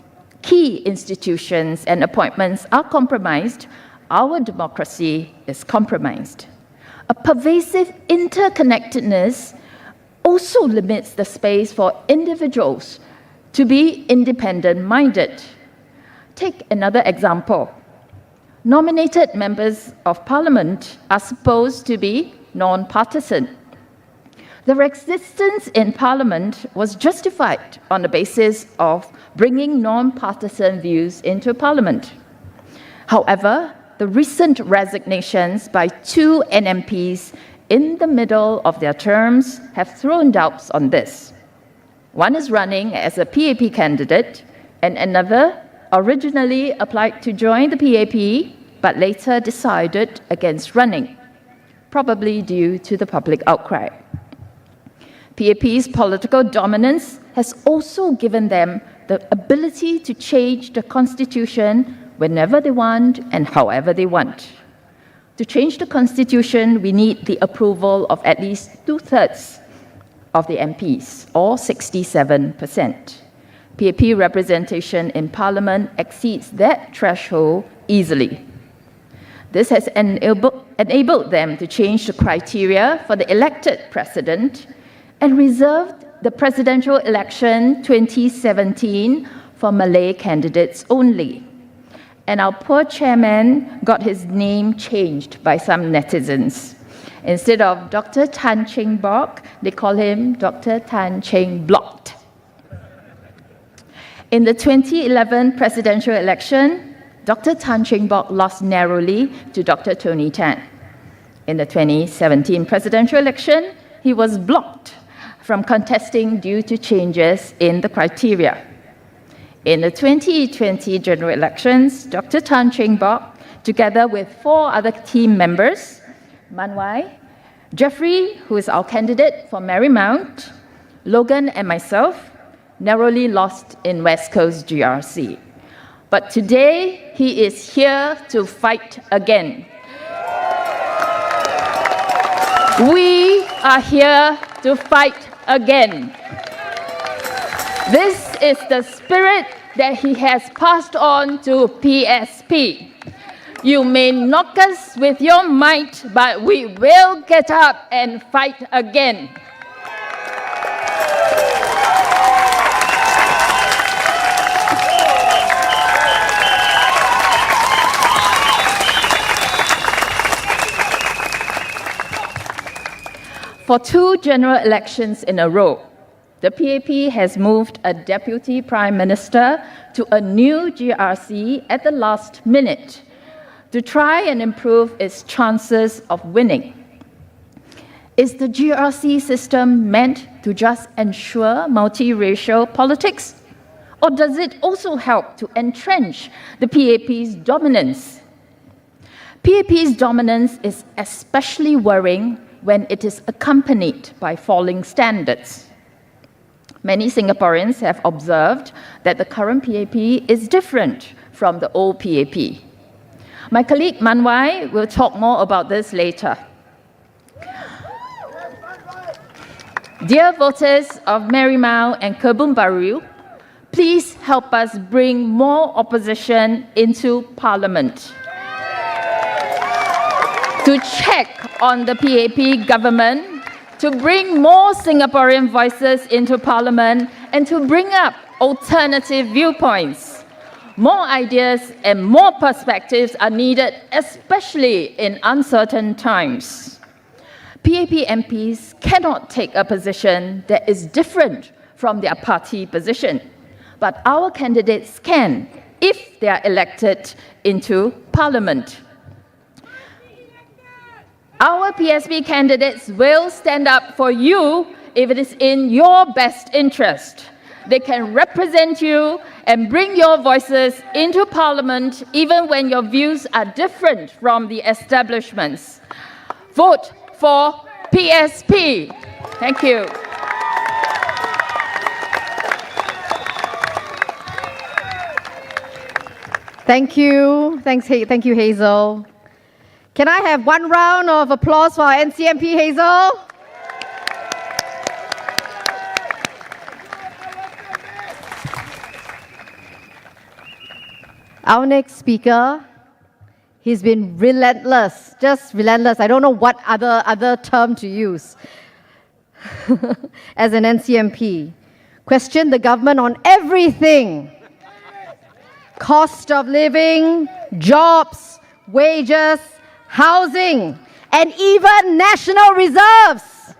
S19: key institutions and appointments are compromised, our democracy is compromised. A pervasive interconnectedness also limits the space for individuals to be independent-minded. Take another example. Nominated members of Parliament are supposed to be non-partisan. Their existence in Parliament was justified on the basis of bringing non-partisan views into Parliament. However, the recent resignations by two NMPs in the middle of their terms have thrown doubts on this. One is running as a PAP candidate, and another originally applied to join the PAP, but later decided against running, probably due to the public outcry. PAP's political dominance has also given them the ability to change the constitution whenever they want and however they want. To change the constitution, we need the approval of at least 2/3 of the MPs, or 67%. PAP representation in Parliament exceeds that threshold easily. This has enabled them to change the criteria for the elected president and reserved the presidential election 2017 for Malay candidates only. And our poor chairman got his name changed by some netizens. Instead of Dr. Tan Cheng Bock, they call him Dr. Tan Cheng Blocked. In the 2011 presidential election, Dr. Tan Cheng Bock lost narrowly to Dr. Tony Tan. In the 2017 presidential election, he was blocked from contesting due to changes in the criteria. In the 2020 general elections, Dr. Tan Cheng Bock, together with 4 other team members, Mun Wai, Jeffrey, who is our candidate for Marymount, Logan and myself, narrowly lost in West Coast GRC. But today, he is here to fight again. We are here to fight again. This is the spirit that he has passed on to PSP. You may knock us with your might, but we will get up and fight again. For 2 general elections in a row, the PAP has moved a deputy prime minister to a new GRC at the last minute to try and improve its chances of winning. Is the GRC system meant to just ensure multiracial politics? Or does it also help to entrench the PAP's dominance? PAP's dominance is especially worrying when it is accompanied by falling standards. Many Singaporeans have observed that the current PAP is different from the old PAP. My colleague Mun Wai will talk more about this later. Dear voters of Marymount and Kebun Baru, please help us bring more opposition into Parliament to check on the PAP government, to bring more Singaporean voices into Parliament, and to bring up alternative viewpoints. More ideas and more perspectives are needed, especially in uncertain times. PAP MPs cannot take a position that is different from their party position, but our candidates can if they are elected into Parliament. Our PSP candidates will stand up for you if it is in your best interest. They can represent you and bring your voices into Parliament even when your views are different from the establishment's. Vote for PSP. Thank you.
S13: Thank you. Thank you, Hazel. Can I have one round of applause for our NCMP, Hazel? Our next speaker, he's been relentless, just relentless. I don't know what other term to use. As an NCMP, question the government on everything. Cost of living, jobs, wages, housing, and even national reserves.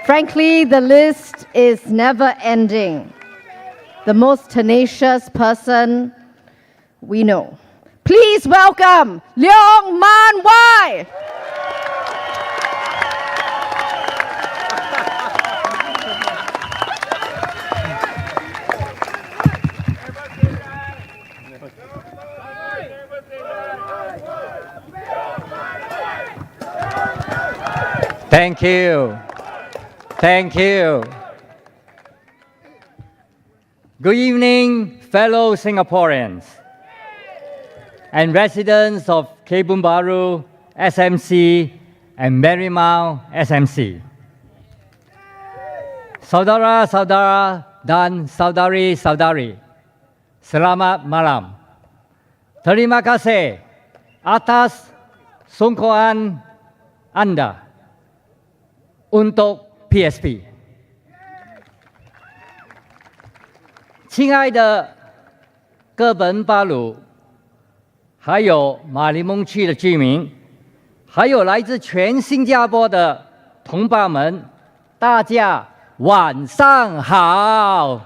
S13: Frankly, the list is never ending. The most tenacious person we know. Please welcome Leong Mun Wai.
S20: Thank you. Thank you. Good evening, fellow Singaporeans and residents of Kebun Baru SMC and Marymount SMC. Saudara-saudara dan saudari-saudari, selamat malam. Terima kasih atas sokongan Anda untuk PSP. 亲爱的哥本巴鲁，还有马来蒙区的居民，还有来自全新加坡的同胞们，大家晚上好。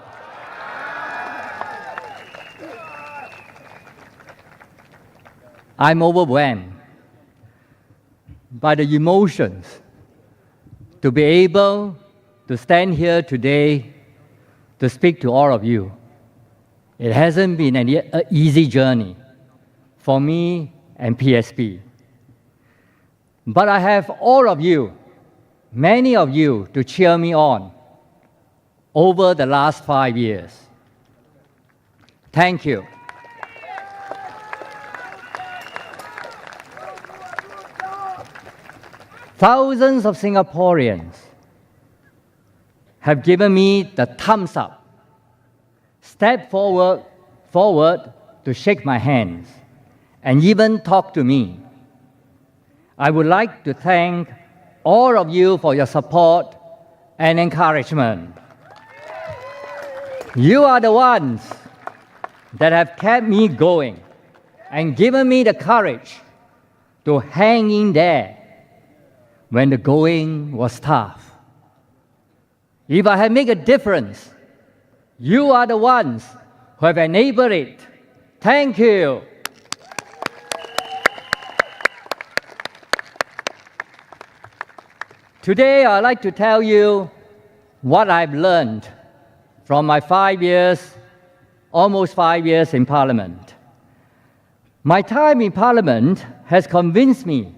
S20: I'm overwhelmed by the emotions to be able to stand here today to speak to all of you. It hasn't been an easy journey for me and PSP. But I have all of you, many of you, to cheer me on over the last 5 years. Thank you. Thousands of Singaporeans have given me the thumbs up, stepped forward to shake my hands, and even talk to me. I would like to thank all of you for your support and encouragement. You are the ones that have kept me going and given me the courage to hang in there when the going was tough. If I have made a difference, you are the ones who have enabled it. Thank you. Today, I'd like to tell you what I've learned from my 5 years, almost 5 years in Parliament. My time in Parliament has convinced me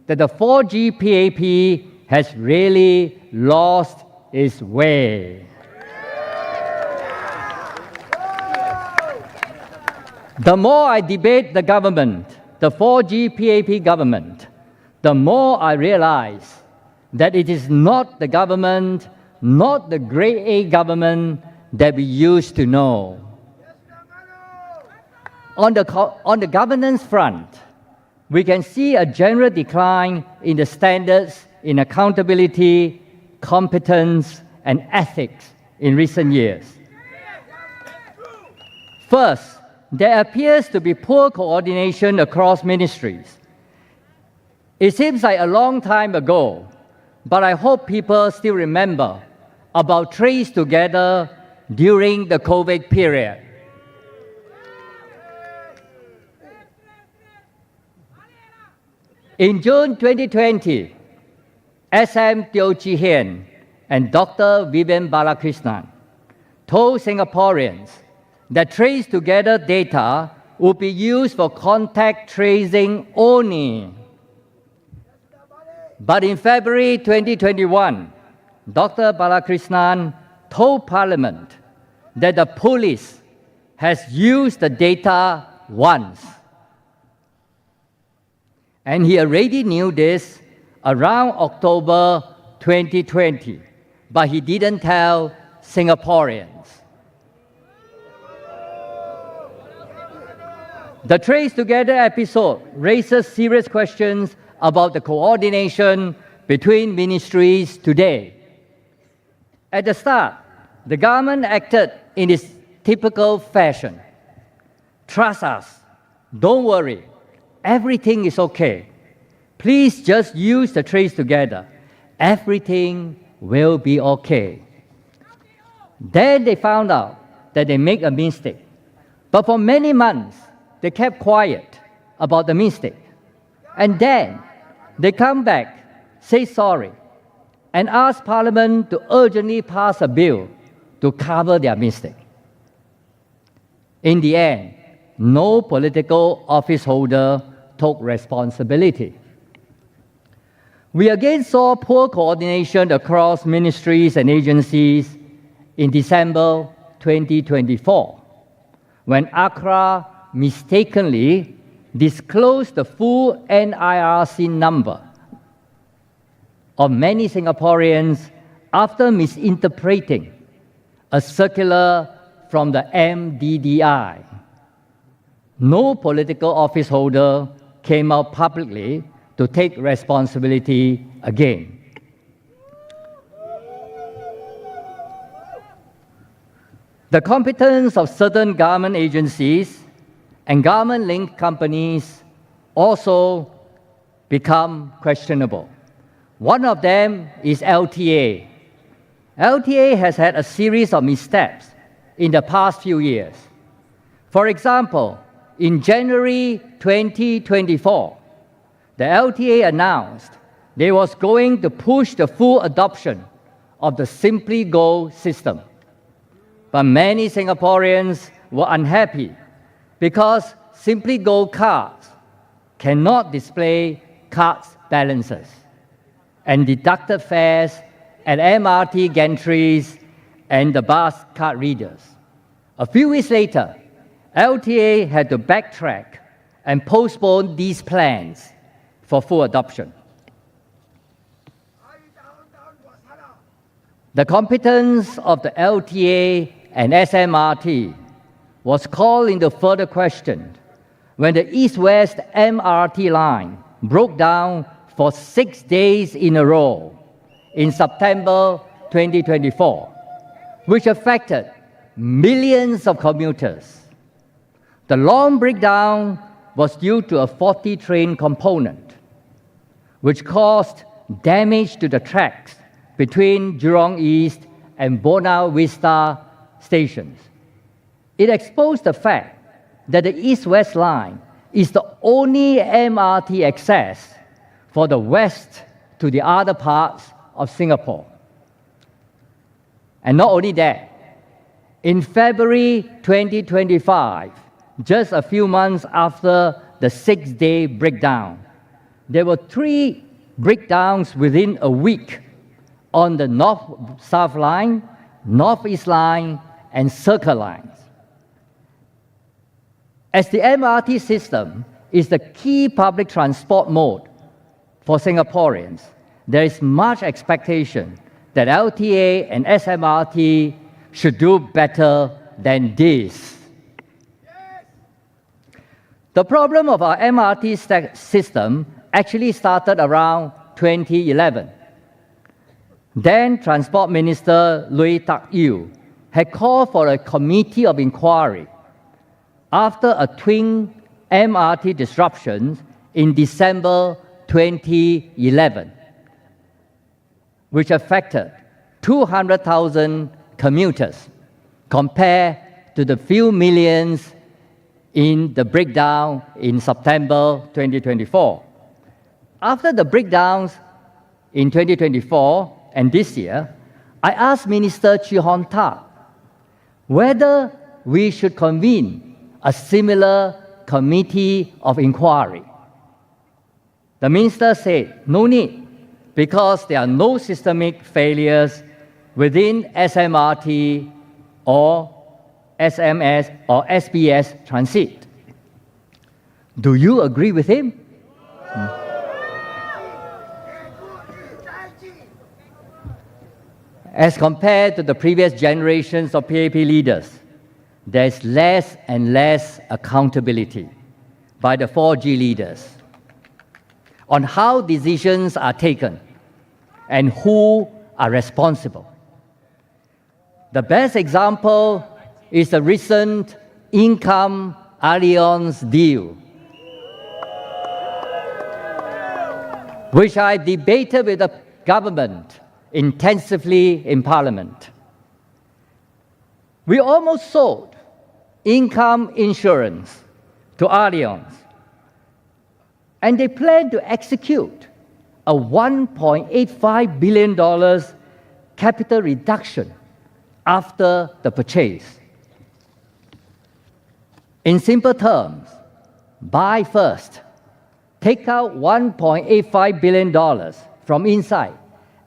S20: that the 4G PAP has really lost its way. The more I debate the government, the 4G PAP government, the more I realize that it is not the government, not the grade A government that we used to know. On the governance front, we can see a general decline in the standards in accountability, competence, and ethics in recent years. First, there appears to be poor coordination across ministries. It seems like a long time ago, but I hope people still remember about Trace Together during the COVID period. In June 2020, SM Teo Chee Hean and Dr. Vivian Balakrishnan told Singaporeans that Trace Together data would be used for contact tracing only. But in February 2021, Dr. Balakrishnan told Parliament that the police has used the data once. And he already knew this around October 2020, but he didn't tell Singaporeans. The Trace Together episode raises serious questions about the coordination between ministries today. At the start, the government acted in its typical fashion. Trust us, don't worry, everything is okay. Please just use the Trace Together. Everything will be okay. Then they found out that they made a mistake. But for many months, they kept quiet about the mistake. And then they come back, say sorry, and ask Parliament to urgently pass a bill to cover their mistake. In the end, no political office holder took responsibility. We again saw poor coordination across ministries and agencies in December 2024, when Accra mistakenly disclosed the full NIRC number of many Singaporeans after misinterpreting a circular from the MDDI. No political office holder came out publicly to take responsibility again. The competence of certain government agencies and government-linked companies also become questionable. One of them is LTA. LTA has had a series of missteps in the past few years. For example, in January 2024, the LTA announced they was going to push the full adoption of the Simply Go system. But many Singaporeans were unhappy because Simply Go cards cannot display cards balances and deducted fares at MRT gantries and the bus card readers. A few weeks later, LTA had to backtrack and postpone these plans for full adoption. The competence of the LTA and SMRT was called into further question when the East-West MRT line broke down for 6 days in a row in September 2024, which affected millions of commuters. The long breakdown was due to a faulty train component, which caused damage to the tracks between Jurong East and Buona Vista stations. It exposed the fact that the East-West line is the only MRT access for the west to the other parts of Singapore. And not only that, in February 2025, just a few months after the 6-day breakdown, there were 3 breakdowns within a week on the North-South line, North-East line, and Circle lines. As the MRT system is the key public transport mode for Singaporeans, there is much expectation that LTA and SMRT should do better than this. The problem of our MRT system actually started around 2011. Then Transport Minister Lui Tak Yew had called for a committee of inquiry after a twin MRT disruption in December 2011, which affected 200,000 commuters compared to the few millions in the breakdown in September 2024. After the breakdowns in 2024 and this year, I asked Minister Chee Hon Tat whether we should convene a similar committee of inquiry. The minister said, no need, because there are no systemic failures within SMRT or SMS or SBS transit. Do you agree with him? As compared to the previous generations of PAP leaders, there is less and less accountability by the 4G leaders on how decisions are taken and who are responsible. The best example is the recent income alliance deal, which I debated with the government intensively in Parliament. We almost sold income insurance to Allianz, and they plan to execute a $1.85 billion capital reduction after the purchase. In simple terms, buy first, take out $1.85 billion from inside,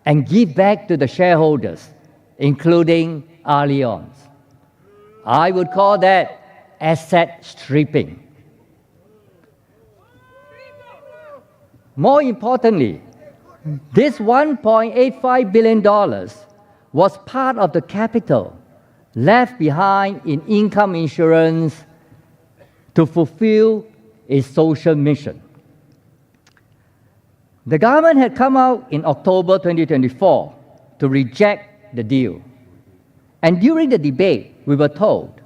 S20: and give back to the shareholders, including Allianz. I would call that asset stripping. More importantly, this $1.85 billion was part of the capital left behind in income insurance to fulfill its social mission. The government had come out in October 2024 to reject the deal And during the debate, we were told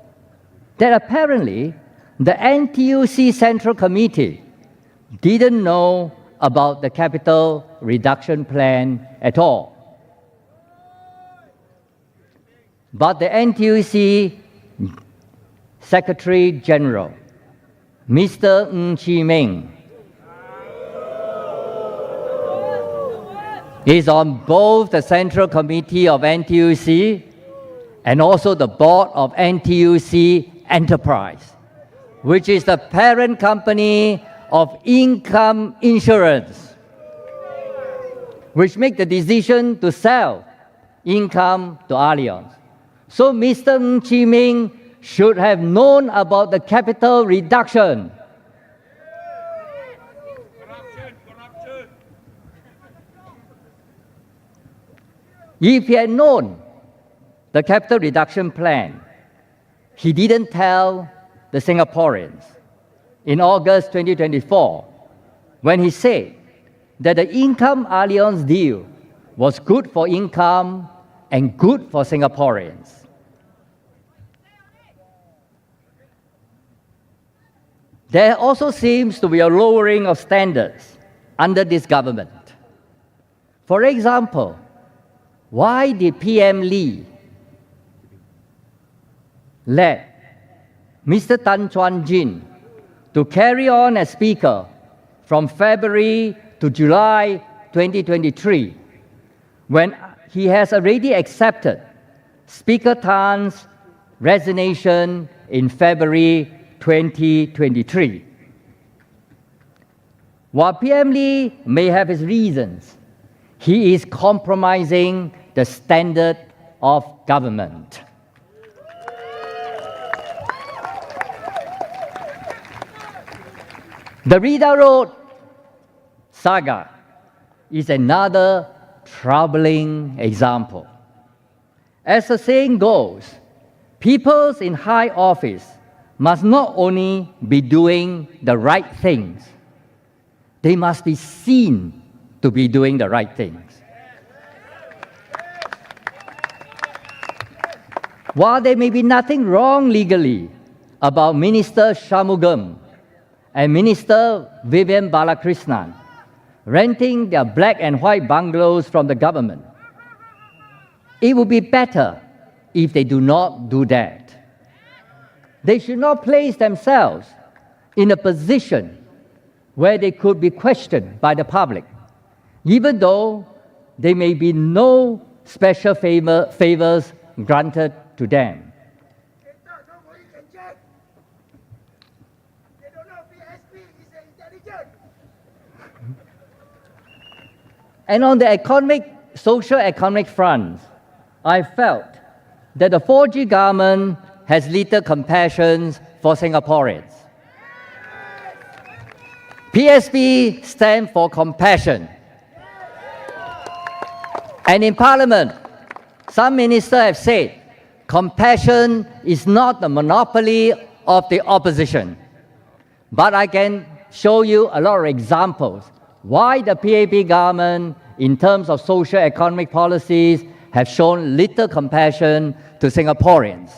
S20: that apparently the NTUC Central Committee didn't know about the capital reduction plan at all. But the NTUC Secretary General, Mr. Ng Chi Meng, is on both the Central Committee of NTUC and also the board of NTUC Enterprise, which is the parent company of Income Insurance, which make the decision to sell Income to Allianz. So Mr. Ng Chi Meng should have known about the capital reduction. If he had known the capital reduction plan, he didn't tell the Singaporeans in August 2024 when he said that the Income Allianz deal was good for Income and good for Singaporeans. There also seems to be a lowering of standards under this government. For example, why did PM Lee let Mr. Tan Chuan Jin to carry on as Speaker from February to July 2023 when he has already accepted Speaker Tan's resignation in February 2023? While PM Lee may have his reasons, he is compromising the standard of government. The Rida Road saga is another troubling example. As the saying goes, people in high office must not only be doing the right things, they must be seen to be doing the right things. While there may be nothing wrong legally about Minister Shanmugam and Minister Vivian Balakrishnan renting their black and white bungalows from the government, it would be better if they do not do that. They should not place themselves in a position where they could be questioned by the public, even though there may be no special favors granted to them. And on the social economic front, I felt that the 4G government has little compassion for Singaporeans. PSP stands for compassion. And in Parliament, some ministers have said, compassion is not the monopoly of the opposition. But I can show you a lot of examples why the PAP government, in terms of social economic policies, have shown little compassion to Singaporeans.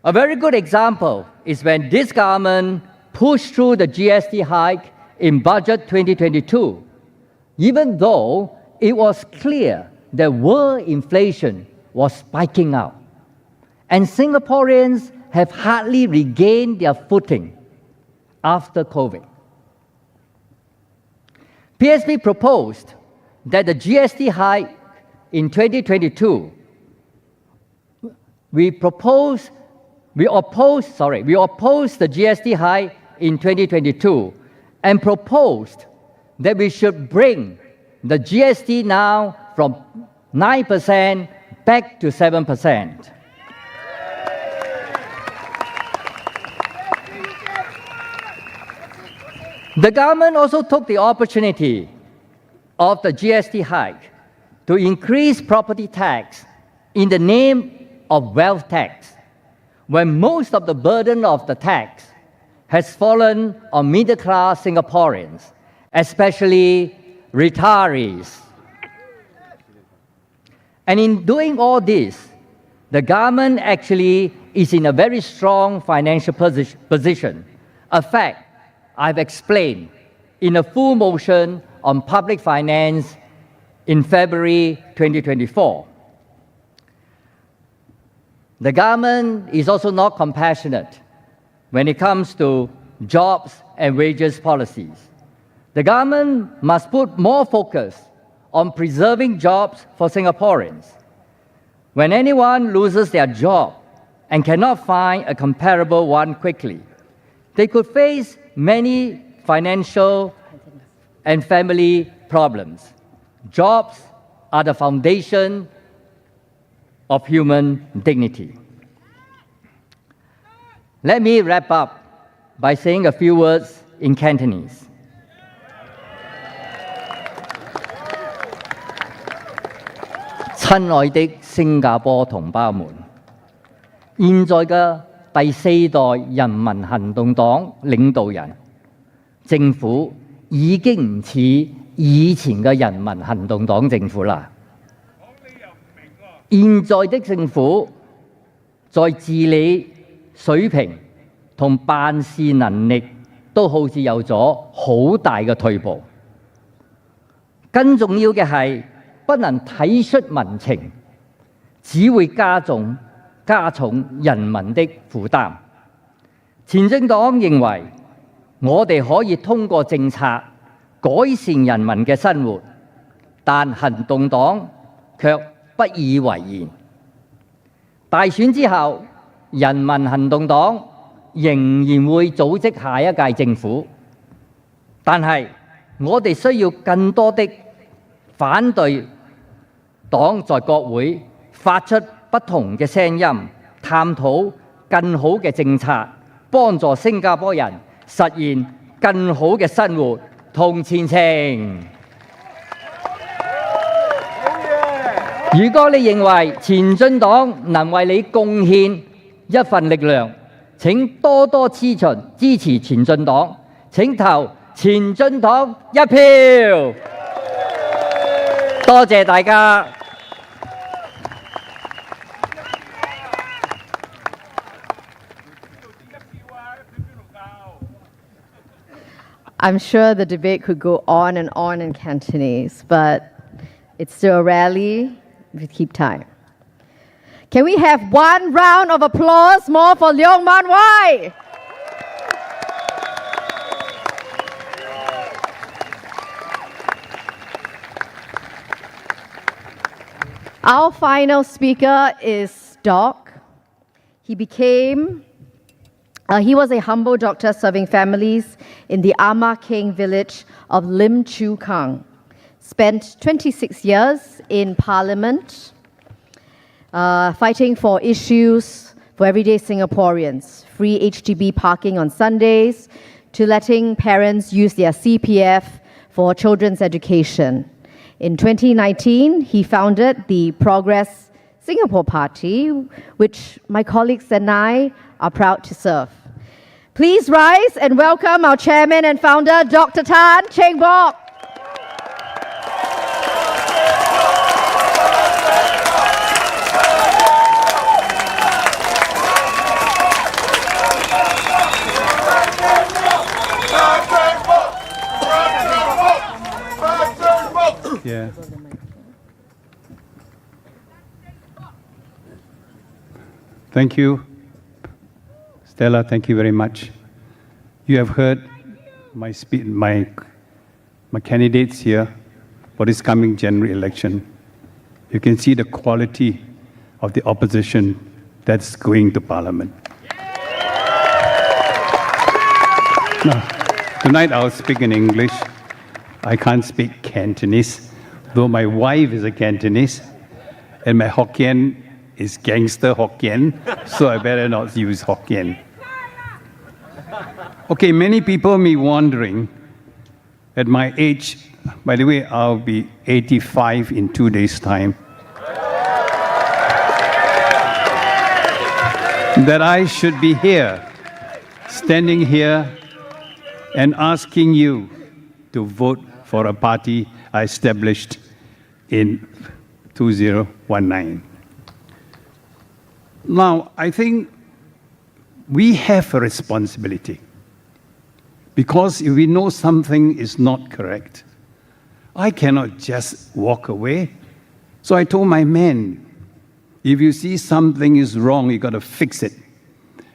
S20: A very good example is when this government pushed through the GST hike in Budget 2022, even though it was clear that world inflation was spiking up, and Singaporeans have hardly regained their footing after COVID. PSP proposed that the GST hike in 2022, we opposed the GST hike in 2022 and proposed that we should bring the GST now from 9% back to 7%. The government also took the opportunity of the GST hike to increase property tax in the name of wealth tax, when most of the burden of the tax has fallen on middle-class Singaporeans, especially retirees. And in doing all this, the government actually is in a very strong financial position, a fact I've explained in a full motion on public finance in February 2024. The government is also not compassionate when it comes to jobs and wages policies. The government must put more focus on preserving jobs for Singaporeans. When anyone loses their job and cannot find a comparable one quickly, they could face many financial and family problems. Jobs are the foundation of human dignity. Let me wrap up by saying a few words in Cantonese. 親愛的新加坡同胞們，現在嘅第四代人民行動黨領導人，政府已經唔似以前嘅人民行動黨政府啦。現在的政府在治理水平同辦事能力都好似有咗好大嘅退步。更重要嘅係不能體恤民情，只會加重人民的負擔。前進黨認為我哋可以通過政策改善人民嘅生活，但行動黨卻不以為然。大選之後，人民行動黨仍然會組織下一屆政府，但係我哋需要更多的反對黨在國會發出不同嘅聲音，探討更好嘅政策，幫助新加坡人實現更好嘅生活同前程。如果你認為前進黨能為你貢獻一份力量，請多多支持前進黨，請投前進黨一票。多謝大家。
S13: I'm sure the debate could go on and on in Cantonese, but it's still a rally. We keep time. Can we have one round of applause more for Leong Mun Wai? Our final speaker is Bock. He was a humble doctor serving families in the Ama King village of Lim Chu Kang. Spent 26 years in Parliament, fighting for issues for everyday Singaporeans, free HDB parking on Sundays, to letting parents use their CPF for children's education. In 2019, he founded the Progress Singapore Party, which my colleagues and I are proud to serve. Please rise and welcome our chairman and founder, Dr. Tan Cheng Bock.
S21: Yeah. Thank you, Stella. Thank you very much. You have heard my candidates here for this coming general election. You can see the quality of the opposition that's going to Parliament. Now, tonight I'll speak in English. I can't speak Cantonese, though my wife is a Cantonese, and my Hokkien is gangster Hokkien, so I better not use Hokkien. Okay, many people may be wondering, at my age, by the way, I'll be 85 in 2 days' time, that I should be here, standing here, and asking you to vote for a party I established in 2019. Now, I think we have a responsibility, because if we know something is not correct, I cannot just walk away. So I told my men, if you see something is wrong, you got to fix it.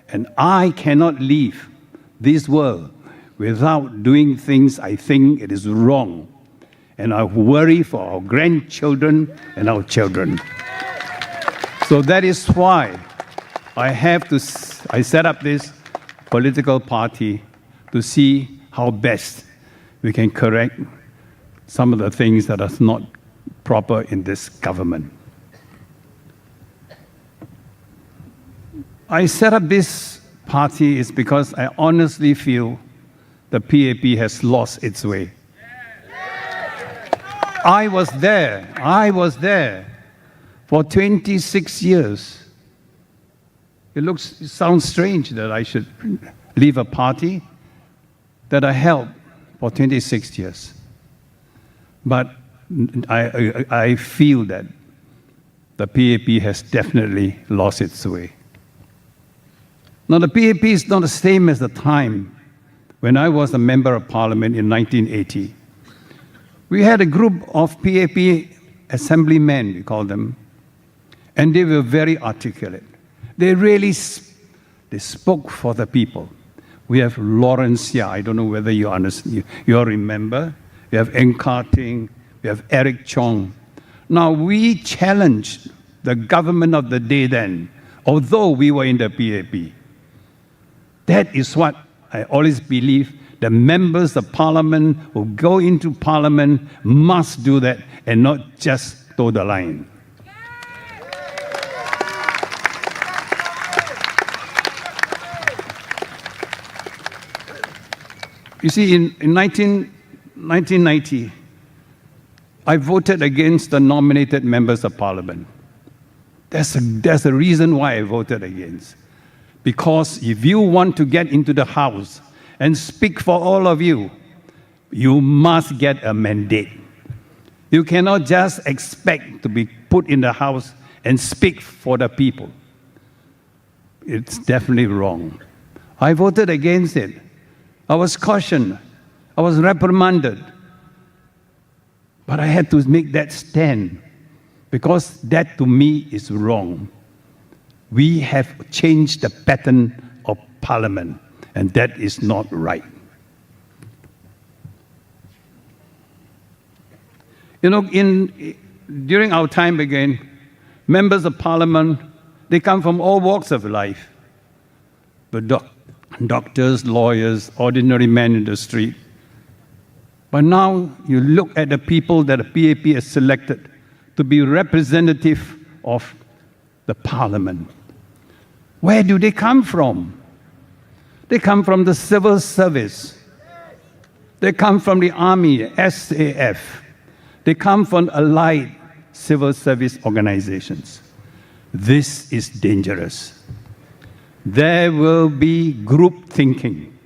S21: And I cannot leave this world without doing things I think it is wrong. And I worry for our grandchildren and our children. So that is why I set up this political party to see how best we can correct some of the things that are not proper in this government. I set up this party is because I honestly feel the PAP has lost its way. I was there for 26 years. It sounds strange that I should leave a party that I held for 26 years. But I feel that the PAP has definitely lost its way. Now, the PAP is not the same as the time when I was a member of parliament in 1980. We had a group of PAP assemblymen, we call them, and they were very articulate. They really spoke for the people. We have Lawrence here. I don't know whether you understand, you all remember. We have Enkarting, we have Eric Chong. Now, we challenged the government of the day then, although we were in the PAP. That is what I always believe. The members of parliament who go into parliament must do that and not just toe the line. You see, in 1990, I voted against the nominated members of parliament. There's a reason why I voted against. Because if you want to get into the House and speak for all of you, you must get a mandate. You cannot just expect to be put in the House and speak for the people. It's definitely wrong. I voted against it. I was cautioned. I was reprimanded. But I had to make that stand because that to me is wrong. We have changed the pattern of parliament, and that is not right. You know, during our time again, members of parliament, they come from all walks of life. The doctors, lawyers, ordinary men in the street. But now you look at the people that the PAP has selected to be representative of the parliament. Where do they come from? They come from the civil service. They come from the army, SAF. They come from allied civil service organizations. This is dangerous. There will be group thinking.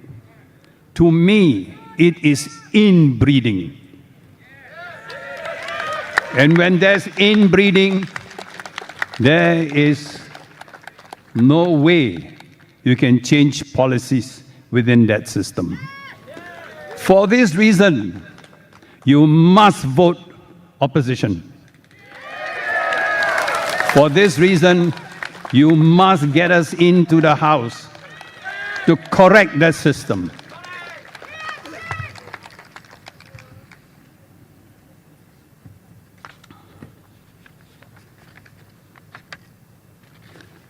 S21: To me, it is inbreeding. And when there's inbreeding, there is no way you can change policies within that system. For this reason, you must vote opposition. For this reason, you must get us into the House to correct that system.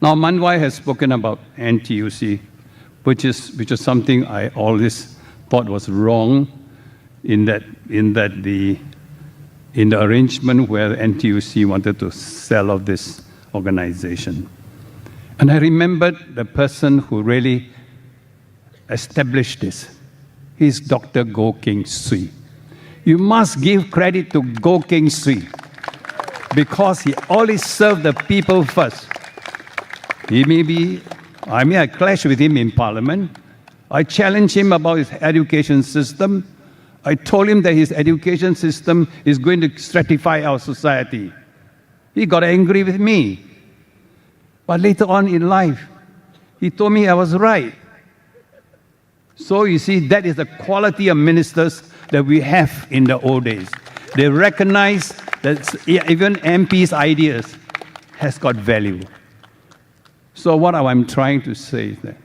S21: Now, Mun Wai has spoken about NTUC, which is something I always thought was wrong in the arrangement where NTUC wanted to sell off this organization. And I remembered the person who really established this. He's Dr. Goh Keng Swee. You must give credit to Goh Keng Swee because he always served the people first. I clashed with him in parliament. I challenged him about his education system. I told him that his education system is going to stratify our society. He got angry with me. But later on in life, he told me I was right. So you see, that is the quality of ministers that we have in the old days. They recognize that even MP's ideas has got value. So what I'm trying to say is that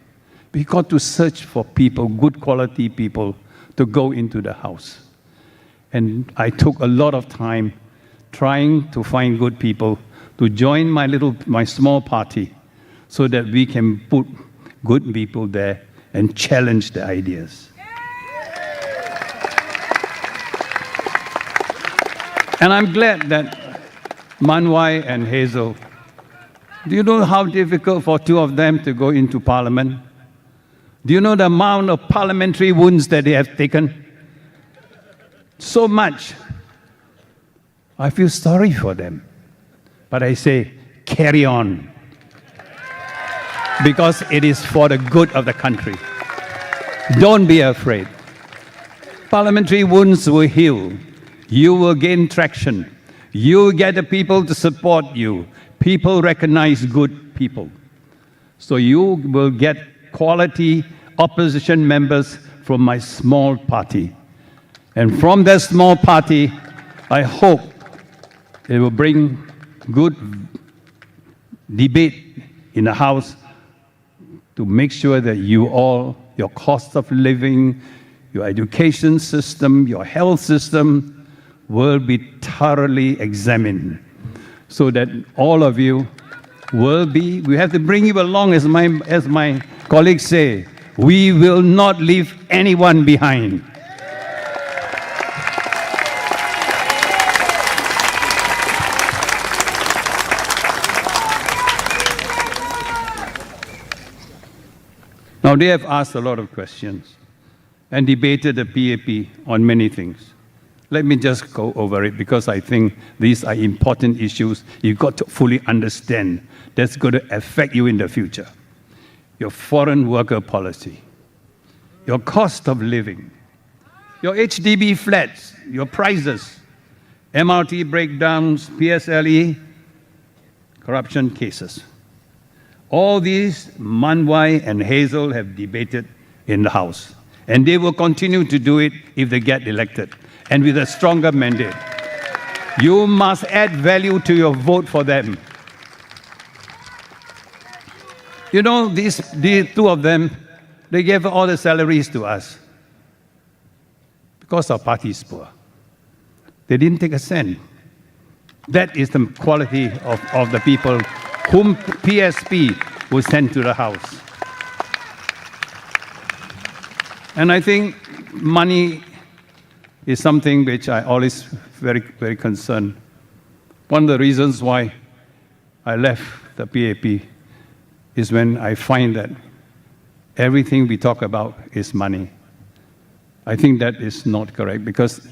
S21: we got to search for people, good quality people, to go into the House. And I took a lot of time trying to find good people to join my small party so that we can put good people there and challenge the ideas. And I'm glad that Mun Wai and Hazel, do you know how difficult for two of them to go into Parliament? Do you know the amount of parliamentary wounds that they have taken? So much. I feel sorry for them. But I say, carry on. Because it is for the good of the country. Don't be afraid. Parliamentary wounds will heal. You will gain traction. You will get the people to support you. People recognize good people. So you will get quality opposition members from my small party. And from that small party, I hope it will bring good debate in the House to make sure that you all, your cost of living, your education system, your health system will be thoroughly examined so that all of you will be, we have to bring you along, as my colleagues say, we will not leave anyone behind. Now, they have asked a lot of questions and debated the PAP on many things. Let me just go over it because I think these are important issues you've got to fully understand that's going to affect you in the future. Your foreign worker policy, your cost of living, your HDB flats, your prices, MRT breakdowns, PSLE, corruption cases. All these Mun Wai and Hazel have debated in the House. And they will continue to do it if they get elected, and with a stronger mandate. You must add value to your vote for them. You know, these two of them, they gave all the salaries to us because our party is poor. They didn't take a cent. That is the quality of the people whom PSP will send to the House. And I think money is something which I always very, very concerned. One of the reasons why I left the PAP is when I find that everything we talk about is money. I think that is not correct because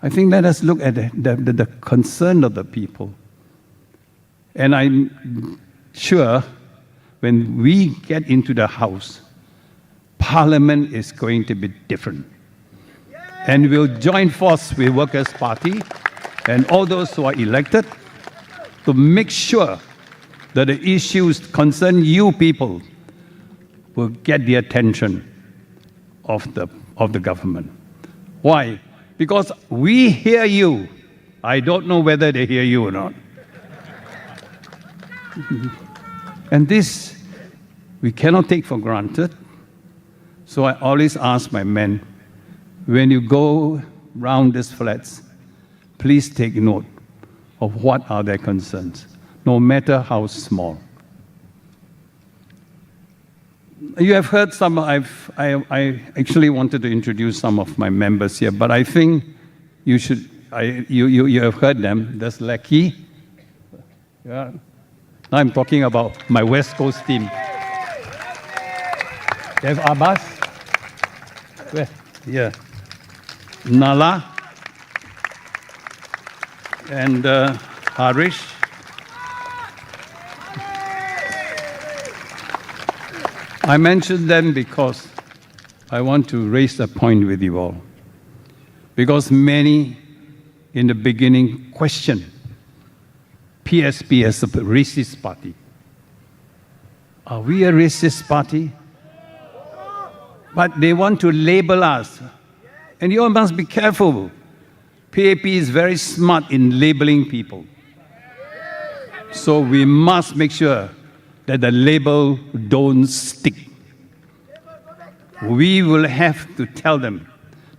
S21: I think let us look at the concern of the people. And I'm sure when we get into the House, Parliament is going to be different. And we'll join force with Workers' Party and all those who are elected to make sure that the issues concern you people will get the attention of the government. Why? Because we hear you. I don't know whether they hear you or not. And this, we cannot take for granted. So I always ask my men, when you go round these flats, please take note of what are their concerns, no matter how small. You have heard some, I actually wanted to introduce some of my members here, but I think you should, you have heard them. There's Lucky. Yeah. I'm talking about my West Coast team. There's Abbas. Where? Yeah. Nala. And Harish. I mentioned them because I want to raise a point with you all. Because many in the beginning questioned PSP as a racist party. Are we a racist party? But they want to label us. And you all must be careful. PAP is very smart in labeling people. So we must make sure that the label don't stick. We will have to tell them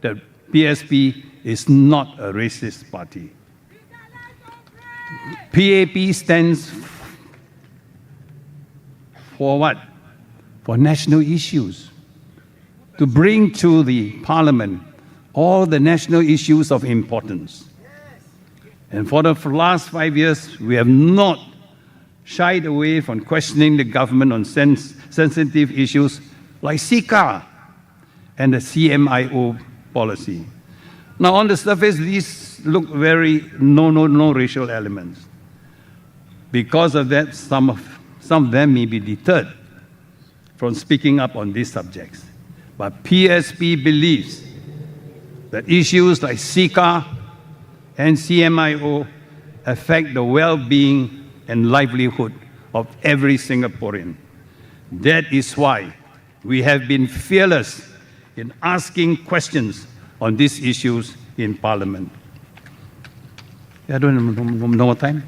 S21: that PSP is not a racist party. PAP stands for what? For national issues. To bring to the Parliament all the national issues of importance. And for the last 5 years, we have not shied away from questioning the government on sensitive issues like CCAR and the CMIO policy. Now, on the surface, these look very no racial elements. Because of that, some of them may be deterred from speaking up on these subjects. But PSP believes that issues like CCAR and CMIO affect the well-being and livelihood of every Singaporean. That is why we have been fearless in asking questions on these issues in Parliament. I don't know no more time.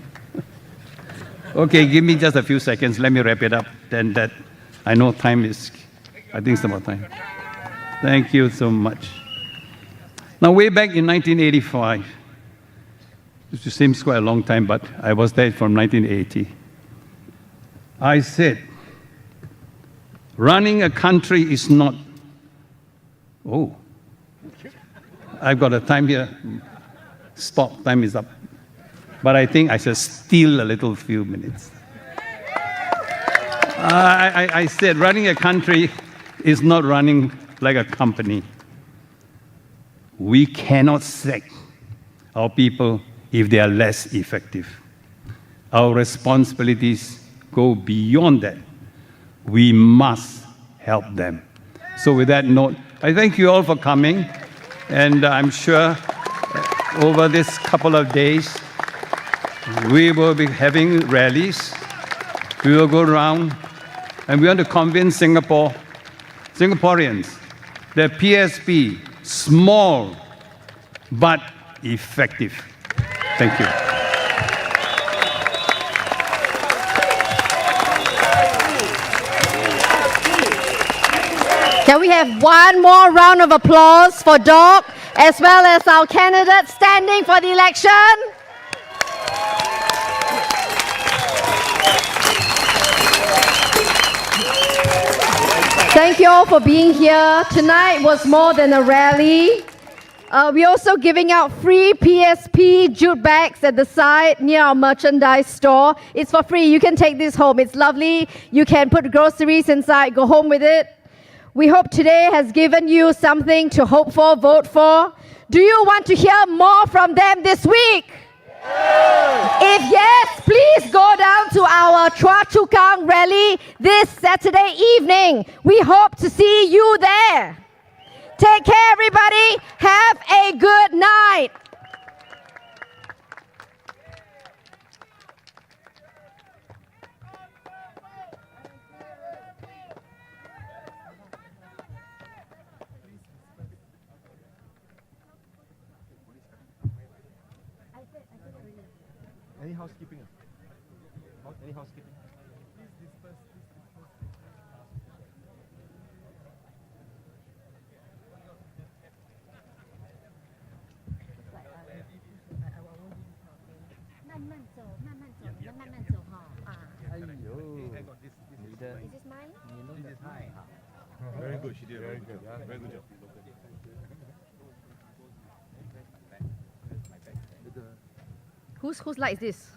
S21: Okay, give me just a few seconds. Let me wrap it up. Then that I know time is, I think it's about time. Thank you so much. Now, way back in 1985, which seems quite a long time, but I was there from 1980, I said, running a country is not, I've got a time here. Stop, time is up. But I think I should steal a little few minutes. I said running a country is not running like a company. We cannot sack our people if they are less effective. Our responsibilities go beyond that. We must help them. So with that note, I thank you all for coming, and I'm sure over this couple of days, we will be having rallies. We will go around, and we want to convince Singaporeans that PSP, small but effective. Thank you.
S7: Can we have one more round of applause for Bock, as well as our candidates standing for the election? Thank you all for being here. Tonight was more than a rally. We're also giving out free PSP jute bags at the side near our merchandise store. It's for free. You can take this home. It's lovely. You can put groceries inside, go home with it. We hope today has given you something to hope for, vote for. Do you want to hear more from them this week? If yes, please go down to our Chua Chu Kang rally this Saturday evening. We hope to see you there. Take care, everybody. Have a good night.
S8: Any housekeeping? Any housekeeping?
S3: Is this mine?
S8: Very good, she did. Very good. Very good job.
S7: Whose light is this?